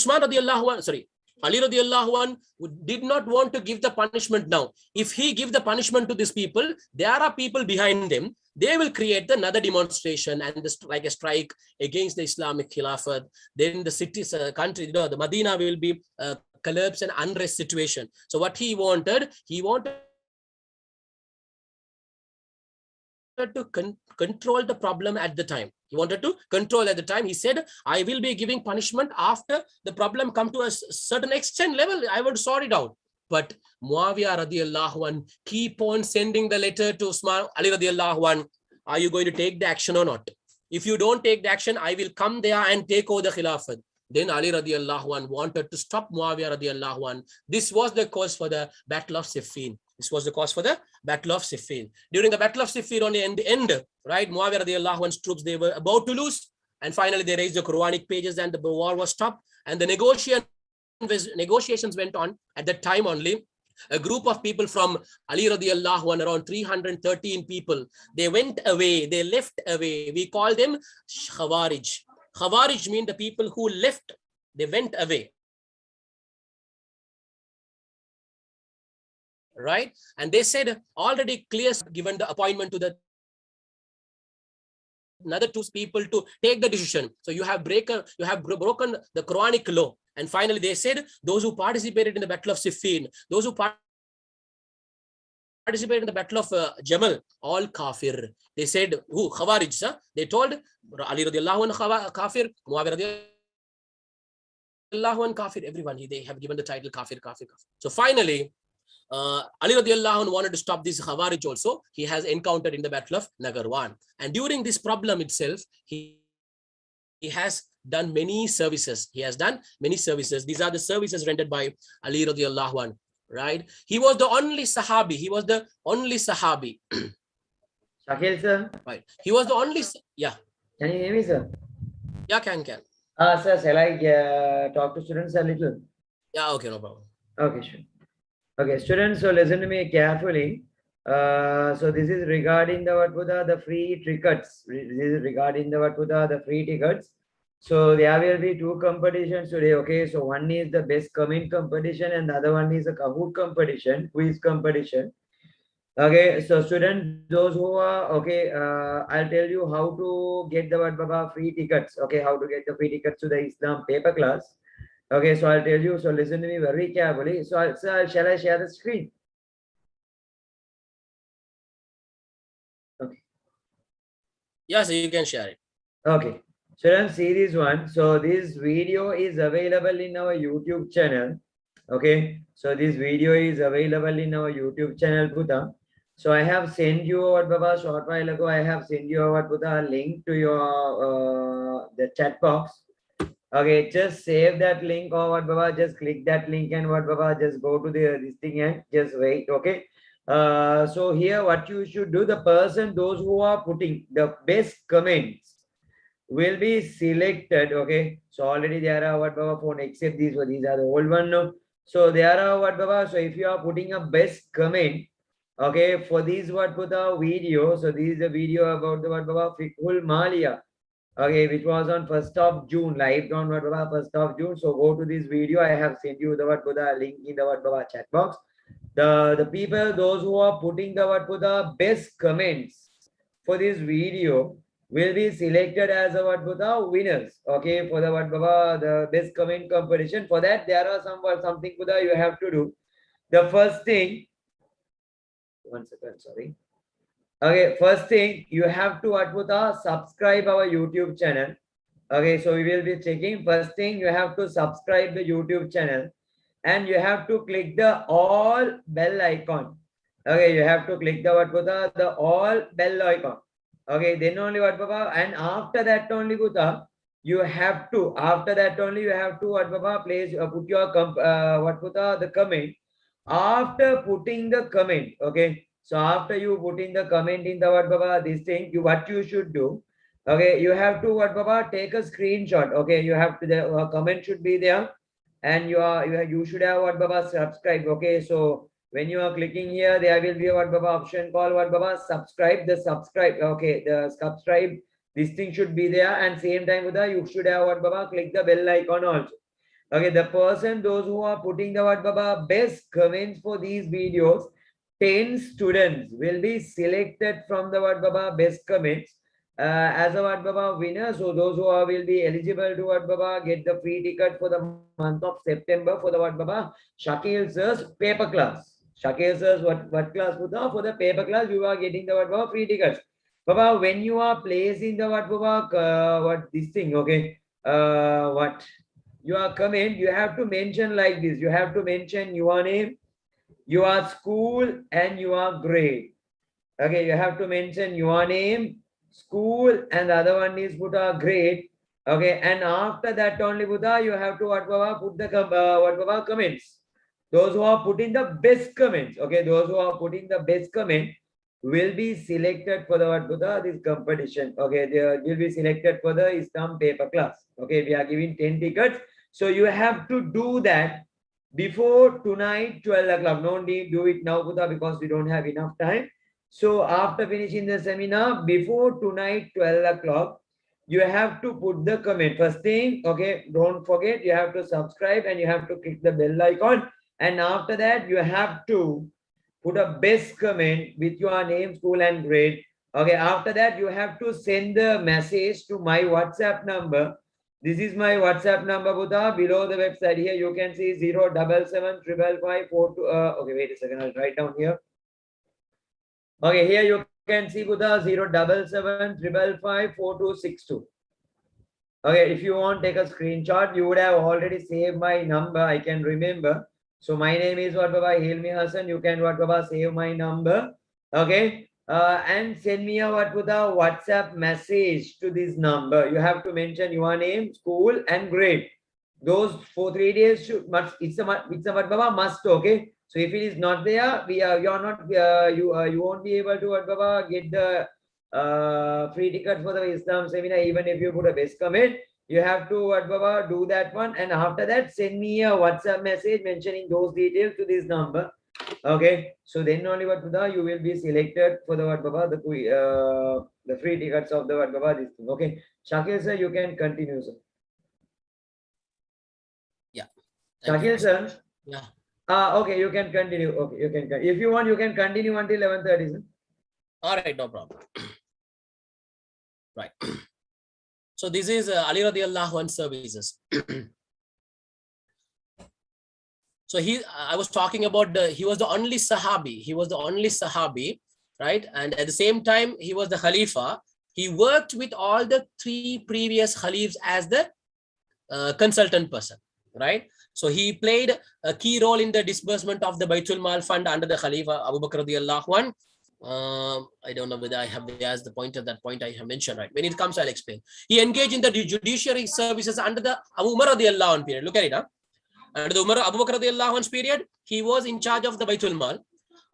Ali radiallahu anh did not want to give the punishment now. If he give the punishment to these people, there are people behind them. They will create another demonstration and like a strike against the Islamic Khilafat. Then the cities, country, the Medina will be collapse and unrest situation. So what he wanted to control the problem at the time. He wanted to control at the time. He said, I will be giving punishment after the problem come to a certain extent level. I will sort it out. But Muawiyah radiallahu anh keep on sending the letter to Usman Ali radiallahu anh. Are you going to take the action or not? If you don't take the action, I will come there and take over the Khilafat. Then Ali radiallahu anh wanted to stop Muawiyah radiallahu anh. This was the cause for the Battle of Siffin. During the Battle of Siffin, only in the end, right, Muawiyah radiallahu anh's troops, they were about to lose. And finally, they raised the Quranic pages and the war was stopped. And the negotiations went on. At that time only, a group of people from Ali radiallahu anh, around 313 people, they went away, they left away. We call them Khawarij. Khawarij mean the people who left, they went away. Right? And they said already clear given the appointment to the another two people to take the decision. So you have broken the Quranic law. And finally they said those who participated in the Battle of Siffin, those who participated in the Battle of Jamal, all kafir. They said, who? Khawarij. They told Ali radiallahu anh kafir, Muawiyah radiallahu anh kafir, everyone. They have given the title kafir. So finally, Ali radiallahu anh wanted to stop this Khawarij also. He has encountered in the Battle of Nagarwan. And during this problem itself, he has done many services. He has done many services. These are the services rendered by Ali radiallahu anhu, right? He was the only Sahabi. He was the only Sahabi. Shakeel, sir. Right. He was the only, yeah. Can you hear me, sir? Yeah, can. Sir, shall I talk to students a little? Yeah, okay, no problem. Okay, sure. Okay, students, so listen to me carefully. So this is regarding the free tickets. This is regarding the free tickets. So there will be two competitions today. Okay, so one is the best comment competition and the other one is a Kahoot competition, quiz competition. Okay, so students, those who are okay, I'll tell you how to get the free tickets. Okay, how to get the free tickets to the Islam paper class. Okay, so I'll tell you. So listen to me very carefully. So, shall I share the screen? Okay. Yes, you can share it. Okay. Students, see this one. So this video is available in our YouTube channel. Okay. So this video is available in our YouTube channel, Buddha. So I have sent you what Baba short while ago. I have sent you what Buddha link to your the chat box. Okay, just save that link or what Baba, just click that link and what Baba, just go to this thing and just wait. Okay. So here what you should do, the person, those who are putting the best comments will be selected. Okay, so already there are what Baba phone except these are the old one now. So there are what Baba, so if you are putting a best comment, okay, for these what Buddha video, so this is a video about the what Baba Fiqhul Malia. Okay, which was on 1st of June, live on what Baba 1st of June. So go to this video. I have sent you the what Buddha link in the what Baba chat box. The people, those who are putting the what Buddha best comments for this video will be selected as a what Buddha winners. Okay, for the what Baba the best comment competition. For that, there are something Buddha you have to do. The first thing, 1 second, sorry. Okay, first thing you have to subscribe our YouTube channel. Okay, so we will be checking. First thing you have to subscribe the YouTube channel and you have to click the all bell icon. Okay, you have to click the all bell icon. Okay, then only what Baba, and after that only Buddha, you have to place put your the comment. After putting the comment, okay. So after you putting the comment in the what Baba this thing, what you should do, okay, you have to what Baba take a screenshot. Okay, you have to the comment should be there, and you should have what Baba subscribe. Okay, so when you are clicking here, there will be a what Baba option called what Baba subscribe. The subscribe, okay, the subscribe. This thing should be there, and same time with that you should have what Baba click the bell icon also. Okay, the person, those who are putting the what Baba best comments for these videos, 10 students will be selected from the what Baba best comments as a what Baba winner. So those who are will be eligible to what Baba get the free ticket for the month of September for the what Baba Shakeel sir's paper class. Shakeel sir's what class for the paper class you are getting the what Baba free tickets. Baba, when you are placing the what Baba what this thing, okay, what your comment, you have to mention like this. You have to mention your name, your school, and your grade. Okay, you have to mention your name, school, and the other one is put a grade. Okay, and after that only Buddha, you have to what Baba put the what Baba comments. Those who are putting the best comments, okay, those who are putting the best comment will be selected for the what Buddha this competition. Okay, they will be selected for the Islam paper class. Okay, we are giving 10 tickets. So you have to do that before tonight 12 o'clock. No need do it now Buddha because we don't have enough time. So after finishing the seminar, before tonight 12 o'clock, you have to put the comment. First thing, okay, don't forget you have to subscribe and you have to click the bell icon. And after that, you have to put a best comment with your name, school, and grade. Okay, after that, you have to send the message to my WhatsApp number. This is my WhatsApp number, Buddha. Below the website here, you can see 077 555 42. Okay, wait a second. I'll write down here. Okay, here you can see Buddha 077 555 4262. Okay, if you want take a screenshot, you would have already saved my number. I can remember. So my name is what Baba Hilmi Hassan. You can what Baba save my number. Okay. and send me a WhatsApp message to this number. You have to mention your name, school, and grade. Those for 3 days should must. It's a what Baba must. Okay. So if it is not there, you are not you won't be able to what Baba get the free ticket for the Islam seminar. Even if you put a best comment, you have to what Baba do that one, and after that send me a WhatsApp message mentioning those details to this number. Okay, so then only what Buddha you will be selected for the what Baba the free tickets of the what Baba this thing. Okay, Shakeel sir, you can continue, sir. Yeah. Thank Shakeel you. sir. Yeah. Okay, you can continue. Okay, you can. If you want, you can continue until 11:30, sir. All right, no problem. Right. So this is Ali radiallahu anhu services. So I was talking about he was the only Sahabi. He was the only Sahabi, right? And at the same time, he was the Khalifa. He worked with all the 3 previous Khalifs as the consultant person, right? So he played a key role in the disbursement of the Baitul Mal fund under the Khalifa Abu Bakr radiallahu anhu. I don't know whether I have as the point at that point I have mentioned, right? When it comes, I'll explain. He engaged in the judiciary services under the Abu Umar radiallahu anhu period. Look at it, huh? Under the Umar Abu Bakr radiallahu anhu period, he was in charge of the Baitul Mal.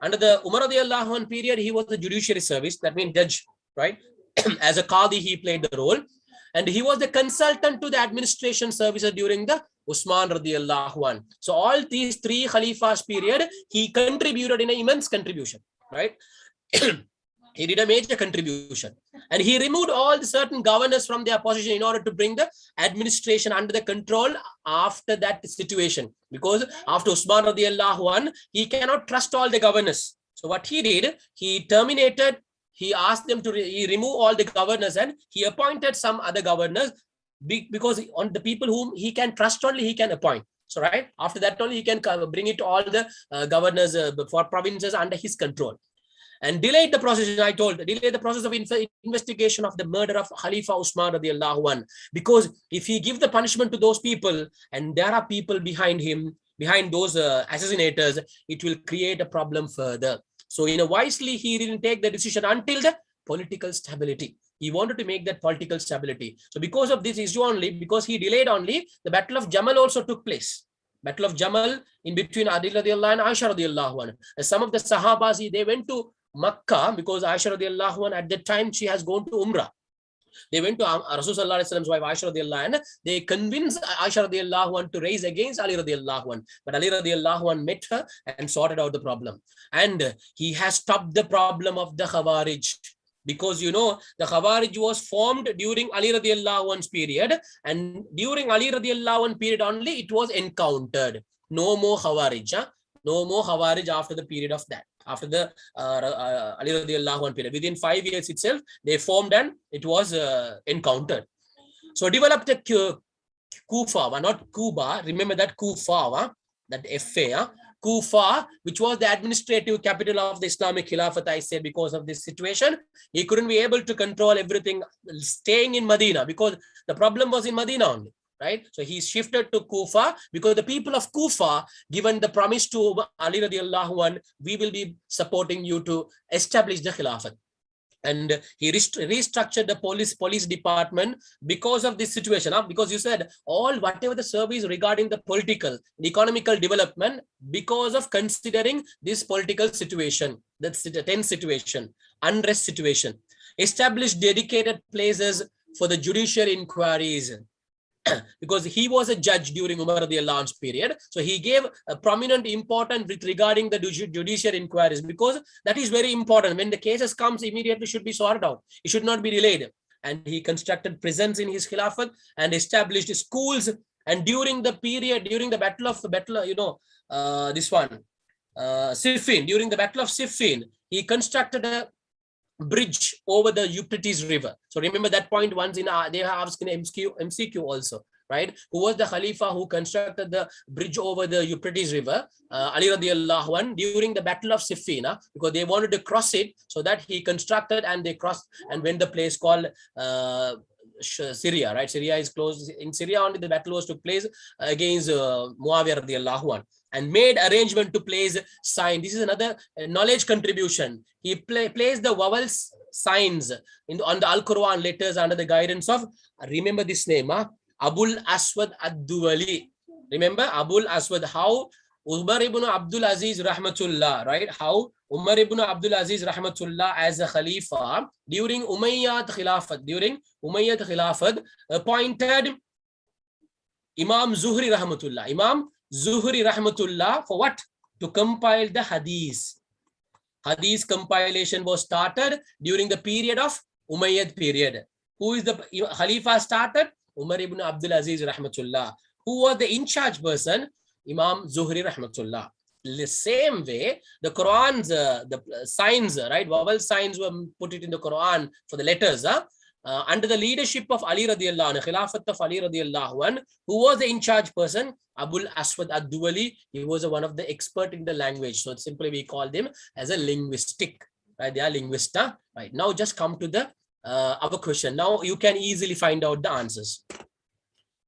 Under the Umar radiallahu anhu period, he was the judiciary service. That means judge, right? As a Qadi, he played the role. And he was the consultant to the administration services during the Usman radiallahu anhu. So all these 3 Khalifas period, he contributed in an immense contribution, right? He did a major contribution, and he removed all the certain governors from their position in order to bring the administration under the control after that situation. Because after Usman radiallahu anhu, he cannot trust all the governors. So what he did, he terminated, he asked them to remove all the governors, and he appointed some other governors because on the people whom he can trust only he can appoint. So right after that only he can bring it all the governors for provinces under his control. And delayed the process, delayed the process of investigation of the murder of Khalifa Usman radiallahu anhu. Because if he gives the punishment to those people, and there are people behind him, behind those assassinators, it will create a problem further. So wisely, he didn't take the decision until the political stability. He wanted to make that political stability. So because of this issue only, because he delayed only, the Battle of Jamal also took place. Battle of Jamal in between Adi radiallahu anhu and Aisha radiallahu anhu. Some of the Sahabas, they went to Makkah because Aisha radiallahu anha at that time she has gone to Umrah. They went to Rasul sallallahu alaihi wasallam's wife Aisha radiallahu anha. They convinced Aisha radiallahu anha to raise against Ali radiallahu anha. But Ali radiallahu anha met her and sorted out the problem. And he has stopped the problem of the Khawarij. Because the Khawarij was formed during Ali radiallahu anha's period, and during Ali radiallahu anha period only it was encountered. No more Khawarij. No more Khawarij after the period of that. After the Ali radiallahu anhu period. Within 5 years itself, they formed and it was encountered. So developed a Kufa, not Kuba. Remember that Kufa, that FA, Kufa, which was the administrative capital of the Islamic Khilafat. I said because of this situation, he couldn't be able to control everything staying in Medina because the problem was in Medina only. Right? So he shifted to Kufa because the people of Kufa given the promise to Ali radiallahu anhu, we will be supporting you to establish the Khilafat. And he restructured the police department because of this situation. Because you said whatever the service regarding the political, the economical development, because of considering this political situation, that's the tense situation, unrest situation, established dedicated places for the judicial inquiries. Because he was a judge during Umar radiallahu anhu's period. So he gave a prominent importance with regarding the judicial inquiries, because that is very important. When the cases comes, immediately should be sorted out. It should not be delayed. And he constructed prisons in his Khilafat and established schools. And during the period, during the battle, Siffin, during the battle of Siffin, he constructed a bridge over the Euphrates River. So remember that point once they have asked in MCQ also, right? Who was the Khalifa who constructed the bridge over the Euphrates River? Ali radiallahu anhu during the Battle of Siffin, because they wanted to cross it, so that he constructed and they crossed and went the place called Syria, right? Syria is closed. In Syria only the battle was took place against Muawiyah radiallahu anh, and made arrangement to place sign. This is another knowledge contribution. He placed the vowels signs on the Al-Quran letters under the guidance of, remember this name, Abul Aswad ad-Duwali. Remember Abul Aswad, how Umar ibn Abdul Aziz rahmatullah, right? How Umar ibn Abdul Aziz rahmatullah as a Khalifa during Umayyad Khilafat appointed Imam Zuhri rahmatullah for what? To compile the hadith. Hadith compilation was started during the period of Umayyad period. Who is the Khalifa started? Umar ibn Abdul Aziz rahmatullah. Who was the in charge person? Imam Zuhri rahmatullah. The same way, the Quran's the signs, right? Vowel signs were put it in the Quran for the letters. Under the leadership of Ali radiallahu anhu, Khilafat of Ali radiallahu anhu, who was the in charge person? Abul Aswad ad-Duwali. He was one of the expert in the language. So simply we call them as a linguistic. Right? They are linguists. Right. Now just come to the our question. Now you can easily find out the answers.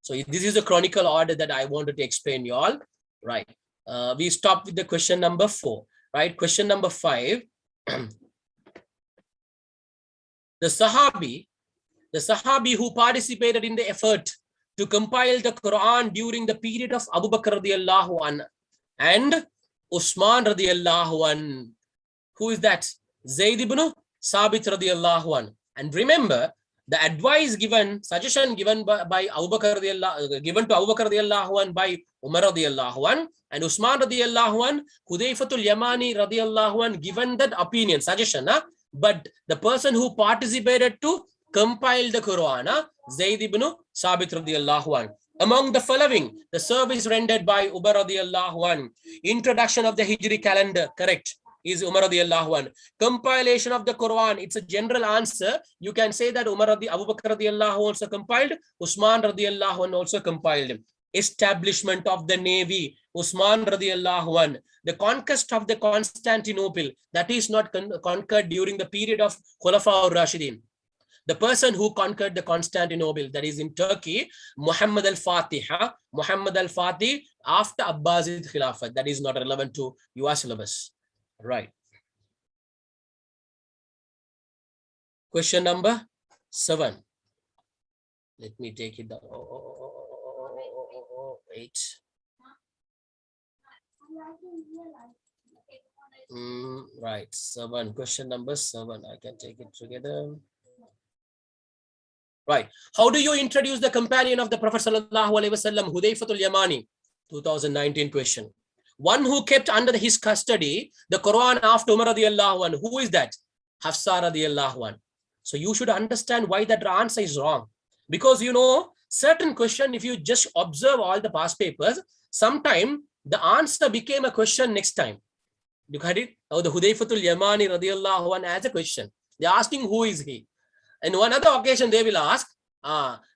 So this is the chronicle order that I wanted to explain you all. Right. We stop with the question number 4. Right. Question number 5. The Sahabi who participated in the effort to compile the Quran during the period of Abu Bakr radiallahu anhu and Usman radiallahu anhu. Who is that? Zayd ibn Sabit radiallahu anhu. And remember, the advice given, suggestion given by Abu Bakr given to Abu Bakr radiallahu anhu by Umar radiallahu anhu and Usman radiallahu anhu, Hudayfatul Yamani radiallahu anhu given that opinion, suggestion. But the person who participated to compile the Quran, Zayd ibn Sabit radiallahu anhu. Among the following, the service rendered by Umar radiallahu anhu, introduction of the Hijri calendar, correct, is Umar radiallahu anhu. Compilation of the Quran, it's a general answer. You can say that Abu Bakr radiallahu also compiled, Usman radiallahu anhu also compiled. Establishment of the navy, Usman radiallahu anhu. The conquest of the Constantinople, that is not conquered during the period of Khulafaur Rashideen. The person who conquered the Constantinople, that is in Turkey, Muhammad al-Fatih after Abbasid Khilafat. That is not relevant to your syllabus. Right. Question number 7. Let me take it down. 8. Right. 7. Question number 7. I can take it together. Right. How do you introduce the companion of the Prophet sallallahu alaihi wasallam, Hudayfatul Yamani? 2019 question. One who kept under his custody the Quran after Umar radiallahu anhu. Who is that? Hafsa radiallahu anhu. So you should understand why that answer is wrong. Because you know, certain question, if you just observe all the past papers, sometime the answer became a question next time. You got it? Oh, the Hudayfatul Yamani radiallahu anhu as a question. They're asking who is he? And one other occasion they will ask,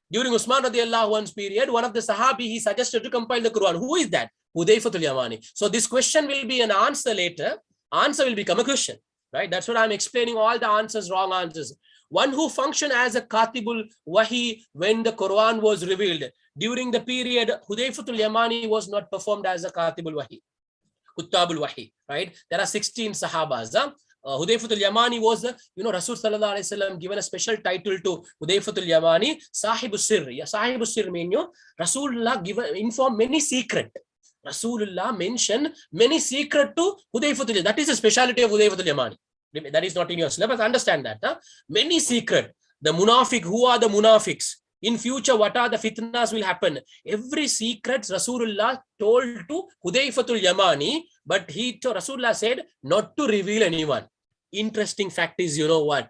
during Usman radiallahu anhu's period, one of the Sahabi, he suggested to compile the Quran. Who is that? Hudayfatul Yamani. So this question will be an answer later. Answer will become a question, right? That's what I'm explaining, all the answers, wrong answers. One who functioned as a Katibul Wahi when the Quran was revealed. During the period, Hudayfatul Yamani was not performed as a Katibul Wahi. Kuttabul Wahi, right? There are 16 Sahabas. Hudayfatul Yamani was, Rasul sallallahu alaihi wasallam given a special title to Hudayfatul Yamani, Sahibus Sirr. Sahibus Sirr means Rasulullah informed many secret. Rasulullah mentioned many secret to Hudayfatul Yamani. That is the speciality of Hudayfatul Yamani. That is not in your syllabus. Understand that. Many secret. The munafiq, who are the munafiqs? In future, what are the fitnas will happen? Every secret Rasulullah told to Hudayfatul Yamani, but Rasulullah said not to reveal anyone. Interesting fact is, you know what?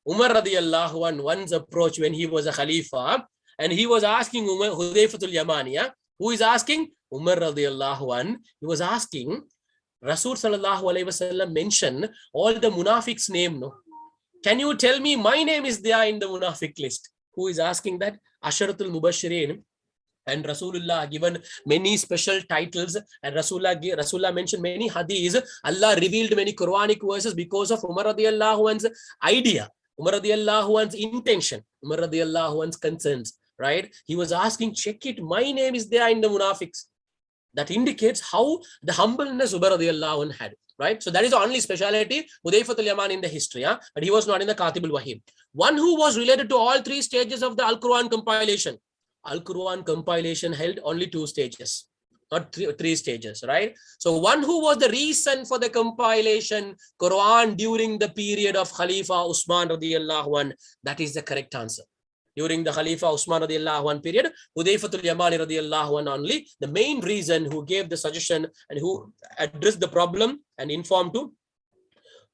Umar radiallahu anhu once approached when he was a Khalifa, and he was asking Hudayfatul Yamani, who is asking? Umar radiallahu anhu. He was asking, Rasul sallallahu alaihi wasallam mentioned all the munafiq's name, no? Can you tell me my name is there in the munafiq list? Who is asking that? Asharatul Mubashirin. And Rasulullah given many special titles, and Rasulullah mentioned many hadiths. Allah revealed many Quranic verses because of Umar radiallahu anhu's idea. Umar radiallahu anhu's intention, Umar radiallahu anhu's concerns, right? He was asking, check it, my name is there in the munafiqs. That indicates how the humbleness Umar radiallahu anhu had, right? So that is the only speciality Hudayfatul Yaman in the history, but he was not in the Katibul Wahim. One who was related to all three stages of the Al-Quran compilation. Al-Quran compilation held only 2 stages, not three stages, right? So one who was the reason for the compilation Quran during the period of Khalifa Usman radiallahu anhu, that is the correct answer. During the Khalifa Usman radiallahu anhu period, Hudayfatul Yamani radiallahu anhu only, the main reason who gave the suggestion and who addressed the problem and informed to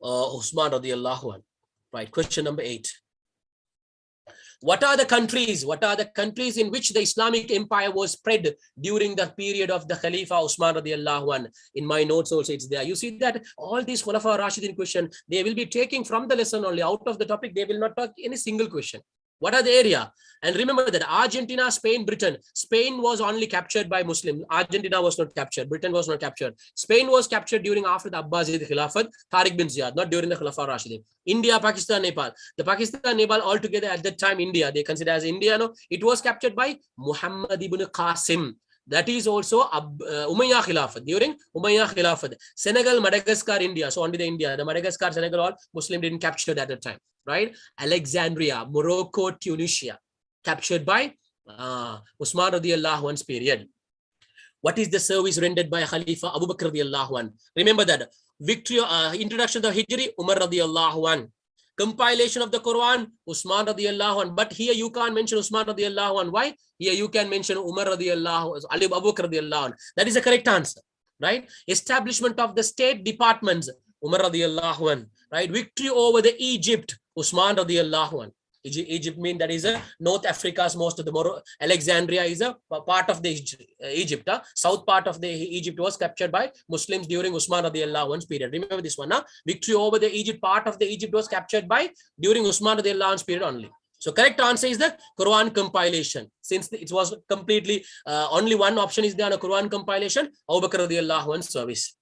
Usman radiallahu anhu. Right, question number 8. What are the countries? What are the countries in which the Islamic empire was spread during the period of the Khalifa Usman radiallahu anhu? In my notes also it's there. You see that all these Khulafaur Rashideen question, they will be taking from the lesson only. Out of the topic, they will not talk any single question. What are the area? And remember that Argentina, Spain, Britain. Spain was only captured by Muslims. Argentina was not captured. Britain was not captured. Spain was captured during after the Abbasid Khilafat, Tariq bin Ziyad, not during the Khulafaur Rashidin. India, Pakistan, Nepal. The Pakistan, Nepal altogether at that time, India, they consider as India. No, it was captured by Muhammad ibn Qasim. That is also Umayyad Khilafat, during Umayyad Khilafat. Senegal, Madagascar, India. So only the India, the Madagascar, Senegal, all Muslim didn't capture at that time, right? Alexandria, Morocco, Tunisia, captured by Usman radiallahu anhu's period. What is the service rendered by Khalifa Abu Bakr radiallahu anhu? Remember that victory, introduction of the Hijri, Umar radiallahu anhu. Compilation of the Quran, Usman radiallahu anhu. But here you can't mention Usman radiallahu anhu. Why? Here you can mention Umar radiallahu anhu, Ali Abu Bakr radiallahu anhu. That is the correct answer, right? Establishment of the state departments, Umar radiallahu anhu, right? Victory over the Egypt, Usman radiallahu anhu. Egypt means that is a North Africa's most of the Alexandria is a part of the Egypt. South part of the Egypt was captured by Muslims during Usman radiallahu anhu's period. Remember this one. Victory over the Egypt, part of the Egypt was captured by during Usman radiallahu anhu's period only. So correct answer is the Quran compilation. Since it was completely only one option is there on a Quran compilation, Abu Bakr radiallahu anhu's service.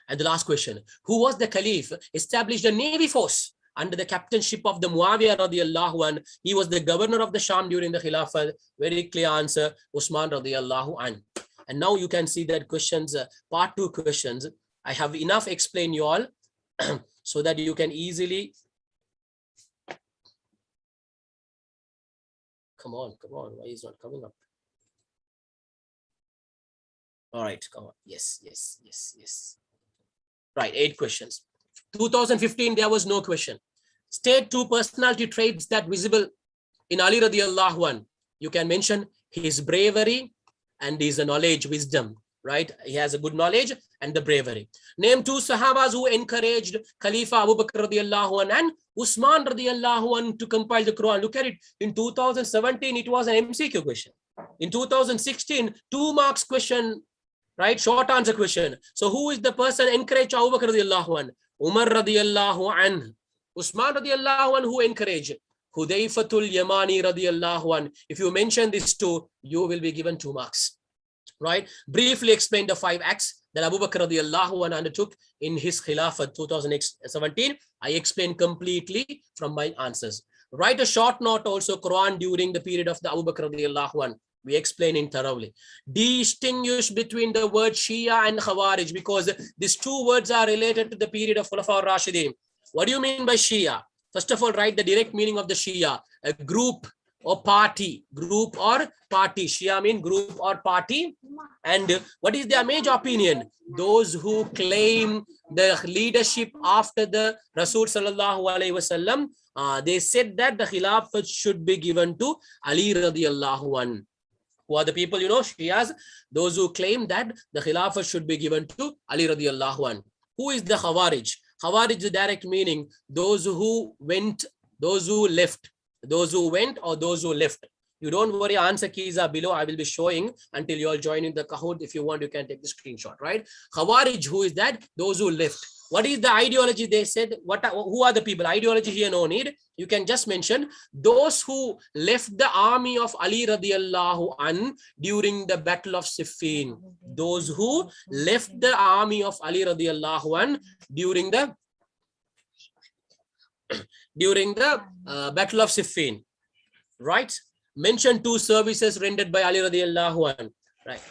And the last question: who was the Caliph established a navy force under the captainship of the Muawiyah radiallahu anhu? He was the governor of the Sham during the Khilafah. Very clear answer, Usman radiallahu anhu. And now you can see that questions, part 2 questions. I have enough explain you all so that you can easily. Come on. Why is not coming up? All right, come on. Yes. Right, 8 questions. 2015, there was no question. State 2 personality traits that visible in Ali radiallahu anhu. You can mention his bravery and his knowledge, wisdom, right? He has a good knowledge and the bravery. Name 2 Sahabas who encouraged Khalifa Abu Bakr radiallahu anhu and Usman radiallahu anhu to compile the Quran. Look at it. In 2017, it was an MCQ question. In 2016, 2 marks question, right? Short answer question. So who is the person encouraged Abu Bakr radiallahu anhu? Umar radiallahu anhu. Usman radiallahu anhu who encouraged? Hudayfatul Yamani radiallahu anhu. If you mention these 2, you will be given 2 marks. Right? Briefly explain the 5 acts that Abu Bakr radiallahu anhu undertook in his Khilafah 2017. I explained completely from my answers. Write a short note also, Quran during the period of the Abu Bakr radiallahu anhu. We explain it thoroughly. Distinguish between the word Shia and Khawarij because these 2 words are related to the period of Khulafaur Rashideen. What do you mean by Shia? First of all, write the direct meaning of the Shia. A group or party. Group or party. Shia means group or party. And what is their major opinion? Those who claim the leadership after the Rasul sallallahu alaihi wasallam, they said that the Khilafat should be given to Ali radiallahu anhu. Who are the people, you know, Shias? Those who claim that the Khilafah should be given to Ali radiallahu anhu. Who is the Khawarij? Khawarij is the direct meaning, those who went, those who left, those who went or those who left. You don't worry, answer keys are below. I will be showing until you all join in the Kahoot. If you want, you can take the screenshot, right? Khawarij, who is that? Those who left. What is the ideology? They said, who are the people? Ideology here, no need. You can just mention those who left the army of Ali radiallahu anhu during the battle of Siffin. Those who left the army of Ali radiallahu anhu during the during the Battle of Siffin, right? Mention 2 services rendered by Ali radiallahu anh, right?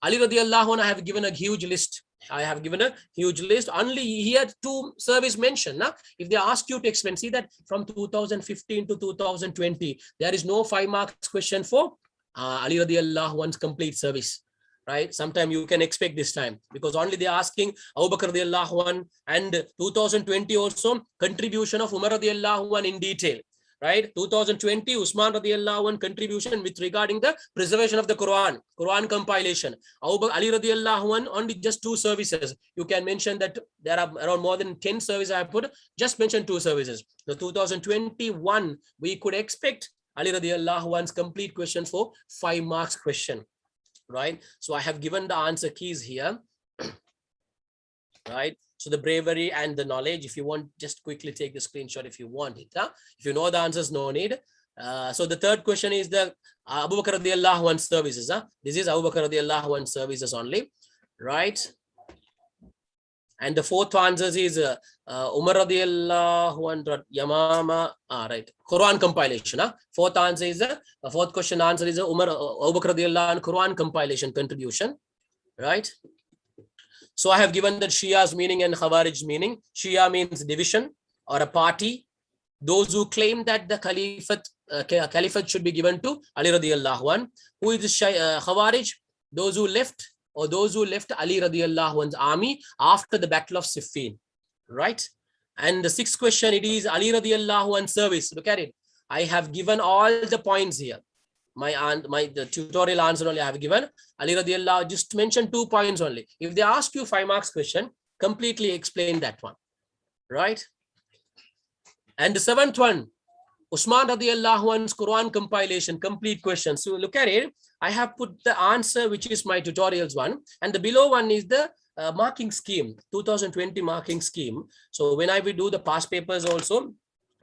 Ali radiallahu anh, I have given a huge list. Only here 2 service mentioned. Now, if they ask you to explain, see that from 2015 to 2020, there is no 5 marks question for Ali radiallahu anh's complete service. Right? Sometime you can expect this time, because only they are asking Abu Bakr radiallahu anh, and 2020 also contribution of Umar radiallahu anh in detail. Right? 2020 Usman radiallahu anh contribution with regarding the preservation of the Quran compilation. Ali radiallahu anh only just 2 services. You can mention that there are around more than 10 services I have put. Just mention 2 services. The 2021 we could expect Ali radiallahu anh's complete question for 5 marks question. Right? So I have given the answer keys here. Right? So the bravery and the knowledge, if you want, just quickly take the screenshot if you want it. Huh? If you know the answers, no need. So the third question is the Abu Bakr radiallahu anh services. Huh? This is Abu Bakr radiallahu anh services only. Right? And the fourth answer is Umar radiallahu anh Yamama. Right. Quran compilation. Huh? Fourth answer is fourth question answer is Umar Abu Bakr radiallahu anh Quran compilation contribution. Right. So I have given the Shia's meaning and Khawarij's meaning. Shia means division or a party. Those who claim that the caliphate should be given to Ali radiallahu anh. Who is Khawarij? Those who left Ali radiallahu anh's army after the Battle of Siffin. Right? And the 6th question, it is Ali radiallahu anh service. Look at it. I have given all the points here. The tutorial answer only I have given. Ali radiallahu, just mention 2 points only. If they ask you 5 marks question, completely explain that one. Right? And the 7th one, Usman radiallahu anh's Quran compilation, complete question. So look at it. I have put the answer, which is my tutorials one. And the below one is the marking scheme, 2020 marking scheme. So when I will do the past papers also,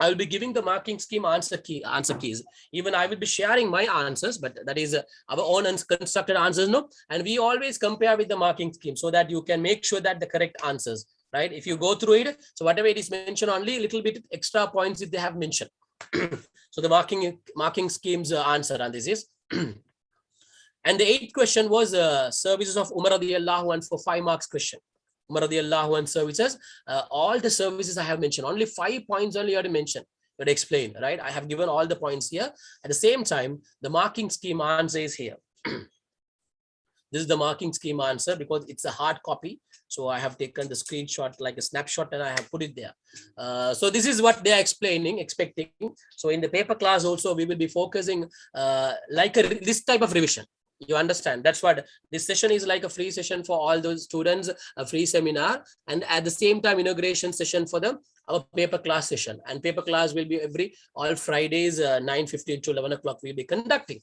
I will be giving the marking scheme answer keys. Even I will be sharing my answers, but that is our own constructed answers, no? And we always compare with the marking scheme so that you can make sure that the correct answers, right? If you go through it, so whatever it is mentioned, only a little bit extra points if they have mentioned. So the marking scheme's answer, and this is. And the 8th question was services of Umar radiallahu anh for 5 marks question. Umar radiallahu anh services, all the services I have mentioned, only 5 points only you have to mention, you have to explain, right? I have given all the points here. At the same time, the marking scheme answer is here. This is the marking scheme answer because it's a hard copy. So I have taken the screenshot like a snapshot and I have put it there. So this is what they are expecting. So in the paper class also, we will be focusing this type of revision. You understand? That's what this session is like, a free session for all those students, a free seminar, and at the same time inauguration session for our paper class session. And paper class will be all Fridays 9:15 to 11 o'clock we'll be conducting.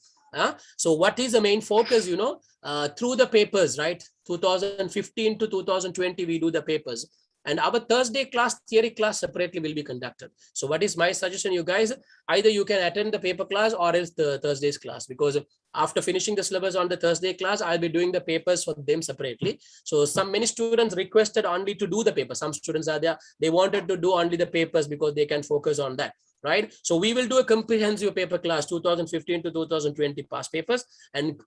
So what is the main focus, through the papers, right? 2015 to 2020 we do the papers. And our Thursday class, theory class separately will be conducted. So what is my suggestion, you guys? Either you can attend the paper class or else the Thursday's class, because after finishing the syllabus on the Thursday class, I'll be doing the papers for them separately. So many students requested only to do the paper. Some students are there, they wanted to do only the papers because they can focus on that, right? So we will do a comprehensive paper class, 2015 to 2020 past papers. And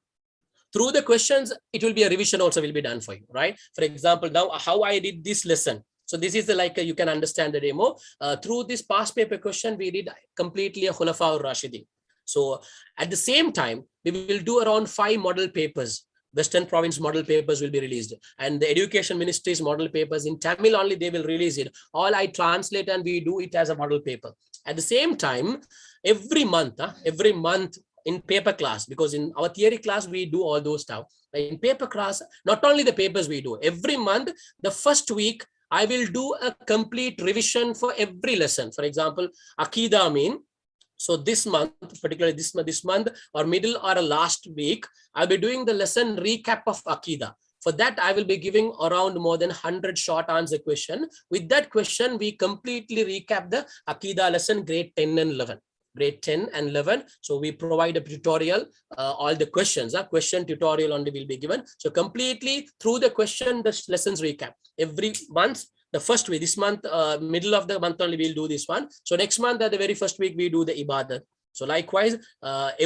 through the questions, it will be a revision also will be done for you, right? For example, now how I did this lesson. So this is you can understand the demo. Through this past paper question, we did completely a Khulafaur Rashideen. So at the same time, we will do around 5 model papers. Western Province model papers will be released. And the Education Ministry's model papers in Tamil only, they will release it. All I translate and we do it as a model paper. At the same time, every month in paper class, because in our theory class, we do all those stuff. In paper class, not only the papers we do, every month, the first week, I will do a complete revision for every lesson. For example, Aqidah so this month, particularly this month or middle or last week, I'll be doing the lesson recap of Aqidah. For that, I will be giving around more than 100 short answer question. With that question, we completely recap the Aqidah lesson grade 10 and 11. Grade 10 and 11. So we provide a tutorial, all the questions, question tutorial only will be given. So completely through the question, the lessons recap. Every month, the first week, this month, middle of the month only we'll do this one. So next month at the very first week, we do the ibadah. So likewise,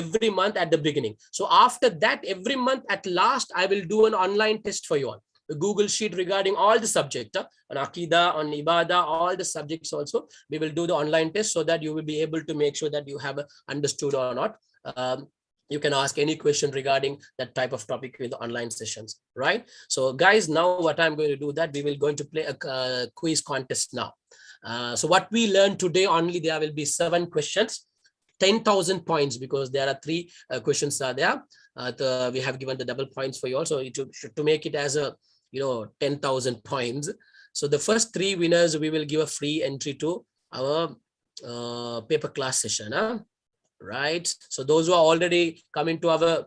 every month at the beginning. So after that, every month at last, I will do an online test for you all. The Google Sheet regarding all the subject, on Aqidah, on Ibadah, all the subjects also, we will do the online test so that you will be able to make sure that you have understood or not. You can ask any question regarding that type of topic in the online sessions, right? So guys, now what I'm going to do that we will going to play a quiz contest now. So what we learned today, only there will be 7 questions, 10,000 points, because there are 3 questions are there. We have given the double points for you also to make it as a 10,000 points. So the first 3 winners, we will give a free entry to our paper class session, right? So those who are already coming to our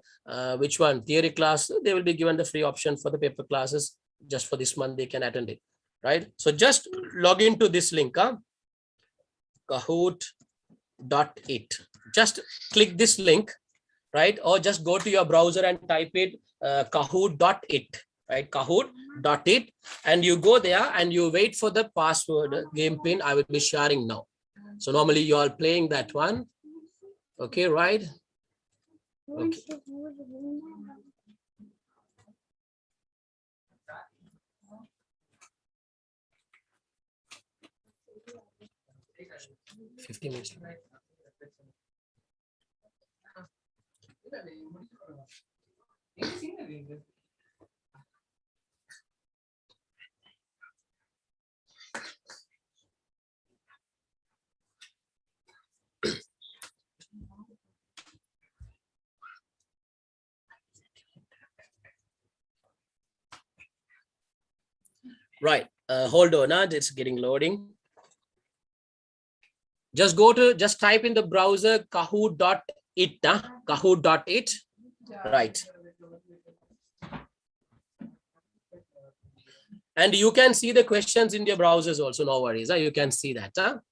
theory class, they will be given the free option for the paper classes. Just for this month they can attend it, right? So just log into this link, kahoot.it. Just click this link, right? Or just go to your browser and type it kahoot.it, right? Kahoot.it, and you go there and you wait for the password game pin. I will be sharing now. So normally you are playing that one. Okay, right? Okay. $50 minutes. Right. Hold on, it's getting loading. Just type in the browser kahoot.it, kahoot.it, right? And you can see the questions in your browsers also, no worries. You can see that.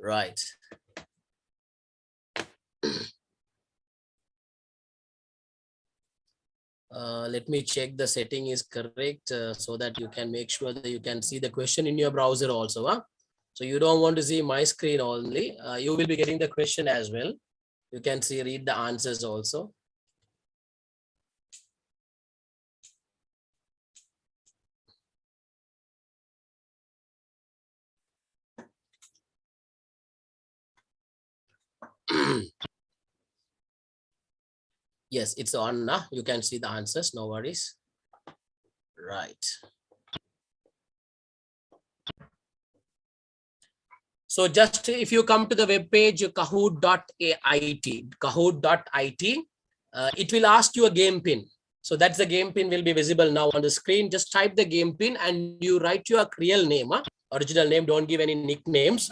Right. Let me check the setting is correct so that you can make sure that you can see the question in your browser also. So you don't want to see my screen only. You will be getting the question as well. You can read the answers also. Yes, it's on now. You can see the answers, no worries. Right. So just if you come to the web page kahoot.it, it will ask you a game pin. So that's the game pin will be visible now on the screen. Just type the game pin and you write your real name, original name. Don't give any nicknames,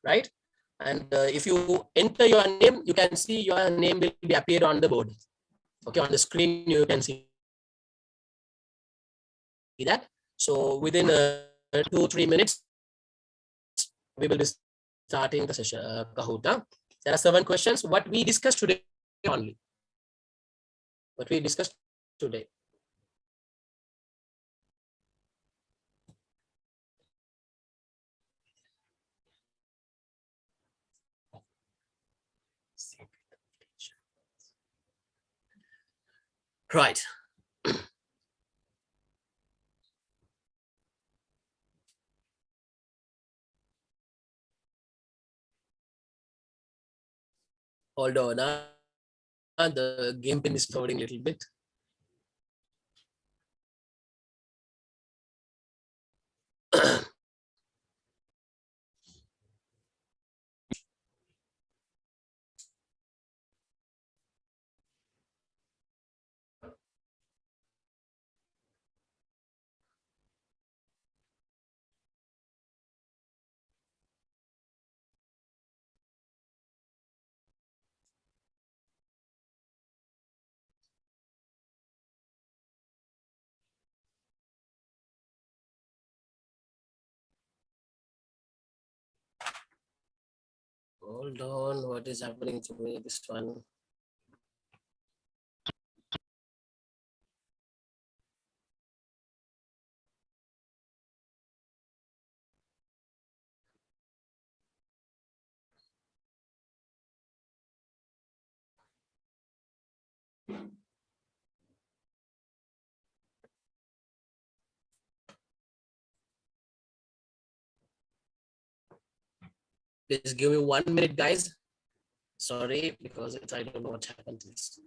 right? And if you enter your name, you can see your name will be appear on the board. Okay, on the screen you can see that. So within 2-3 minutes, we will be starting the session. Kahoot. There are 7 questions. What we discussed today only. What we discussed today. Right. Hold on. The game pin is loading a little bit. Hold on, what is happening to me? This one. Please give me 1 minute, guys. Sorry, because I don't know what happened to this.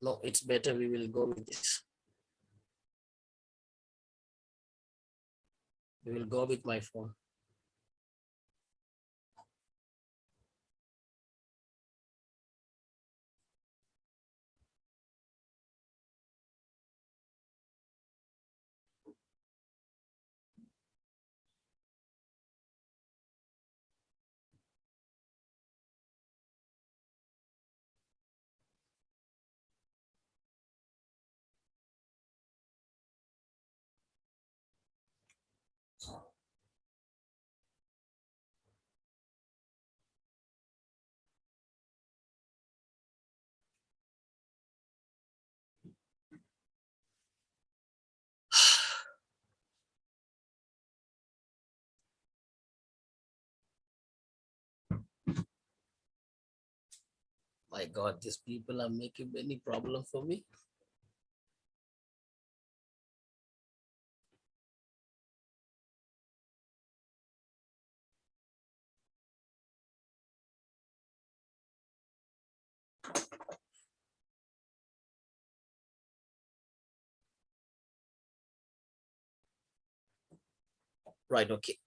No, it's better we will go with this. We will go with my phone. My God, these people are making any problem for me. Right, okay.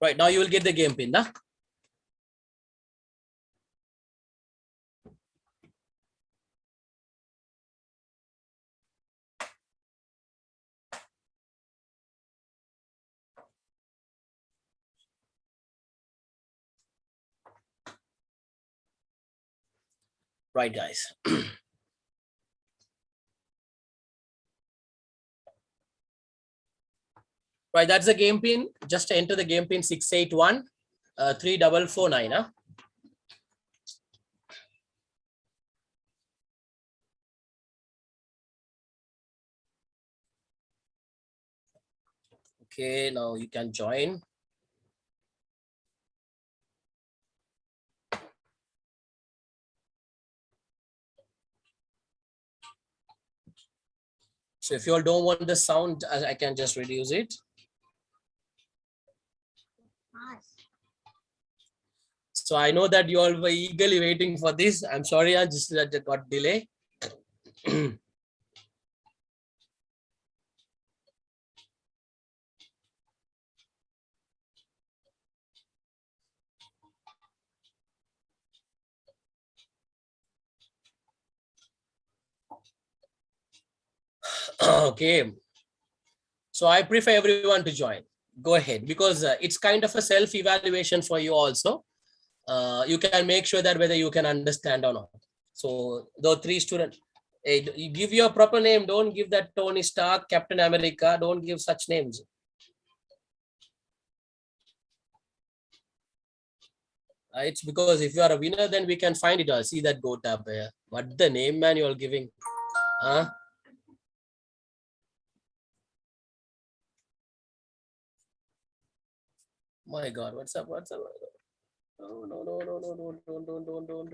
Right, now you will get the game pin, nah? Right, guys. Right, that's the game pin. Just enter the game pin 681 3449. Huh? Okay, now you can join. So if you all don't want the sound, I can just reduce it. So I know that you all were eagerly waiting for this. I'm sorry, I just got delay. Okay. So I prefer everyone to join. Go ahead, because it's kind of a self-evaluation for you also. You can make sure that whether you can understand or not. So the 3 students, hey, you give your proper name. Don't give that Tony Stark, Captain America. Don't give such names. It's because if you are a winner, then we can find it. I'll see that go tab here. What the name, man, you are giving? Huh? My God, what's up? What's up? No, no, no, no, no, don't.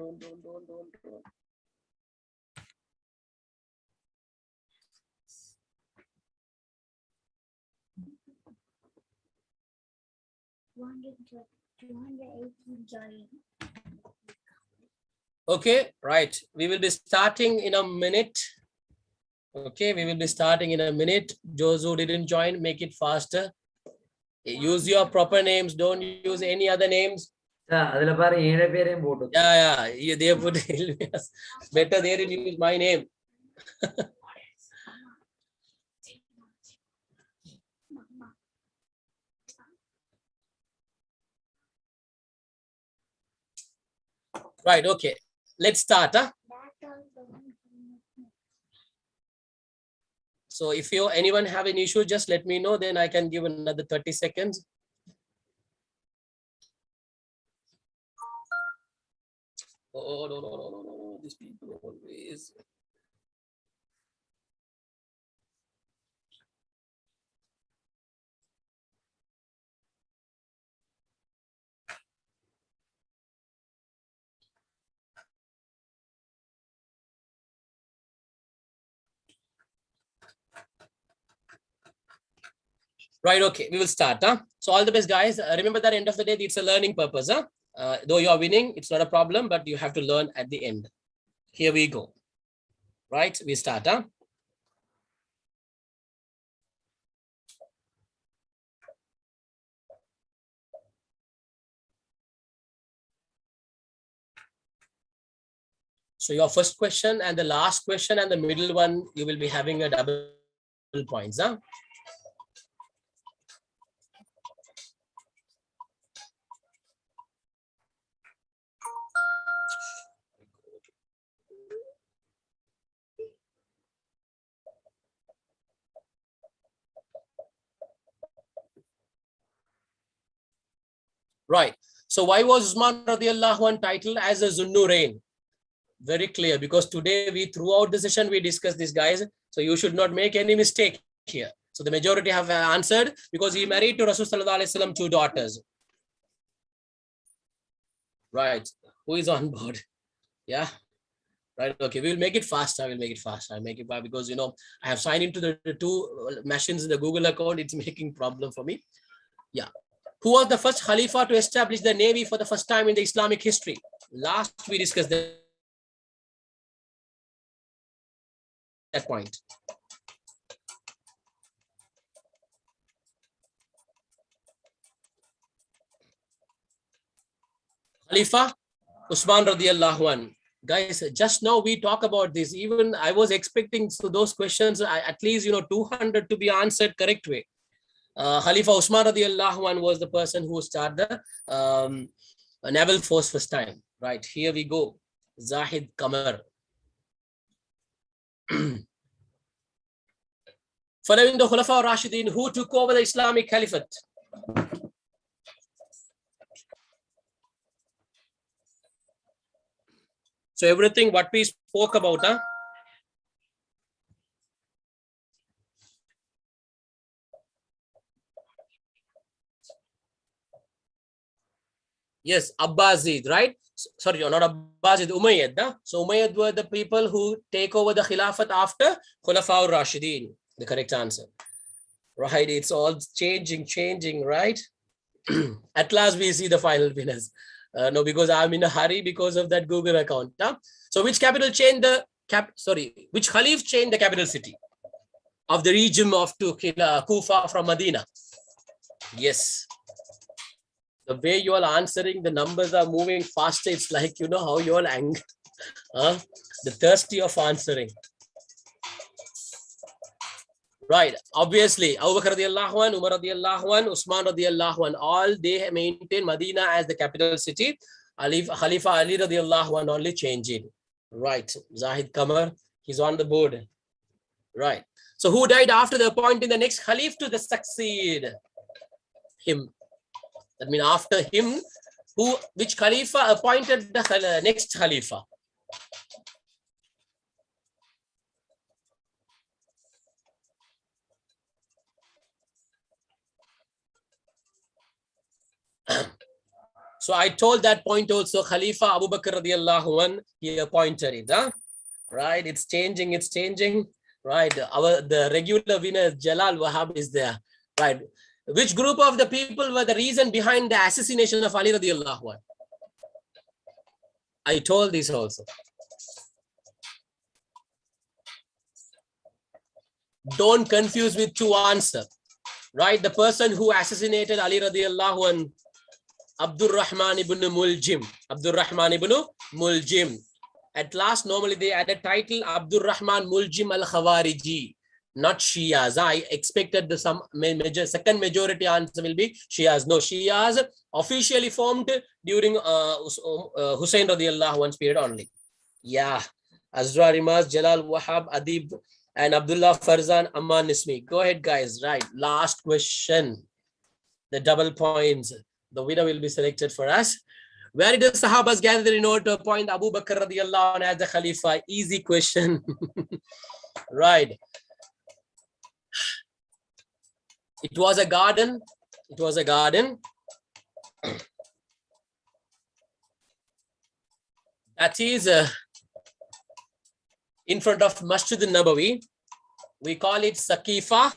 Okay, right. We will be starting in a minute. Okay, we will be starting in a minute. Those who didn't join, make it faster. Use your proper names. Don't use any other names. Yeah, yeah. They put better they didn't use my name. Right, okay. Let's start. So if anyone have an issue, just let me know, then I can give another 30 seconds. Oh, no. These people always. Right, okay, we will start. So all the best, guys. Remember that end of the day, it's a learning purpose. Though you are winning, it's not a problem, but you have to learn at the end. Here we go. Right, we start. So your first question and the last question and the middle one, you will be having a double points. Right. So why was Usman radiallahu anh titled as a Zunnurain? Very clear, because today throughout the session we discussed this, guys. So you should not make any mistake here. So the majority have answered because he married to Rasul sallallahu alaihi wasallam 2 daughters. Right. Who is on board? Yeah. Right. Okay. We will make it faster. I'll make it fast because I have signed into the 2 machines in the Google account. It's making problem for me. Yeah. Who was the first Khalifa to establish the Navy for the first time in the Islamic history? Last we discussed that point. Khalifa Usman radiallahu anh. Guys, just now we talk about this. Even I was expecting those questions, at least 200 to be answered correct way. Khalifa Usman radiallahu anh was the person who started the naval force first time. Right, here we go. Zahid Qamar. Following the Khulafaur Rashideen, who took over the Islamic Caliphate? So everything what we spoke about, Yes, Abbasid, right? Sorry, not Abbasid, Umayyad. So Umayyad were the people who take over the Khilafat after Khulafaur Rashideen. The correct answer. Right, it's all changing, right? At last we see the final winners. No, because I'm in a hurry because of that Google account. So which capital changed which Khalif changed the capital city of the region of Kufa from Medina? Yes. The way you all answering, the numbers are moving faster. It's like, how you all angry. The thirsty of answering. Right. Obviously, Abu Bakr radiallahu anh, Umar radiallahu anh, Usman radiallahu anh, all they maintain Medina as the capital city. Khalifa Ali radiallahu anh only changed it. Right. Zahid Qamar, he's on the board. Right. So who died after the appointing the next Khalif to succeed him? That means after him, which Khalifa appointed the next Khalifa? So I told that point also, Khalifa Abu Bakr radiallahu anh, he appointed it. Right, it's changing. Right, the regular winner Jalal Wahab is there. Right, which group of the people were the reason behind the assassination of Ali radiallahu anh? I told this also. Don't confuse with 2 answers. Right, the person who assassinated Ali radiallahu anh, Abdurrahman ibn Muljim. At last, normally they add a title, Abdurrahman Muljim al-Khawariji. not Shias. I expected the second majority answer will be Shias. No, Shias officially formed during Hussein radiallahu anhu's period only. Yeah. Azra Rimaz, Jalal Wahab, Adib, and Abdullah Farzan, Aman Ismi. Go ahead, guys. Right. Last question. The double points. The winner will be selected for us. Where did the Sahabas gather in order to appoint Abu Bakr radiallahu anhu as the Khalifa? Easy question. Right. It was a garden. It was a garden. That is in front of Masjid al-Nabawi. We call it Saqifa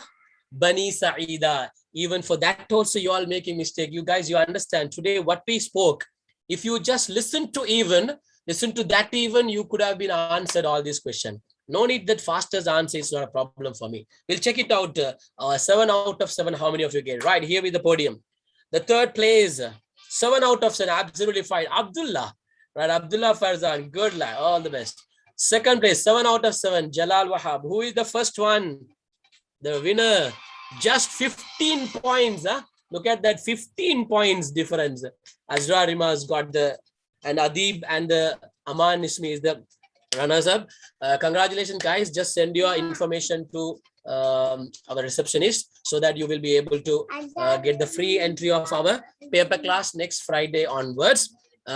Bani Sa'ida. Even for that also you all making mistake. You guys, you understand today what we spoke. If you just listen to that even, you could have been answered all these questions. No need that fastest answer is not a problem for me. We'll check it out. 7 out of 7. How many of you get right here with the podium? The third place, 7 out of 7. Absolutely fine. Abdullah, right? Abdullah Farzan, good luck. All the best. Second place, 7 out of 7. Jalal Wahab. Who is the first one? The winner. Just 15 points. Huh? Look at that, 15 points difference. Azra Rimaz got the, and Adib and the Aman Ismi is the runners-up. Congratulations, guys. Just send your information to our receptionist so that you will be able to get the free entry of our paper class next Friday onwards.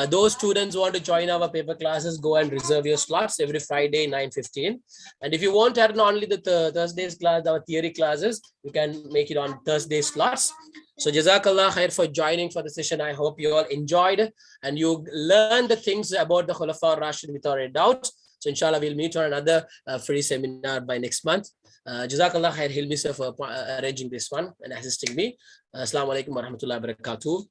Those students who want to join our paper classes, go and reserve your slots every Friday, 9:15. And if you want to add only the Thursday's class, our theory classes, you can make it on Thursday slots. So Jazakallah khair for joining for the session. I hope you all enjoyed and you learned the things about the Khulafaur Rashideen without a doubt. So inshallah, we'll meet on another free seminar by next month. Jazakallah khair, Hilmi sir, for arranging this one and assisting me. Assalamu alaikum wa rahmatullahi wa barakatuh.